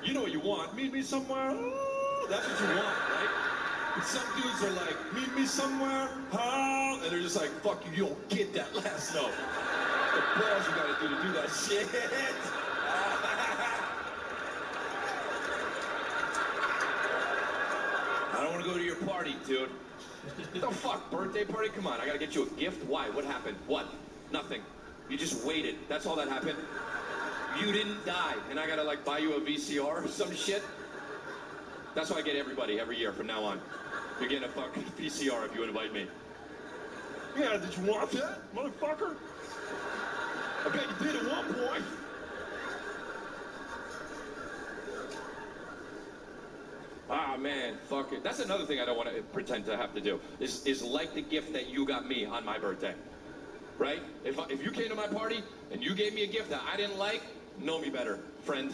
You know what you want. Meet me somewhere. Oh, that's what you want, right? And some dudes are like, meet me somewhere. Oh, and they're just like, fuck you. You don't get that last note. The balls you gotta do to do that shit. I don't want to go to your party, dude. The fuck, birthday party? Come on, I gotta get you a gift? Why? What happened? What? Nothing. You just waited. That's all that happened. You didn't die, and I gotta like buy you a VCR or some shit. That's what I get everybody every year from now on. You're getting a fucking VCR if you invite me. Yeah, did you want that, motherfucker? I bet you did at one point. Ah, man, fuck it. That's another thing I don't want to pretend to have to do, is like the gift that you got me on my birthday. Right? If you came to my party and you gave me a gift that I didn't like, know me better, friend.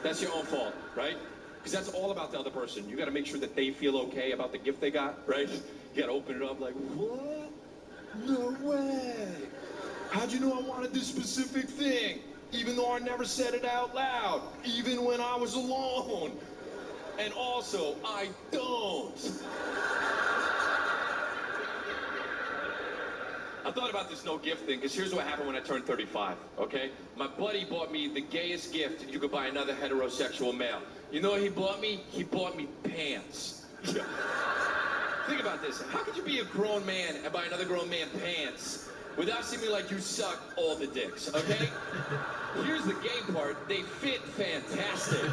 That's your own fault, right? Because that's all about the other person. You got to make sure that they feel okay about the gift they got, right? You got to open it up like, what? No way. How'd you know I wanted this specific thing? Even though I never said it out loud. Even when I was alone. And also, I don't. I thought about this no gift thing, because here's what happened when I turned 35, okay? My buddy bought me the gayest gift you could buy another heterosexual male. You know what he bought me? He bought me pants. Think about this. How could you be a grown man and buy another grown man pants without seeming like you suck all the dicks, okay? Here's the gay part. They fit fantastic.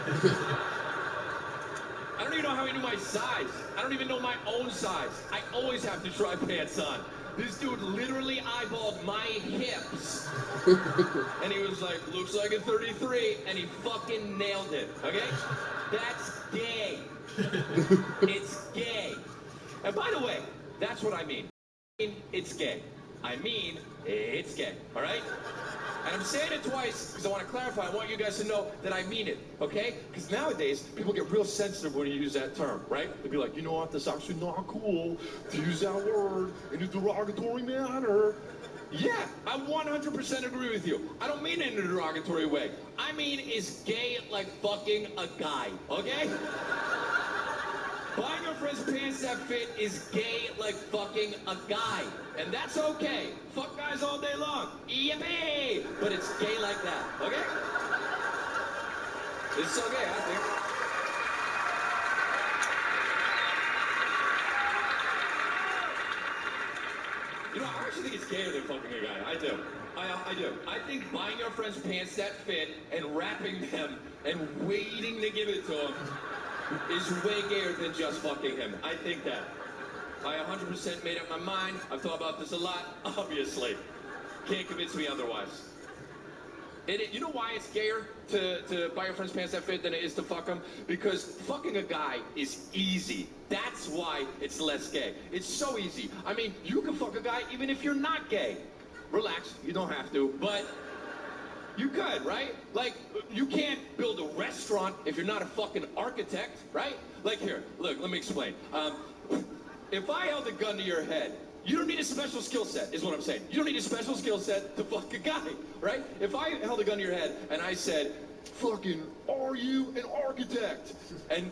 I don't even know how he knew my size. I don't even know my own size. I always have to try pants on. This dude literally eyeballed my hips. And he was like, looks like a 33. And he fucking nailed it, okay? That's gay. It's gay. And by the way, that's what I mean. It's gay. I mean, it's gay, all right? And I'm saying it twice because I want to clarify. I want you guys to know that I mean it, okay? Because nowadays, people get real sensitive when you use that term, right? They'll be like, you know what, that's actually not cool to use that word in a derogatory manner. Yeah, I 100% agree with you. I don't mean it in a derogatory way. I mean, is gay like fucking a guy, okay? Buying your friend's pants that fit is gay like fucking a guy. And that's okay. Fuck guys all day long. Yippee! But it's gay like that, okay? It's so gay, I think. You know, I actually think it's gayer than fucking a guy. I do. I do. I think buying your friend's pants that fit and wrapping them and waiting to give it to him is way gayer than just fucking him. I think that. I 100% made up my mind. I've thought about this a lot, obviously. Can't convince me otherwise. You know why it's gayer to buy your friend's pants that fit than it is to fuck them? Because fucking a guy is easy. That's why it's less gay. It's so easy. I mean, you can fuck a guy even if you're not gay. Relax, you don't have to, but you could, right? Like, you can't build a restaurant if you're not a fucking architect, right? Like, here, look, let me explain. If I held a gun to your head, you don't need a special skill set, is what I'm saying. You don't need a special skill set to fuck a guy, right? If I held a gun to your head and I said, fucking, are you an architect? And,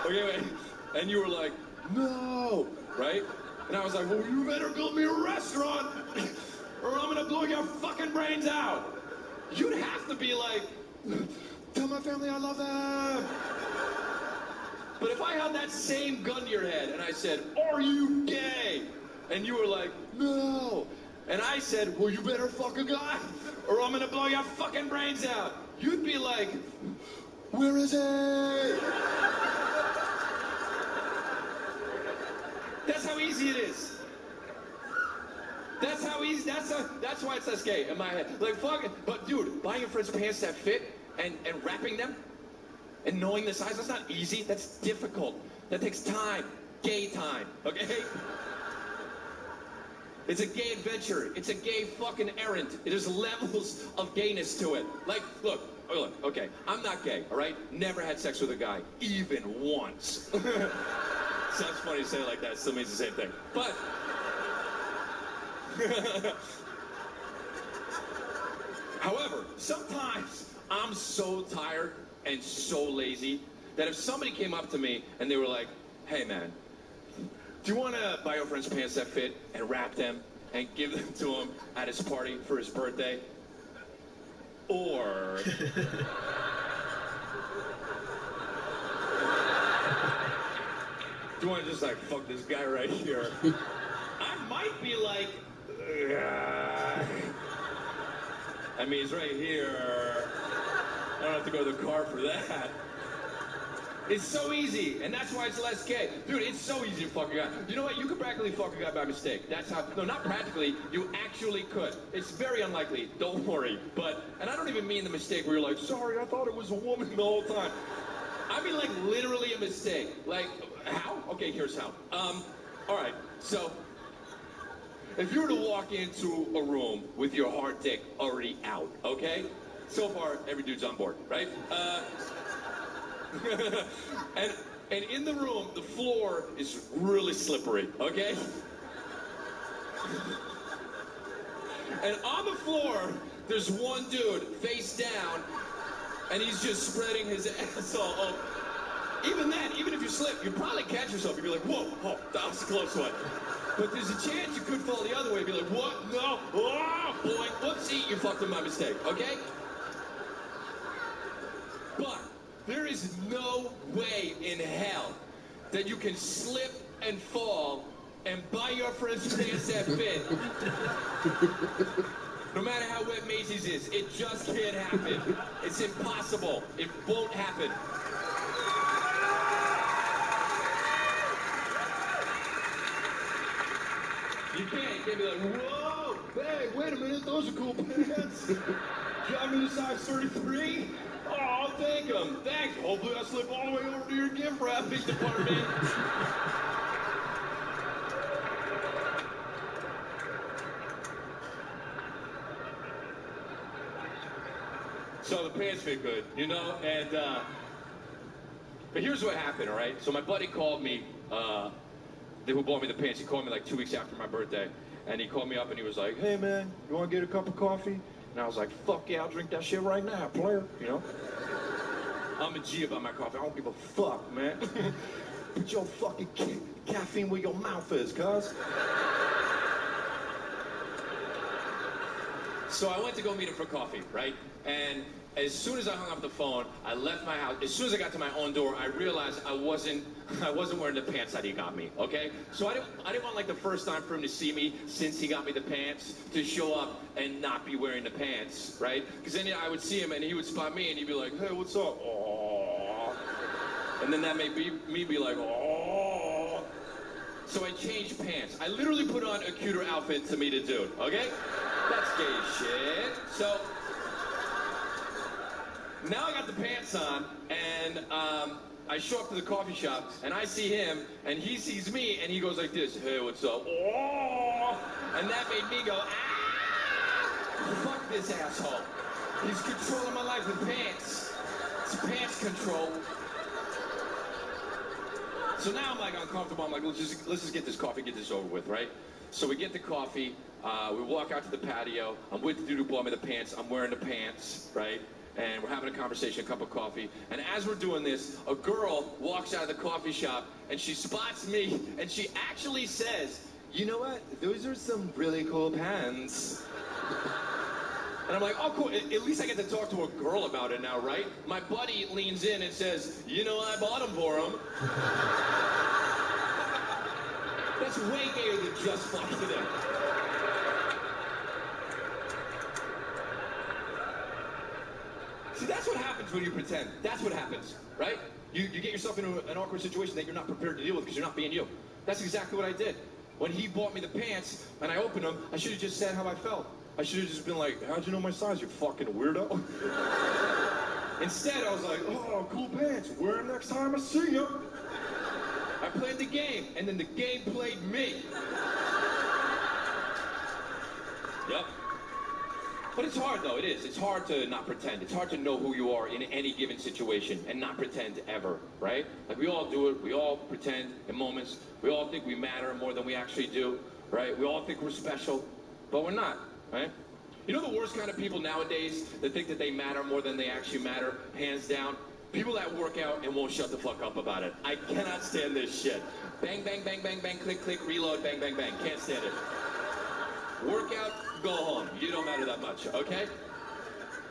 okay, wait. And you were like, no, right? And I was like, well, you better build me a restaurant or I'm gonna blow your fucking brains out. You'd have to be like, tell my family I love them. But if I held that same gun to your head and I said, are you gay? And you were like, no. And I said, well, you better fuck a guy or I'm gonna blow your fucking brains out. You'd be like, where is he? That's how easy it is. That's how easy, that's why it's less gay in my head. Like, fuck it. But dude, buying your friend's pants that fit and wrapping them and knowing the size, that's not easy. That's difficult. That takes time. Gay time, okay? It's a gay adventure. It's a gay fucking errand. There's levels of gayness to it. Like, look, okay, I'm not gay, all right? Never had sex with a guy, even once. Sounds funny to say it like that. It still means the same thing. But however, sometimes I'm so tired and so lazy that if somebody came up to me and they were like, hey man, do you want to buy your friend's pants that fit and wrap them and give them to him at his party for his birthday? Or do you want to just like fuck this guy right here? I might be like, I mean, he's right here. I don't have to go to the car for that. It's so easy, and that's why it's less gay. Dude, it's so easy to fuck a guy. You know what? You could practically fuck a guy by mistake. That's how, no, not practically, you actually could. It's very unlikely, don't worry. But, and I don't even mean the mistake where you're like, sorry, I thought it was a woman the whole time. I mean like literally a mistake. Like, how? Okay, here's how. All right, so, if you were to walk into a room with your hard dick already out, okay? So far, every dude's on board, right? And in the room, the floor is really slippery, okay? And on the floor, there's one dude face down, and he's just spreading his asshole up. Even then, even if you slip, you'd probably catch yourself. You'd be like, whoa, oh, that was a close one. But there's a chance you could fall the other way and be like, what? No, oh, boy, whoopsie, you fucked him by mistake, okay? But there is no way in hell that you can slip and fall and buy your friend's pants that fit. No matter how wet Macy's is, it just can't happen. It's impossible. It won't happen. You can't be like, whoa, hey, wait a minute, those are cool pants. Got me to size 33? Oh, I'll take them. Thanks. Hopefully I'll slip all the way over to your gift wrapping department. So the pants fit good, you know, and, but here's what happened, all right? So my buddy called me, who bought me the pants. He called me like 2 weeks after my birthday, and he called me up and he was like, hey man, you want to get a cup of coffee? And I was like, fuck yeah, I'll drink that shit right now, player, you know? I'm a G about my coffee. I don't give a fuck, man. Put your fucking caffeine where your mouth is, cuz. So I went to go meet him for coffee, right? And as soon as I hung up the phone, I left my house. As soon as I got to my own door, I realized I wasn't wearing the pants that he got me, okay? So I didn't want like the first time for him to see me since he got me the pants to show up and not be wearing the pants, right? Because then I would see him and he would spot me and he'd be like, hey, what's up? Aww. And then that made me be like, aww. So I changed pants. I literally put on a cuter outfit to meet a dude, okay? That's gay shit. So now I got the pants on, and I show up to the coffee shop, and I see him, and he sees me, and he goes like this, hey, what's up? Oh! And that made me go, ah! Fuck this asshole. He's controlling my life with pants. It's pants control. So now I'm like uncomfortable. I'm like, let's just get this coffee, get this over with, right? So we get the coffee, we walk out to the patio. I'm with the dude who bought me the pants. I'm wearing the pants, right? And we're having a conversation, a cup of coffee. And as we're doing this, a girl walks out of the coffee shop and she spots me and she actually says, "You know what? Those are some really cool pants." And I'm like, oh, cool. At least I get to talk to a girl about it now, right? My buddy leans in and says, "You know, I bought them for him." That's way gayer than just fuck today. See, that's what happens when you pretend. That's what happens, right? You get yourself into an awkward situation that you're not prepared to deal with because you're not being you. That's exactly what I did. When he bought me the pants and I opened them, I should have just said how I felt. I should have just been like, "How'd you know my size, you fucking weirdo?" Instead, I was like, "Oh, cool pants. Wear them next time I see you." I played the game, and then the game played me. Yep. But it's hard, though. It is. It's hard to not pretend. It's hard to know who you are in any given situation and not pretend ever, right? Like, we all do it. We all pretend in moments. We all think we matter more than we actually do, right? We all think we're special, but we're not, right? You know the worst kind of people nowadays that think that they matter more than they actually matter, hands down? People that work out and won't shut the fuck up about it. I cannot stand this shit. Bang, bang, bang, bang, bang, click, click, reload, bang, bang, bang. Can't stand it. Workout, go home. You don't matter that much, okay?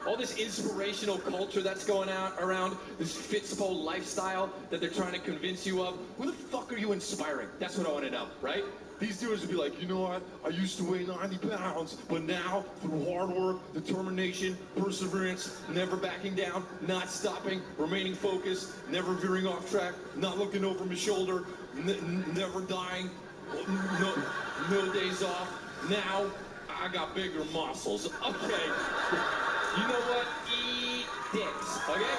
All this inspirational culture that's going out around, this Fitspo lifestyle that they're trying to convince you of, who the fuck are you inspiring? That's what I want to know, right? These dudes would be like, "You know what? I used to weigh 90 pounds, but now, through hard work, determination, perseverance, never backing down, not stopping, remaining focused, never veering off track, not looking over my shoulder, never dying, no days off. Now, I got bigger muscles." Okay. You know what? Eat dicks, okay?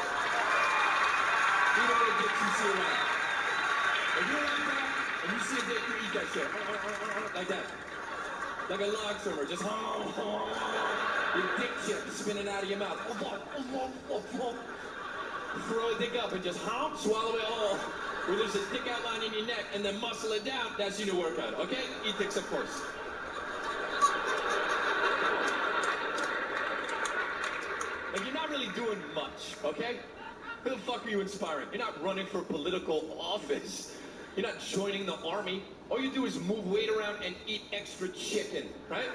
Eat all the dicks you see around. If you're like that, and you see a dick, you eat that shit. Like that. Like a log trimmer, just your dick chip spinning out of your mouth. Throw a dick up and just swallow it whole. Where there's a dick outline in your neck and then muscle it down, that's your new workout, okay? Eat dicks, of course. Like, you're not really doing much, okay? Who the fuck are you inspiring? You're not running for political office. You're not joining the army. All you do is move weight around and eat extra chicken, right?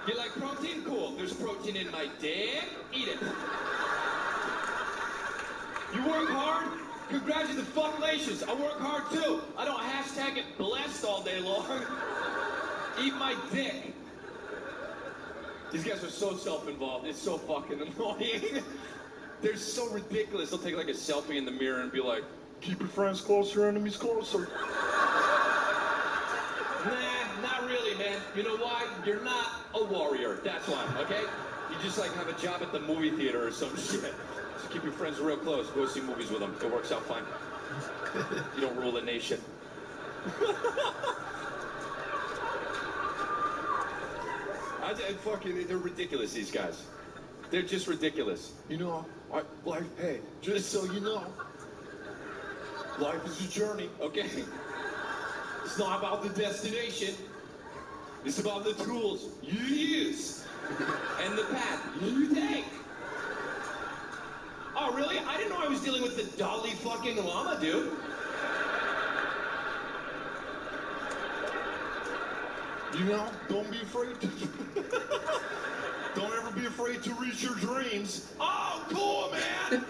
You like protein? Cool. There's protein in my dick. Eat it. You work hard? Congratulations. I work hard too. I don't hashtag it blessed all day long. Eat my dick. These guys are so self-involved. It's so fucking annoying. They're so ridiculous. They'll take like a selfie in the mirror and be like, "Keep your friends closer, enemies closer." Nah, not really, man. You know why? You're not a warrior. That's why, okay? You just like have a job at the movie theater or some shit. So keep your friends real close. Go see movies with them. It works out fine. You don't rule a nation. They're ridiculous, these guys. They're just ridiculous. You know, hey, just so you know, life is a journey, okay? It's not about the destination. It's about the tools you use and the path you take. Oh, really? I didn't know I was dealing with the Dalai fucking Lama, dude. You know, don't be afraid to... Don't ever be afraid to reach your dreams. Oh, cool, man!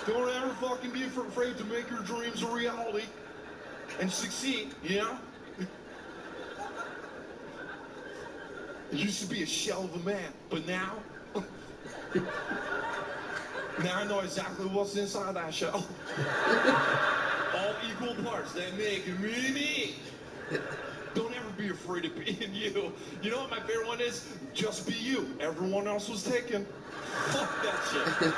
Don't ever fucking be afraid to make your dreams a reality and succeed, you know? It used to be a shell of a man, but now... now I know exactly what's inside that shell. All equal parts that make me. Don't ever be afraid of being you. You know what my favorite one is? Just be you. Everyone else was taken. Fuck that shit.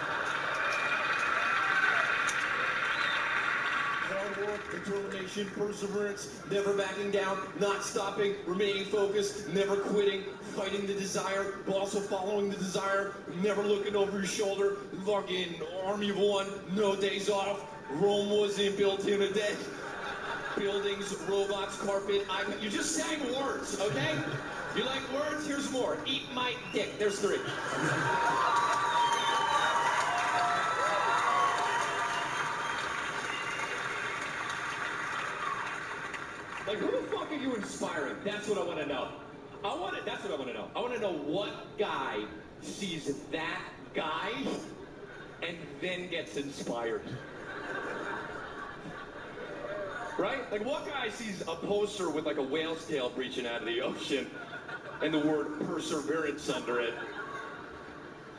Hard work, determination, perseverance, never backing down, not stopping, remaining focused, never quitting, fighting the desire, but also following the desire, never looking over your shoulder, fucking army of one, no days off, Rome wasn't built in a day. buildings, robots, carpet, iPad. You just sang words, okay? You like words? Here's more. Eat my dick. There's 3. Like, who the fuck are you inspiring? That's what I want to know. That's what I want to know. I want to know what guy sees that guy and then gets inspired. Right? Like, what guy sees a poster with like a whale's tail breaching out of the ocean and the word perseverance under it?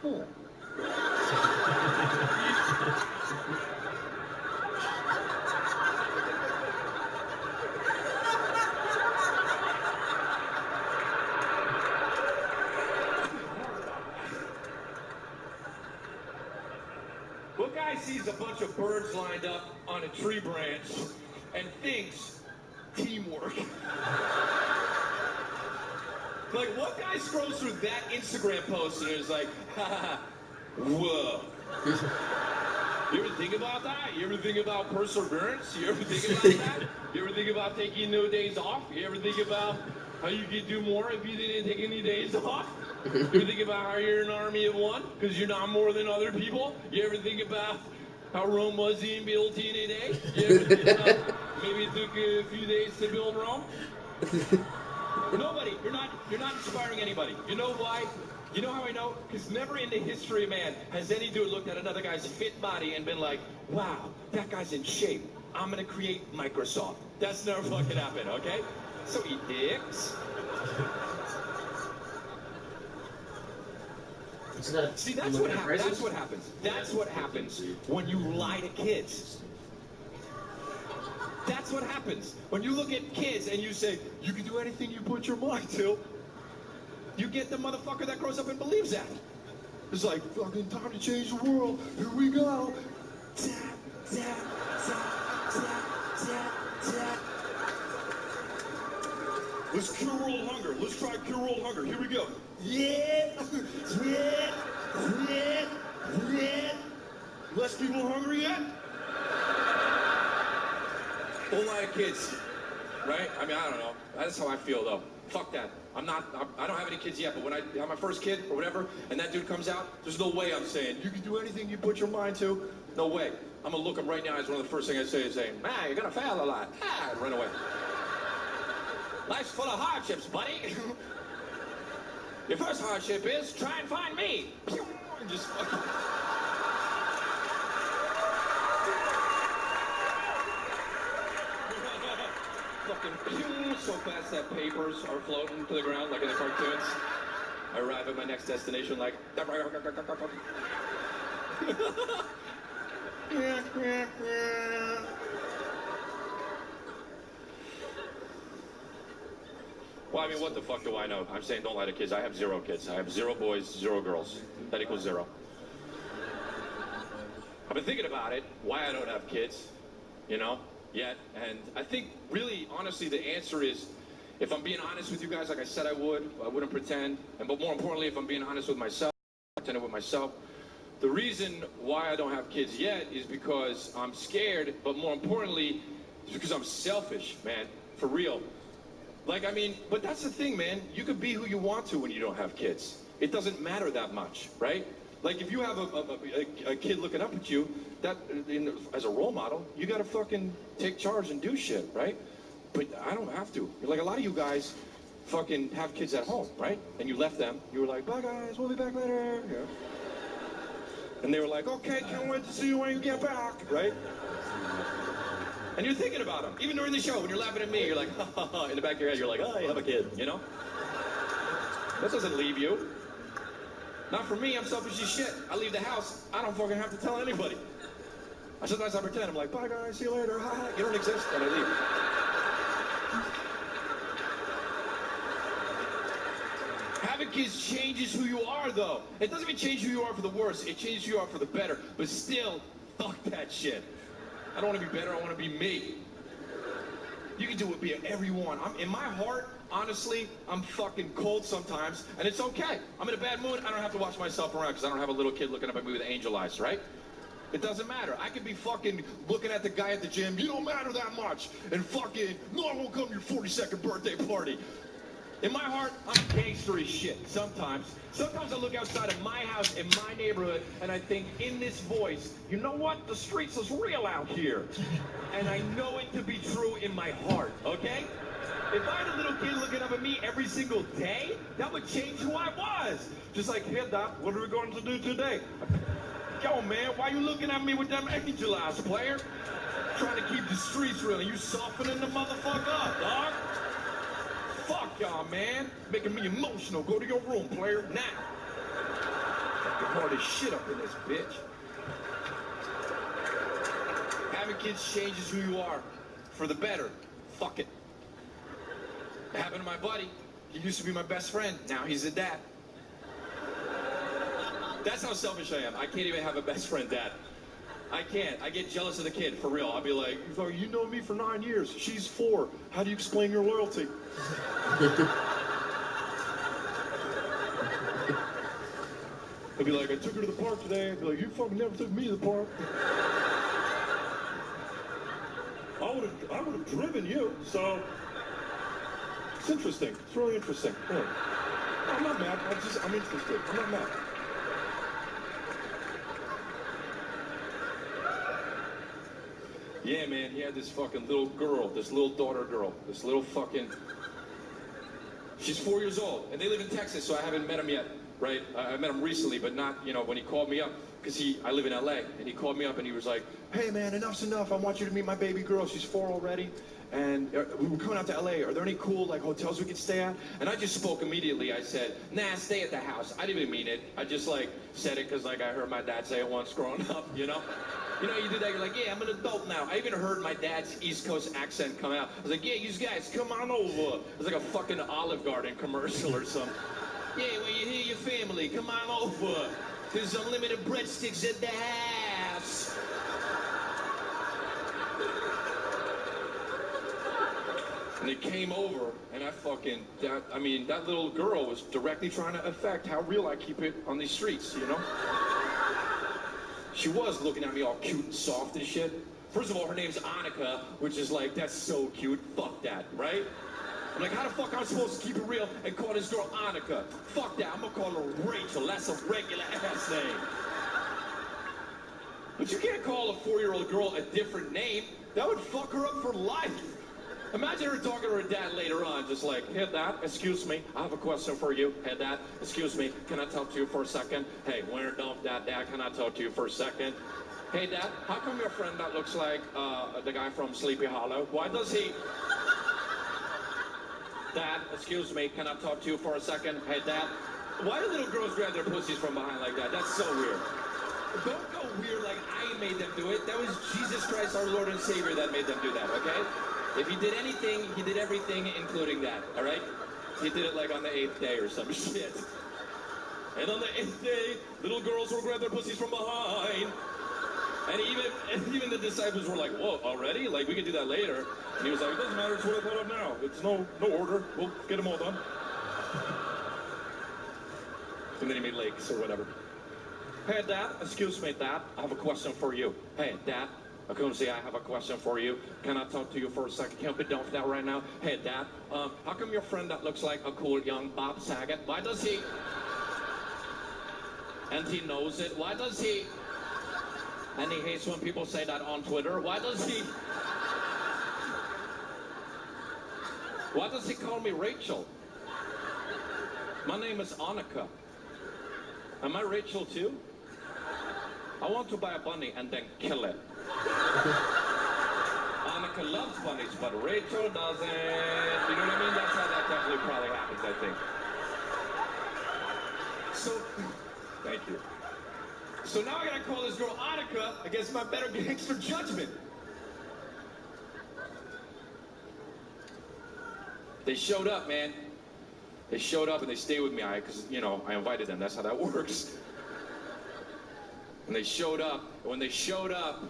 Huh. What guy sees a bunch of birds lined up on a tree branch and thinks teamwork? Like, what guy scrolls through that Instagram post and is like, ha, whoa. You ever think about that? You ever think about perseverance? You ever think about that? You ever think about taking no days off? You ever think about how you could do more if you didn't take any days off? You ever think about how you're an army of one because you're not more than other people? You ever think about how Rome wasn't built in a day? You ever think about maybe it took a few days to build Rome? Nobody. You're not inspiring anybody. You know why? You know how I know? Because never in the history of man has any dude looked at another guy's fit body and been like, wow, that guy's in shape. I'm going to create Microsoft. That's never fucking happened, okay? So eat dicks. See, that's what happens. That's what happens. That's what happens when you lie to kids. That's what happens. When you look at kids and you say, you can do anything you put your mind to, you get the motherfucker that grows up and believes that. It's like, fucking time to change the world. Here we go. Tap, tap, tap, tap, tap, tap. Let's cure world hunger. Let's try cure world hunger. Here we go. Yeah, yeah, yeah, yeah. Less people hungry yet? Don't lie to kids, right? I mean, I don't know. That's how I feel, though. Fuck that. I don't have any kids yet, but when I have my first kid or whatever, and that dude comes out, there's no way I'm saying, you can do anything you put your mind to. No way. I'm going to look him right now as one of the first things I say is saying, man, you're going to fail a lot. Ah, and run away. Life's full of hardships, buddy. Your first hardship is try and find me. And just fucking... so fast that papers are floating to the ground like in the cartoons. I arrive at my next destination like... Well, I mean, what the fuck do I know? I'm saying don't lie to kids. I have 0 kids. I have 0 boys, 0 girls. That equals 0. I've been thinking about it, why I don't have kids, you know, yet. And I think, really, honestly, the answer is, if I'm being honest with you guys, like I said I wouldn't pretend. But more importantly, if I'm being honest with myself, pretending with myself, the reason why I don't have kids yet is because I'm scared, but more importantly, it's because I'm selfish, man, for real. Like, I mean, but that's the thing, man. You could be who you want to when you don't have kids. It doesn't matter that much, right? Like, if you have a kid looking up at you, as a role model, you gotta fucking take charge and do shit, right? But I don't have to. Like, a lot of you guys fucking have kids at home, right? And you left them. You were like, bye, guys. We'll be back later. Yeah. And they were like, okay, can't wait to see you when you get back, right? And you're thinking about them. Even during the show, when you're laughing at me, you're like, ha, ha, ha. In the back of your head, you're like, oh, you have a kid, you know? That doesn't leave you. Not for me, I'm selfish as shit. I leave the house, I don't fucking have to tell anybody. Sometimes I pretend, I'm like, bye guys, see you later, ha ha, you don't exist, and I leave. Having kids changes who you are, though. It doesn't even change who you are for the worse, it changes who you are for the better. But still, fuck that shit. I don't want to be better, I want to be me. You can do whatever you want. In my heart, honestly, I'm fucking cold sometimes, and it's okay. I'm in a bad mood, I don't have to watch myself around because I don't have a little kid looking up at me with angel eyes, right? It doesn't matter. I could be fucking looking at the guy at the gym, you don't matter that much, and fucking, no, I won't come to your 42nd birthday party. In my heart, I'm gangster as shit, sometimes. Sometimes I look outside of my house in my neighborhood, and I think in this voice, you know what? The streets is real out here. And I know it to be true in my heart, okay? If I had a little kid looking up at me every single day, that would change who I was. Just like, hey, Doc, what are we going to do today? Yo, man, why you looking at me with them angel eyes, player? Trying to keep the streets real, and you softening the motherfucker up, dog. Fuck y'all, man. Making me emotional. Go to your room, player, now. Fucking hard as shit up in this bitch. Having kids changes who you are for the better. Fuck it. It happened to my buddy. He used to be my best friend. Now he's a dad. That's how selfish I am. I can't even have a best friend dad. I can't. I get jealous of the kid, for real. I'll be like, you know me for 9 years. She's 4. How do you explain your loyalty? He'll be like, I took her to the park today. I'd be like, you fucking never took me to the park. I would have driven you, so it's interesting. It's really interesting. Yeah. I'm not mad. I'm interested. I'm not mad. Yeah, man, he had this fucking little girl, this little daughter girl, this little fucking... She's 4 years old, and they live in Texas, so I haven't met him yet, right? I met him recently, but not, you know, when he called me up, because I live in LA, and he called me up and he was like, hey, man, enough's enough. I want you to meet my baby girl. She's 4 already, and we were coming out to LA. Are there any cool, like, hotels we could stay at? And I just spoke immediately. I said, nah, stay at the house. I didn't even mean it. I just, like, said it because, like, I heard my dad say it once growing up, you know? You know, you do that, you're like, yeah, I'm an adult now. I even heard my dad's East Coast accent come out. I was like, yeah, you guys, come on over. It was like a fucking Olive Garden commercial or something. Yeah, when you hear your family, come on over. There's unlimited breadsticks at the house. And they came over, and that little girl was directly trying to affect how real I keep it on these streets, you know? She was looking at me all cute and soft and shit. First of all, her name's Annika, which is like, that's so cute. Fuck that, right? I'm like, how the fuck am I supposed to keep it real and call this girl Annika? Fuck that, I'm gonna call her Rachel. That's a regular ass name. But you can't call a 4-year-old girl a different name. That would fuck her up for life. Imagine her talking to her dad later on, just like, hey, Dad, excuse me, I have a question for you. Hey, Dad, excuse me, can I talk to you for a second? Hey, when you're done with that, Dad, can I talk to you for a second? Hey, Dad, how come your friend that looks like the guy from Sleepy Hollow? Why does he... Dad, excuse me, can I talk to you for a second? Hey, Dad, why do little girls grab their pussies from behind like that? That's so weird. Don't go weird like I made them do it. That was Jesus Christ, our Lord and Savior, that made them do that, okay? If he did anything, he did everything, including that, all right? He did it like on the 8th day or some shit. And on the 8th day, little girls will grab their pussies from behind. And even the disciples were like, whoa, already? Like, we could do that later. And he was like, it doesn't matter, it's what I thought of now. It's no order. We'll get them all done. And then he made lakes or whatever. Hey, Dad, excuse me, Dad, I have a question for you. Hey, Dad, Akunzi, I have a question for you. Can I talk to you for a second? Can't be done with that right now. Hey, Dad, how come your friend that looks like a cool young Bob Saget, why does he... And he knows it. Why does he... And he hates when people say that on Twitter. Why does he... Why does he call me Rachel? My name is Annika. Am I Rachel too? I want to buy a bunny and then kill it. Annika loves bunnies, but Rachel doesn't. You know what I mean? That's how that definitely probably happens, I think. So, thank you. So now I gotta call this girl Annika against my better gangster judgment. They showed up, man. They showed up and they stayed with me, because, you know, I invited them. That's how that works. And they showed up. And when they showed up,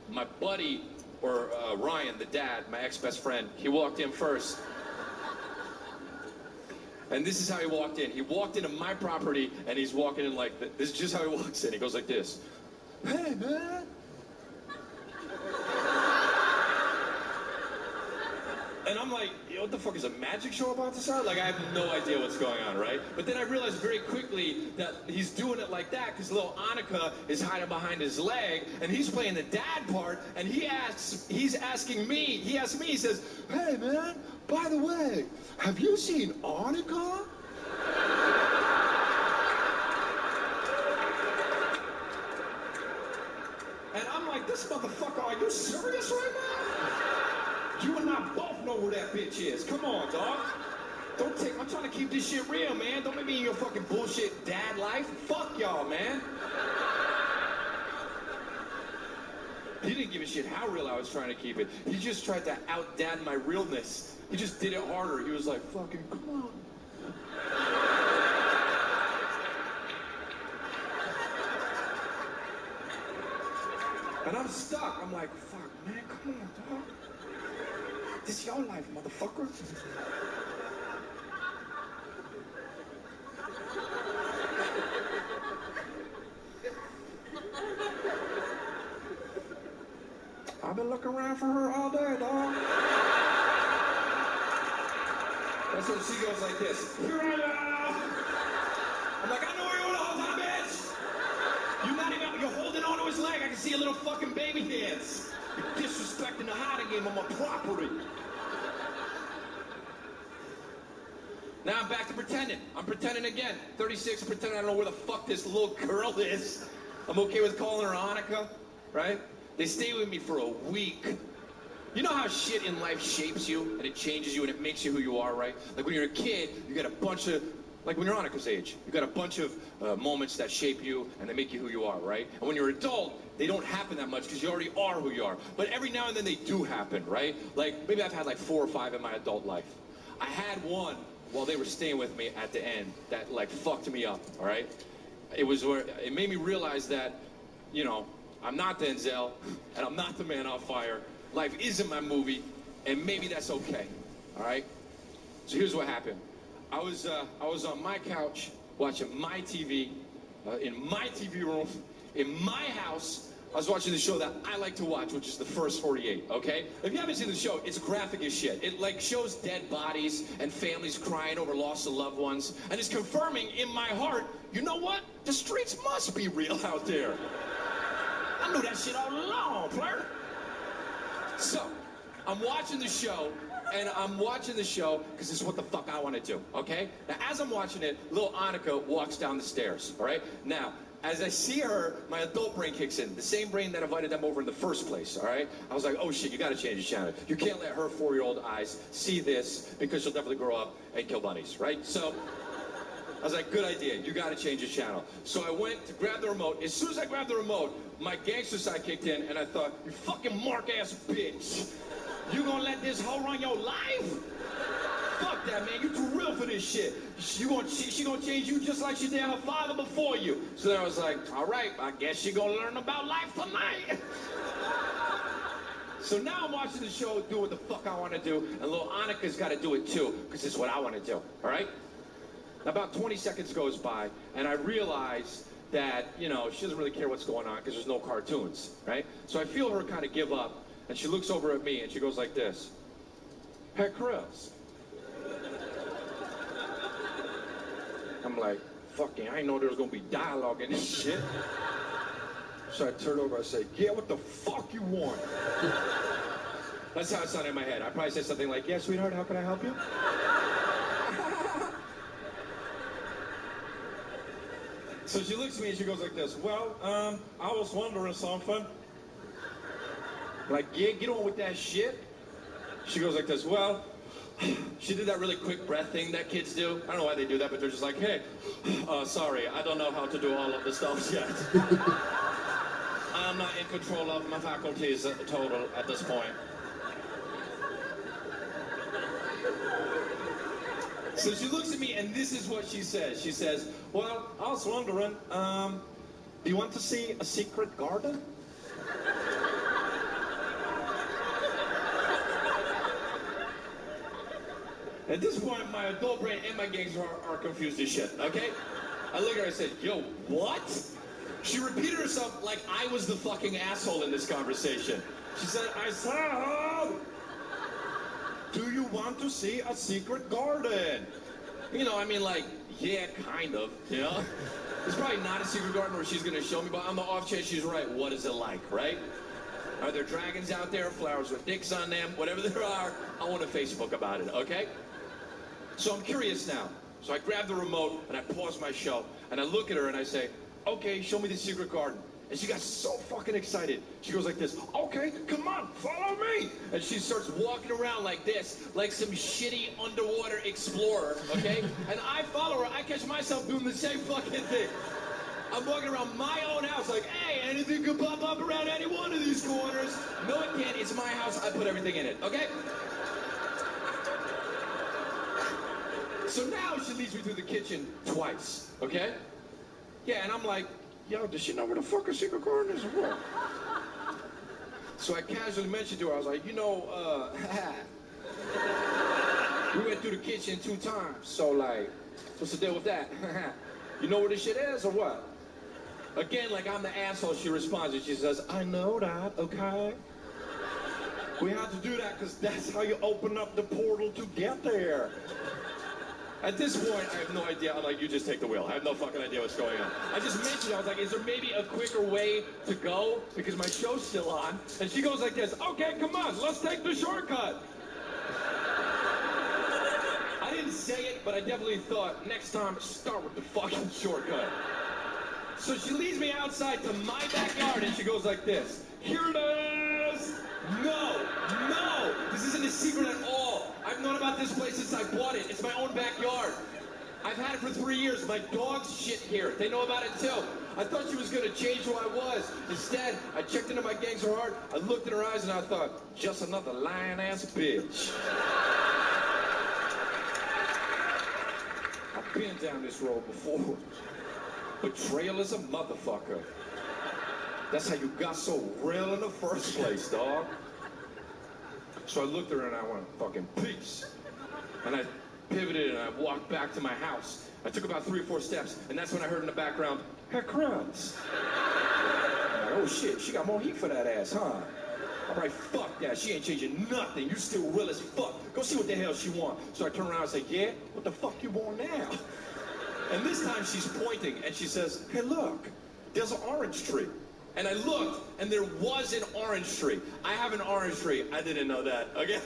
my buddy, or Ryan, the dad, my ex-best friend, he walked in first. And this is how he walked in. He walked into my property, and he's walking in like this. This is just how he walks in. He goes like this. hey, man. And I'm like, yo, what the fuck is a magic show about to start? Like, I have no idea what's going on, right? But then I realized very quickly that he's doing it like that because little Annika is hiding behind his leg, and he's playing the dad part, and he asks me, he says, hey, man, by the way, have you seen Annika? And I'm like, this motherfucker, are you serious right now? You and I both know who that bitch is. Come on, dog. I'm trying to keep this shit real, man. Don't make me in your fucking bullshit dad life. Fuck y'all, man. He didn't give a shit how real I was trying to keep it. He just tried to out-dad my realness. He just did it harder. He was like, fucking, come on. And I'm stuck. I'm like, fuck, man, come on, dog. This is your life, motherfucker. I've been looking around for her all day, dog. That's when she goes like this. Here I am. I'm like, I know where you were the whole time, bitch. You're holding onto his leg. I can see a little fucking baby hands. You're disrespecting the hiding game on my property. Now I'm back to pretending. I'm pretending again. 36, pretending I don't know where the fuck this little girl is. I'm okay with calling her Annika, right? They stay with me for a week. You know how shit in life shapes you, and it changes you, and it makes you who you are, right? Like when you're a kid, you got a bunch of, like when you're Annika's age, you got a bunch of moments that shape you, and they make you who you are, right? And when you're an adult, they don't happen that much, because you already are who you are. But every now and then they do happen, right? Like, maybe I've had like 4 or 5 in my adult life. I had one while they were staying with me at the end that like fucked me up, all right? It was where, it made me realize that, you know, I'm not Denzel, and I'm not the man on fire. Life isn't my movie, and maybe that's okay, all right? So here's what happened. I was on my couch watching my TV, in my TV room, in my house. I was watching the show that I like to watch, which is The First 48, okay? If you haven't seen the show, it's graphic as shit. It, like, shows dead bodies and families crying over loss of loved ones, and it's confirming in my heart, you know what? The streets must be real out there. I knew that shit all along, player. So, I'm watching the show, and I'm watching the show because this is what the fuck I want to do, okay? Now, as I'm watching it, little Annika walks down the stairs, all right? Now, as I see her, my adult brain kicks in, the same brain that invited them over in the first place, all right? I was like, oh shit, you gotta change the channel. You can't let her 4-year-old eyes see this because she'll definitely grow up and kill bunnies, right? So, I was like, good idea, you gotta change the channel. So I went to grab the remote. As soon as I grabbed the remote, my gangster side kicked in, and I thought, you fucking mark-ass bitch. You gonna let this hoe run your life? Fuck that, man. You too real for this shit. She gonna change you just like she did her father before you. So then I was like, all right, I guess she gonna learn about life tonight. So now I'm watching the show, do what the fuck I want to do, and little Annika's got to do it too, because it's what I want to do, all right? About 20 seconds goes by, and I realize that, you know, she doesn't really care what's going on because there's no cartoons, right? So I feel her kind of give up, and she looks over at me, and she goes like this. Hey, Chris. I'm like, fucking, I didn't know there was going to be dialogue in this shit. So I turn over, I say, yeah, what the fuck you want? That's how it sounded in my head. I probably said something like, yeah, sweetheart, how can I help you? So she looks at me and she goes like this, well, I was wondering something. Like, yeah, get on with that shit. She goes like this, well, she did that really quick breath thing that kids do. I don't know why they do that, but they're just like, hey, sorry, I don't know how to do all of the stuff yet. I'm not in control of my faculties total at this point. So she looks at me, and this is what she says. She says, well, I was wondering, do you want to see a secret garden? At this point, my adult brain and my gangster are confused as shit, okay? I look at her and I said, yo, what? She repeated herself like I was the fucking asshole in this conversation. She said, I said, do you want to see a secret garden? You know, I mean, like, yeah, kind of, you know? It's probably not a secret garden where she's going to show me, but on the off chance she's right, what is it like, right? Are there dragons out there, flowers with dicks on them? Whatever there are, I want to Facebook about it, okay? So I'm curious now. So I grab the remote, and I pause my show, and I look at her, and I say, okay, show me the secret garden. And she got so fucking excited. She goes like this, okay, come on, follow me. And she starts walking around like this, like some shitty underwater explorer, okay? And I follow her. I catch myself doing the same fucking thing. I'm walking around my own house like, hey, anything could pop up around any one of these corners. No, it can't. It's my house. I put everything in it, okay? So now she leads me through the kitchen twice, okay? Yeah, and I'm like, yo, does she know where the fuck a secret garden is or what? So I casually mentioned to her, I was like, you know, we went through the kitchen 2 times, so like, what's the deal with that? You know where this shit is or what? Again, like I'm the asshole, she responds and she says, I know that, okay? We have to do that because that's how you open up the portal to get there. At this point, I have no idea. I'm like, you just take the wheel. I have no fucking idea what's going on. I just mentioned, I was like, is there maybe a quicker way to go? Because my show's still on. And she goes like this, okay, come on, let's take the shortcut. I didn't say it, but I definitely thought, next time, start with the fucking shortcut. So she leads me outside to my backyard, and she goes like this, here it is. No, this isn't a secret at all. I've known about this place since I bought it. It's my own backyard. I've had it for 3 years. My dogs shit here. They know about it too. I thought she was going to change who I was. Instead, I checked into my gangster heart. I looked in her eyes and I thought, just another lying-ass bitch. I've been down this road before. Betrayal is a motherfucker. That's how you got so real in the first place, dog. So I looked at her and I went, fucking peace. And I pivoted and I walked back to my house. I took about 3 or 4 steps, and that's when I heard in the background, her crumbs. I'm like, oh shit, she got more heat for that ass, huh? I'm like, fuck that, she ain't changing nothing. You still real as fuck. Go see what the hell she want. So I turn around and say, yeah, what the fuck you want now? And this time she's pointing and she says, hey look, there's an orange tree. And I looked, and there was an orange tree. I have an orange tree. I didn't know that, okay?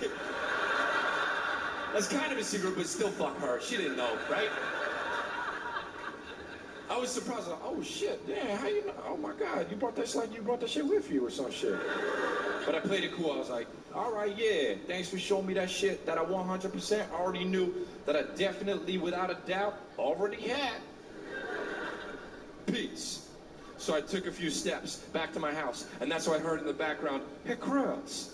That's kind of a secret, but still fuck her. She didn't know, right? I was surprised. Like, oh, shit, yeah, how you know? Oh, my God, you brought that, like you brought that shit with you or some shit. But I played it cool. I was like, all right, yeah, thanks for showing me that shit that I 100% already knew, that I definitely, without a doubt, already had. Peace. So I took a few steps back to my house, and that's what I heard in the background, hey, Kruz.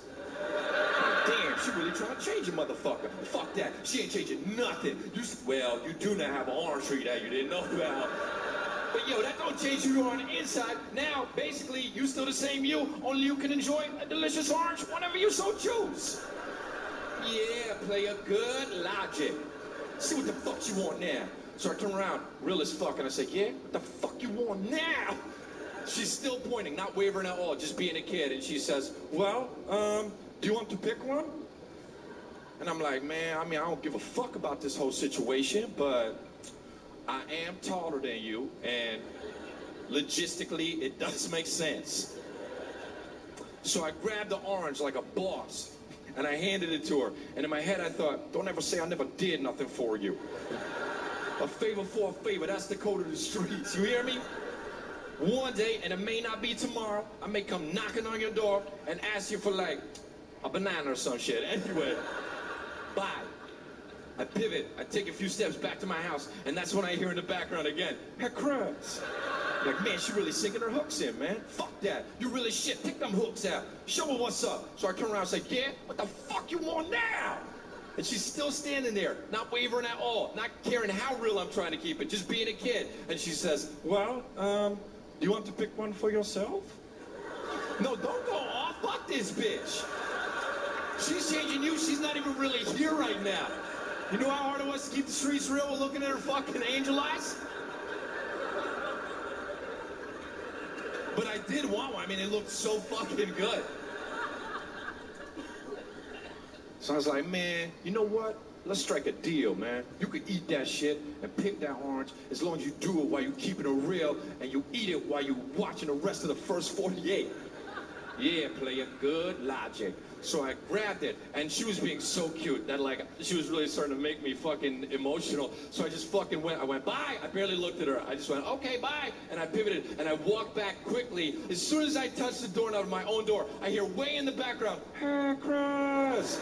Damn, she really trying to change a motherfucker. Fuck that, she ain't changing nothing. Well, you do not have an orange tree that you didn't know about. But yo, that don't change who you are on the inside. Now, basically, you still the same you, only you can enjoy a delicious orange whenever you so choose. Yeah, play a good logic. See what the fuck you want now. So I turn around, real as fuck, and I say, yeah, what the fuck you want now? She's still pointing, not wavering at all, just being a kid. And she says, well, do you want to pick one? And I'm like, man, I mean, I don't give a fuck about this whole situation, but I am taller than you, and logistically, it does make sense. So I grabbed the orange like a boss, and I handed it to her. And in my head, I thought, don't ever say I never did nothing for you. A favor for a favor, that's the code of the streets, you hear me? One day, and it may not be tomorrow, I may come knocking on your door and ask you for like a banana or some shit. Anyway, bye. I pivot, I take a few steps back to my house, and that's when I hear in the background again, her crumbs. Like, man, she really sinking her hooks in, man. Fuck that. You really shit. Take them hooks out. Show her what's up. So I turn around and say, yeah, what the fuck you want now? And she's still standing there, not wavering at all, not caring how real I'm trying to keep it, just being a kid. And she says, well, do you want to pick one for yourself? No, don't go off. Fuck this bitch. She's changing you. She's not even really here right now. You know how hard it was to keep the streets real while looking at her fucking angel eyes? But I did want one. I mean, it looked so fucking good. So I was like, man, you know what? Let's strike a deal, man. You could eat that shit and pick that orange as long as you do it while you keeping it real and you eat it while you watching the rest of the first 48. Yeah, player, good logic. So I grabbed it, and she was being so cute that, like, she was really starting to make me fucking emotional. So I just fucking went, I went, bye. I barely looked at her. I just went, okay, bye. And I pivoted, and I walked back quickly. As soon as I touched the doorknob of my own door, I hear way in the background, hey, Chris.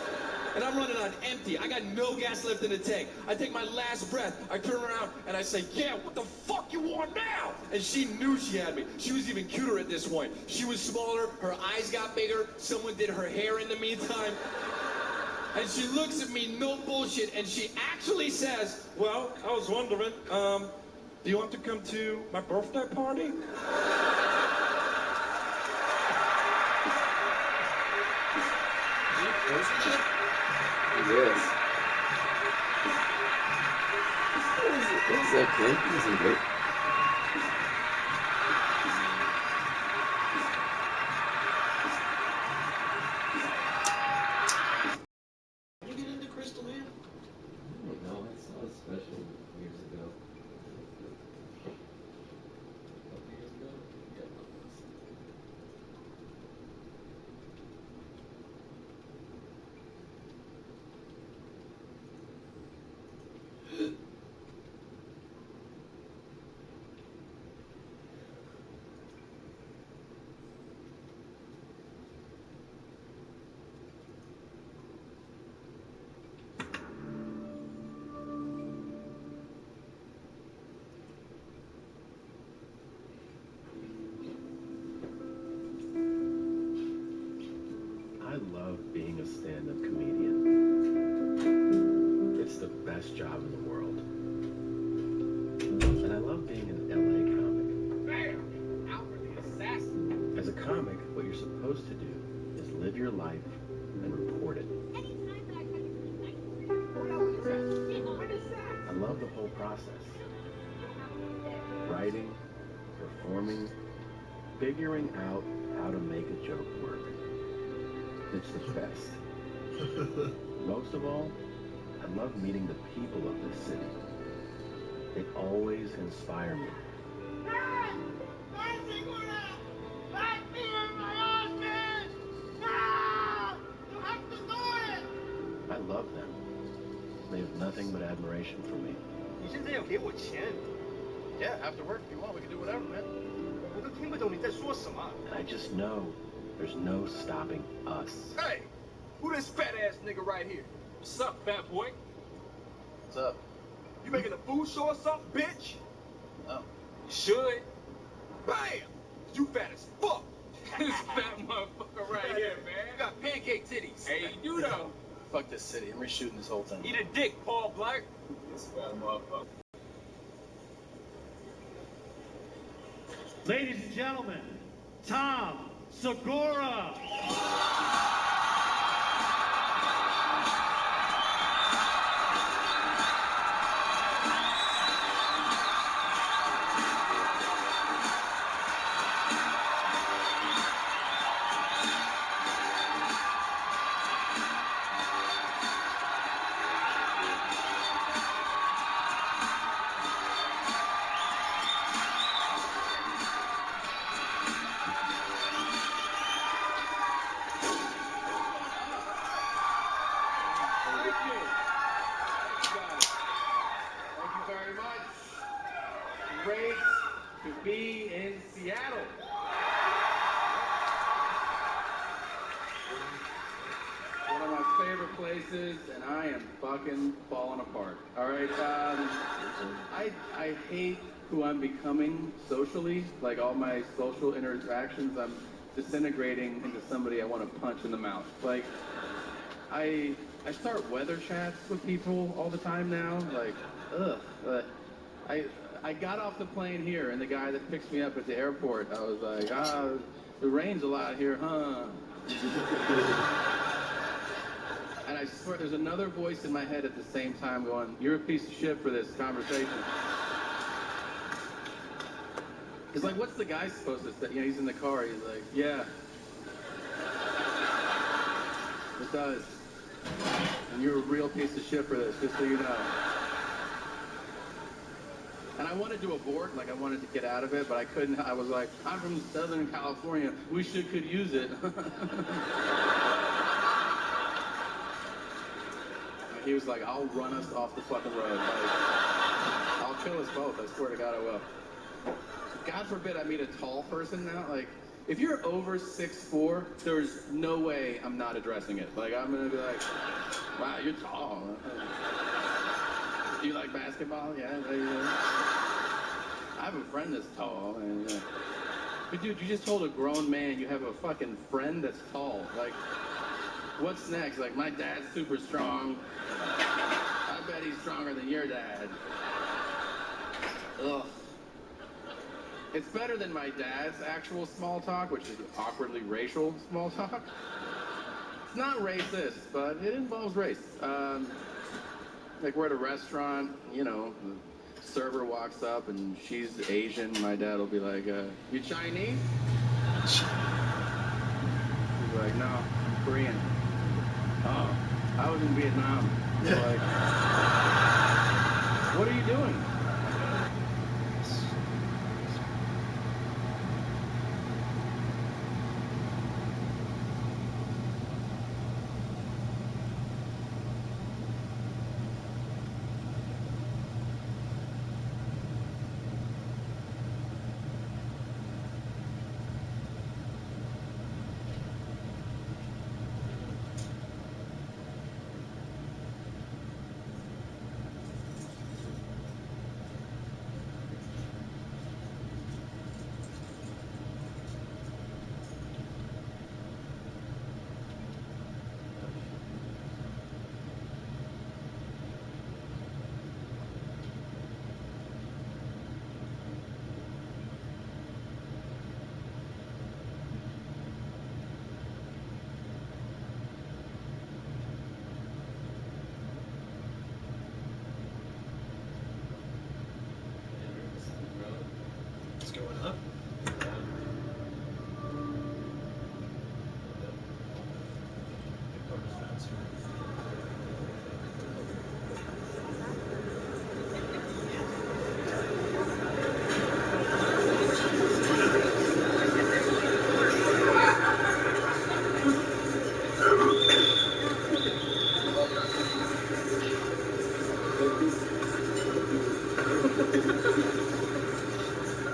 And I'm running on empty. I got no gas left in the tank. I take my last breath. I turn around and I say, yeah, what the fuck you want now? And she knew she had me. She was even cuter at this point. She was smaller. Her eyes got bigger. Someone did her hair in the meantime. And she looks at me, no bullshit, and she actually says, well, I was wondering, do you want to come to my birthday party? Yes. It's okay. It's okay. You get into Crystal Man? I don't know. I saw a special years ago. A couple years ago? Yeah. I love being a stand-up comedian. It's the best job in the world. And I love being an LA comic. Bam! Alfred the assassin. As a comic, what you're supposed to do is live your life and report it. I love the whole process. Writing, performing, figuring out how to make a joke work. It's the best. Most of all, I love meeting the people of this city. They always inspire me. I love them. They have nothing but admiration for me. Yeah, after work if you want, we can do whatever, man. And I just know there's no stopping us. Hey, who this fat ass nigga right here? What's up, fat boy? What's up? You making a food show or something, bitch? No. You should. Bam! You fat as fuck. This fat motherfucker right here, man. You got pancake titties. Hey, you do though. Fuck this city. I'm reshooting this whole thing. Eat a dick, Paul Blart. This fat motherfucker. Ladies and gentlemen, Tom Segura. Great to be in Seattle. One of my favorite places, and I am fucking falling apart. All right, I hate who I'm becoming socially. Like all my social interactions, I'm disintegrating into somebody I want to punch in the mouth. Like I start weather chats with people all the time now. Like, ugh. I got off the plane here, and the guy that picks me up at the airport, I was like, it rains a lot here, huh? And I swear, there's another voice in my head at the same time going, you're a piece of shit for this conversation. He's like, what's the guy supposed to say? You know, he's in the car. He's like, yeah. It does. And you're a real piece of shit for this, just so you know. And I wanted to abort, like I wanted to get out of it, but I couldn't. I was like, I'm from Southern California. We could use it. He was like, I'll run us off the fucking road. Like, I'll kill us both. I swear to God I will. God forbid I meet a tall person now. Like, if you're over 6'4", there's no way I'm not addressing it. Like, I'm gonna be like, wow, you're tall. Do you like basketball? Yeah. I have a friend that's tall. And, but dude, you just told a grown man you have a fucking friend that's tall. Like, what's next? Like, my dad's super strong. I bet he's stronger than your dad. Ugh. It's better than my dad's actual small talk, which is awkwardly racial small talk. It's not racist, but it involves race. Like, we're at a restaurant, you know, the server walks up and she's Asian. My dad will be like, you Chinese? He's like, no, I'm Korean. Oh, I was in Vietnam. They're like, what are you doing? What's going up?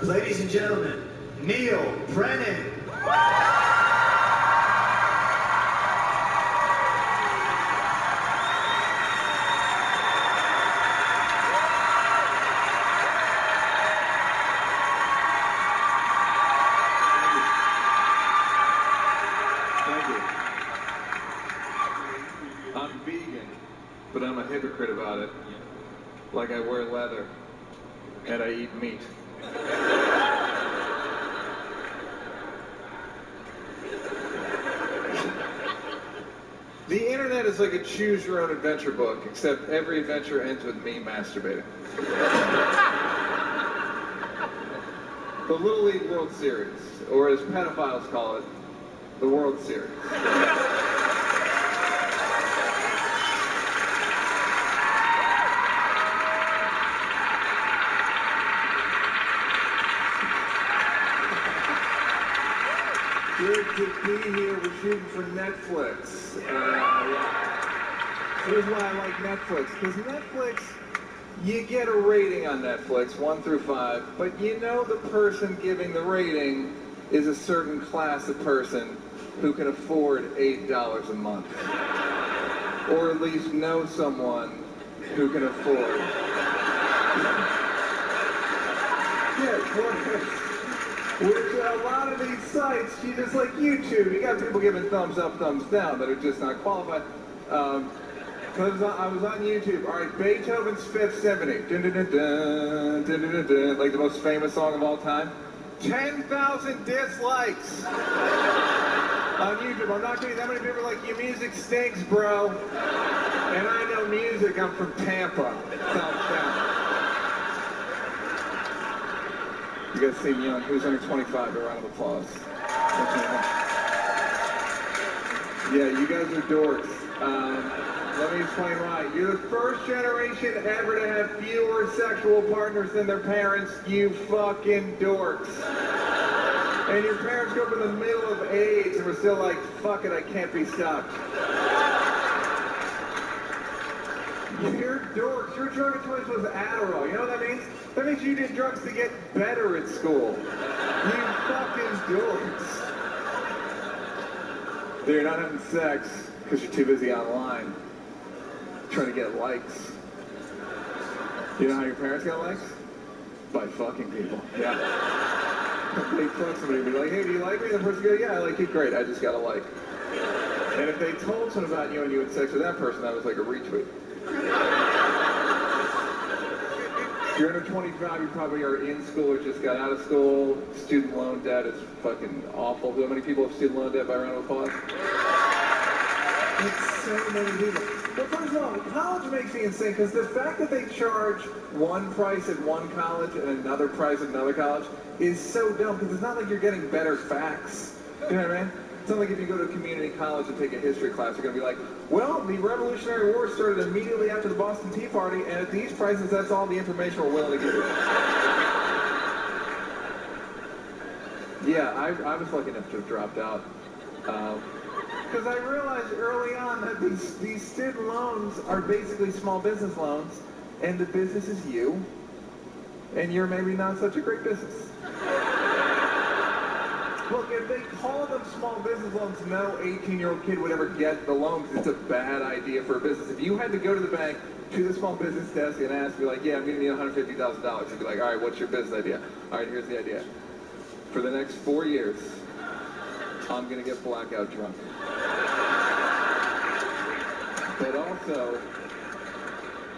Ladies and gentlemen, Neil Brennan. I'm vegan, but I'm a hypocrite about it. Like I wear leather, and I eat meat. The internet is like a choose your own adventure book, except every adventure ends with me masturbating. The Little League World Series, or as pedophiles call it, the World Series. Good to be here. We're shooting for Netflix. Here's why I like Netflix. Because Netflix, you get a rating on Netflix, 1 through 5, but you know the person giving the rating is a certain class of person who can afford $8 a month. Or at least know someone who can afford. Yeah, of course. Which a lot of these sites, you just like YouTube, you got people giving thumbs up, thumbs down that are just not qualified. Because I was on YouTube, all right, Beethoven's Fifth Symphony, dun, dun, dun, dun, dun, dun, dun, dun, like the most famous song of all time. 10,000 dislikes on YouTube. I'm not kidding, that many people are like, your music stinks, bro. And I know music, I'm from Tampa. Thumbs down. You guys seem young. Who's under 25? A round of applause. Yeah, you guys are dorks. Let me explain why. You're the first generation ever to have fewer sexual partners than their parents, you fucking dorks. And your parents grew up in the middle of AIDS and were still like, fuck it, I can't be stopped. You're dorks. Your drug of choice was Adderall. You know what that means? That means you did drugs to get better at school. You fucking dorks. You're not having sex because you're too busy online trying to get likes. You know how your parents got likes? By fucking people. Yeah. They fuck somebody and be like, hey, do you like me? And the person goes, yeah, I like you. Great, I just got a like. And if they told someone about you and you had sex with that person, that was like a retweet. If you're under 25, you probably are in school or just got out of school. Student loan debt is fucking awful. How many people have student loan debt by round of applause? It's so many people. Well, first of all, college makes me insane because the fact that they charge one price at one college and another price at another college is so dumb because it's not like you're getting better facts. You know what I mean? It's not like if you go to a community college and take a history class, you're going to be like, well, the Revolutionary War started immediately after the Boston Tea Party, and at these prices, that's all the information we're willing to give you. Yeah, I was lucky enough to have dropped out. Because I realized early on that these student loans are basically small business loans, and the business is you, and you're maybe not such a great business. Look, if they call them small business loans, no 18-year-old kid would ever get the loan because it's a bad idea for a business. If you had to go to the bank, to the small business desk and ask, be like, yeah, I'm going to need $150,000. You'd be like, all right, what's your business idea? All right, here's the idea. For the next 4 years, I'm going to get blackout drunk. But also,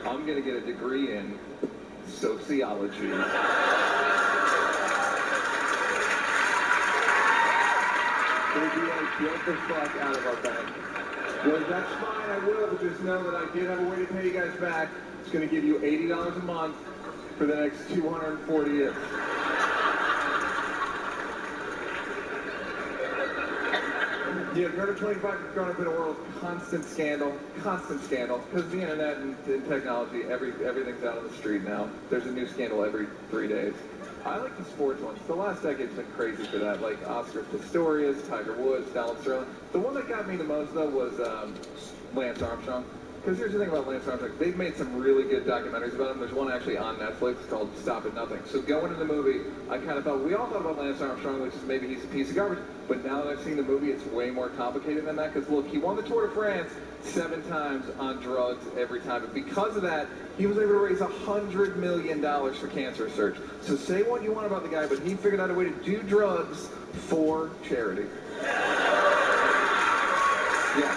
I'm going to get a degree in sociology. They'd be like, get the fuck out of our bank. Well, that's fine, I will, but just know that I did have a way to pay you guys back. It's going to give you $80 a month for the next 240 years. Yeah, if you're under 25, you're growing up in a world of constant scandal, because the internet and technology, everything's out on the street now. There's a new scandal every 3 days. I like the sports ones. The last decade's been crazy for that, like Oscar Pistorius, Tiger Woods, Donald Sterling. The one that got me the most, though, was Lance Armstrong. Because here's the thing about Lance Armstrong. They've made some really good documentaries about him. There's one actually on Netflix called Stop at Nothing. So going into the movie, I kind of thought, we all thought about Lance Armstrong, which is maybe he's a piece of garbage. But now that I've seen the movie, it's way more complicated than that. Because look, he won the Tour de France 7 times on drugs every time. And because of that, he was able to raise $100 million for cancer research. So say what you want about the guy, but he figured out a way to do drugs for charity. Yeah.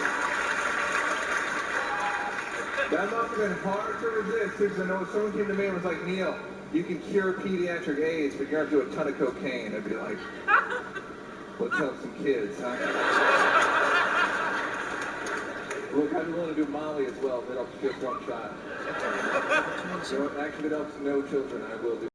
That must have been hard to resist, because I know if someone came to me and was like, Neil, you can cure pediatric AIDS, but you're going to have to do a ton of cocaine. I'd be like, let's help some kids, huh? Look, I'd be willing to do Molly as well if it helps just one child. So actually, if it helps no children, I will do